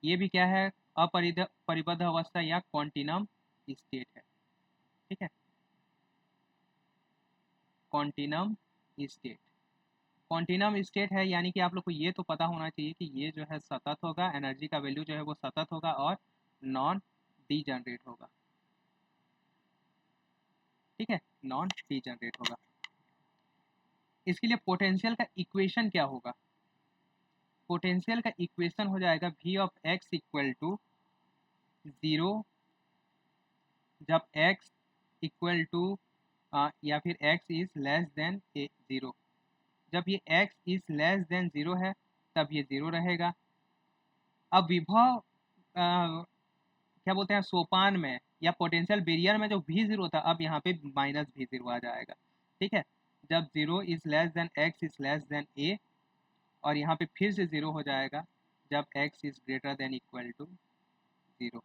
ये भी क्या है, परिबद्ध अवस्था या कॉन्टिनम स्टेट है। ठीक है, कॉन्टिनम स्टेट, कॉन्टिनम स्टेट है, यानी कि आप लोग को ये तो पता होना चाहिए कि ये जो है सतत होगा, एनर्जी का वैल्यू जो है वो सतत होगा और नॉन डीजनरेट होगा। ठीक है, नॉन डीजनरेट होगा। इसके लिए पोटेंशियल का इक्वेशन क्या होगा, पोटेंशियल का इक्वेशन हो जाएगा v of x equal to 0, जब x इक्वल टू या फिर x इज लेस देन 0। जब ये x इज लेस देन 0 है तब ये 0 रहेगा। अब विभव क्या बोलते हैं सोपान में या पोटेंशियल बैरियर में जो v0 था, अब यहाँ पे माइनस v0 आ जाएगा। ठीक है, जब 0 is less then x is less then a, और यहाँ पे फिर से 0 हो जाएगा जब x is greater than equal to 0।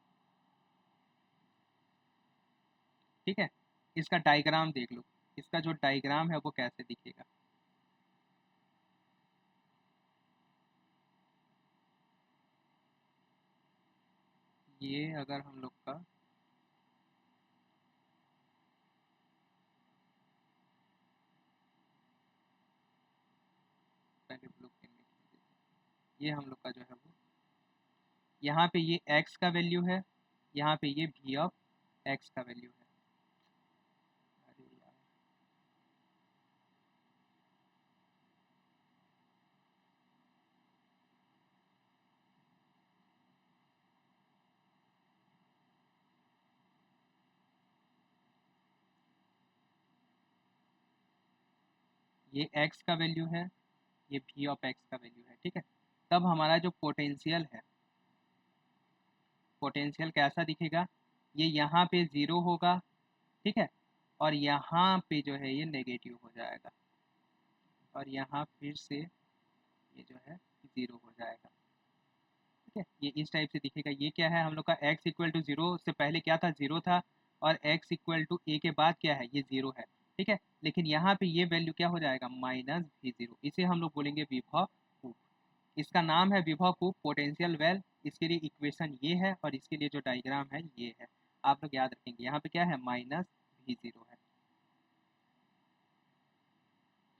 ठीक है, इसका डायग्राम देख लो, इसका जो डायग्राम है वो कैसे दिखेगा। ये अगर हम लोग का पहले ब्लू पेन में खींच देते हैं। ये हम लोग का जो है वो यहाँ पे ये x का वैल्यू है, यहाँ पे ये v ऑफ x का वैल्यू है। अरे यार, ये x का वैल्यू है, ये v ऑफ x का वैल्यू है। ठीक है, तब हमारा जो पोटेंशियल है, पोटेंशियल कैसा दिखेगा, ये यहाँ पे 0 होगा। ठीक है, और यहाँ पे जो है ये नेगेटिव हो जाएगा, और यहाँ फिर से ये जो है 0 हो जाएगा। ठीक है, ये इस टाइप से दिखेगा। ये क्या है हम लोग का, x इक्वल टू 0 से पहले क्या था, 0 था, और x इक्वल टू a के बाद क्या है, ये 0 है। ठीक है, लेकिन यहाँ पे ये वैल्यू क्या हो जाएगा, माइनस v0, इसे हम लोग बोलेंगे विभव कूप। इसका नाम है विभव कूप, पोटेंशियल वेल। इसके लिए इक्वेशन ये है और इसके लिए जो डायग्राम है ये है, आप लोग याद रखेंगे। यहाँ पे क्या है, माइनस v0 है।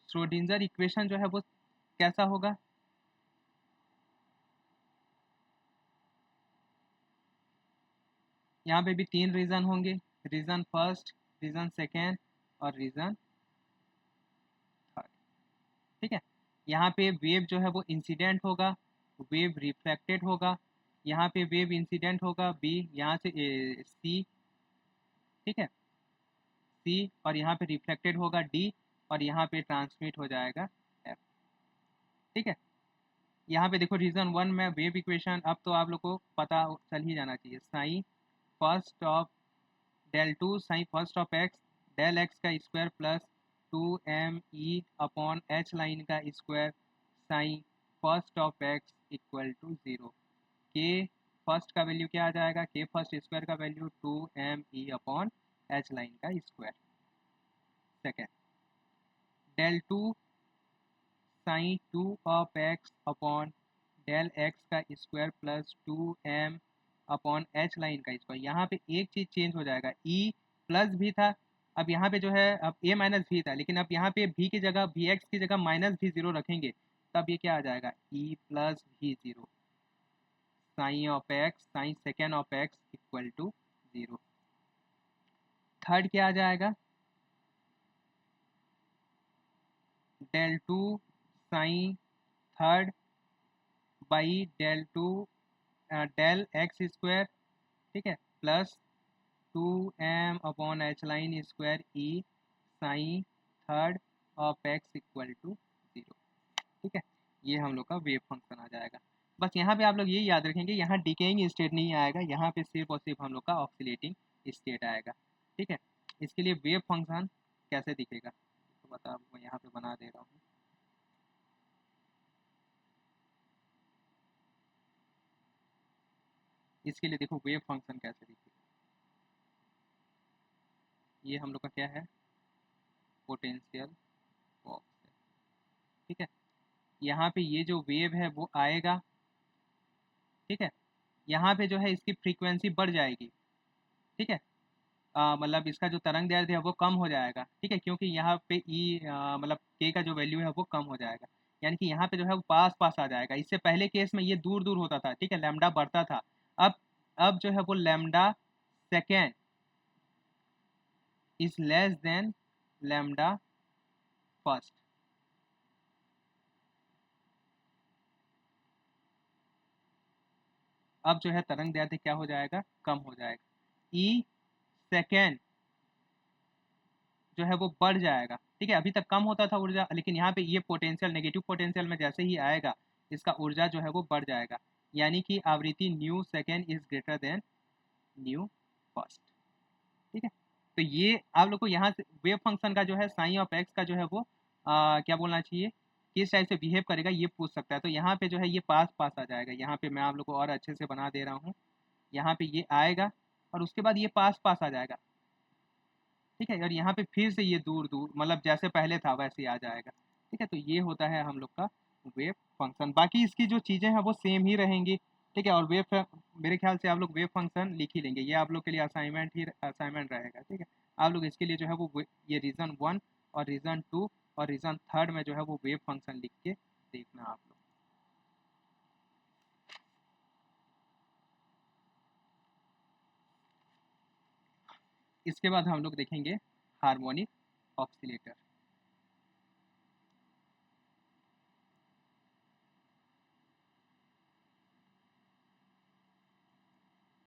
श्रोडिंगर इक्वेशन जो है वो कैसा होगा, यहाँ पे भी 3 रीजन होंगे, रीजन फर्स्ट, रीजन सेकेंड और रीजन थर्ड। ठीक है, यहाँ पे वेव जो है वो इंसिडेंट होगा, वेव रिफ्लेक्टेड होगा, यहाँ पे वेव इंसिडेंट होगा बी, यहाँ से सी। ठीक है, सी, और यहाँ पे रिफ्लेक्टेड होगा डी, और यहाँ पे ट्रांसमिट हो जाएगा एफ। ठीक है, यहाँ पे देखो रीजन 1 में वेव इक्वेशन अब तो आप लोग को पता चल ही जाना चाहिए। Psi first of del two psi first of x del x का square plus 2m upon h line का square psi first of x equal to 0। K first का वैल्यू क्या आ जाएगा, के फर्स्ट स्क्वायर का value 2m upon h line का square. Second del two psi 2 of x upon del x का square plus 2m upon h line का square. यहाँ पे एक चीज़ चेंज हो जाएगा, ई प्लस भी था, अब यहाँ पे जो है अब ए माइनस भी था, लेकिन अब यहाँ पे भी की जगह वी एक्स की जगह माइनस भी जीरो रखेंगे, तब ये क्या आ जाएगा, e plus v zero psi of x psi second of x equal to 0। Third क्या आ जाएगा, del two psi third by del two del x square, ठीक है, plus 2m upon h line square e psi third of x equal to 0। ठीक है, ये हम लोग का वेव फंक्शन आ जाएगा। बस यहाँ पे आप लोग ये याद रखेंगे, यहाँ डिकेइंग स्टेट नहीं आएगा, यहाँ पे सिर्फ और सिर्फ हम लोग का ऑक्सीलेटिंग स्टेट आएगा। ठीक है, इसके लिए वेव फंक्शन कैसे दिखेगा तो बता मैं यहाँ पे बना दे रहा हूँ। इसके लिए देखो वेव फंक्शन कैसे दिखेगा, ये हम लोग का क्या है, पोटेंशियल बॉक्स है। ठीक है, यहाँ पे ये जो वेव है वो आएगा, ठीक है, यहाँ पे जो है इसकी फ्रीक्वेंसी बढ़ जाएगी। ठीक है, मतलब इसका जो तरंग दैर्ध्य है वो कम हो जाएगा। ठीक है, क्योंकि यहाँ पे ई मतलब के का जो वैल्यू है वो कम हो जाएगा, यानी कि यहाँ पे जो है वो पास पास आ जाएगा। इससे पहले केस में ये दूर दूर होता था, ठीक है, लैम्डा बढ़ता था। अब जो है वो lambda second is less then lambda first. अब जो है तरंग दैर्ध्य क्या हो जाएगा, कम हो जाएगा, ई सेकेंड जो है वो बढ़ जाएगा। ठीक है, अभी तक कम होता था ऊर्जा, लेकिन यहाँ पे ये पोटेंशियल नेगेटिव पोटेंशियल में जैसे ही आएगा इसका ऊर्जा जो है वो बढ़ जाएगा, यानी कि आवृत्ति new second is greater then new first. ठीक है, तो ये आप लोग को यहाँ से वेव फंक्शन का जो है साइन ऑफ एक्स का जो है वो क्या बोलना चाहिए, किस टाइप से बिहेव करेगा ये पूछ सकता है। तो यहाँ पे जो है ये पास पास आ जाएगा, यहाँ पे मैं आप लोग को और अच्छे से बना दे रहा हूँ, यहाँ पे ये आएगा और उसके बाद ये पास पास आ जाएगा। ठीक है, और यहाँ पे फिर से ये दूर दूर मतलब जैसे पहले था वैसे ही आ जाएगा। ठीक है, तो ये होता है हम लोग का वेव फंक्शन, बाकी इसकी जो चीज़ें हैं वो सेम ही रहेंगी। ठीक है, और मेरे ख्याल से आप लोग वेव फंक्शन लिख ही लेंगे, ये आप लोग के लिए असाइनमेंट रहेगा। ठीक है, आप लोग इसके लिए जो है वो ये रीज़न 1 और रीज़न 2 और रीज़न 3 में जो है वो वेव फंक्शन लिख के देखना आप लोग। इसके बाद हम लोग देखेंगे हार्मोनिक ऑक्सीलेटर।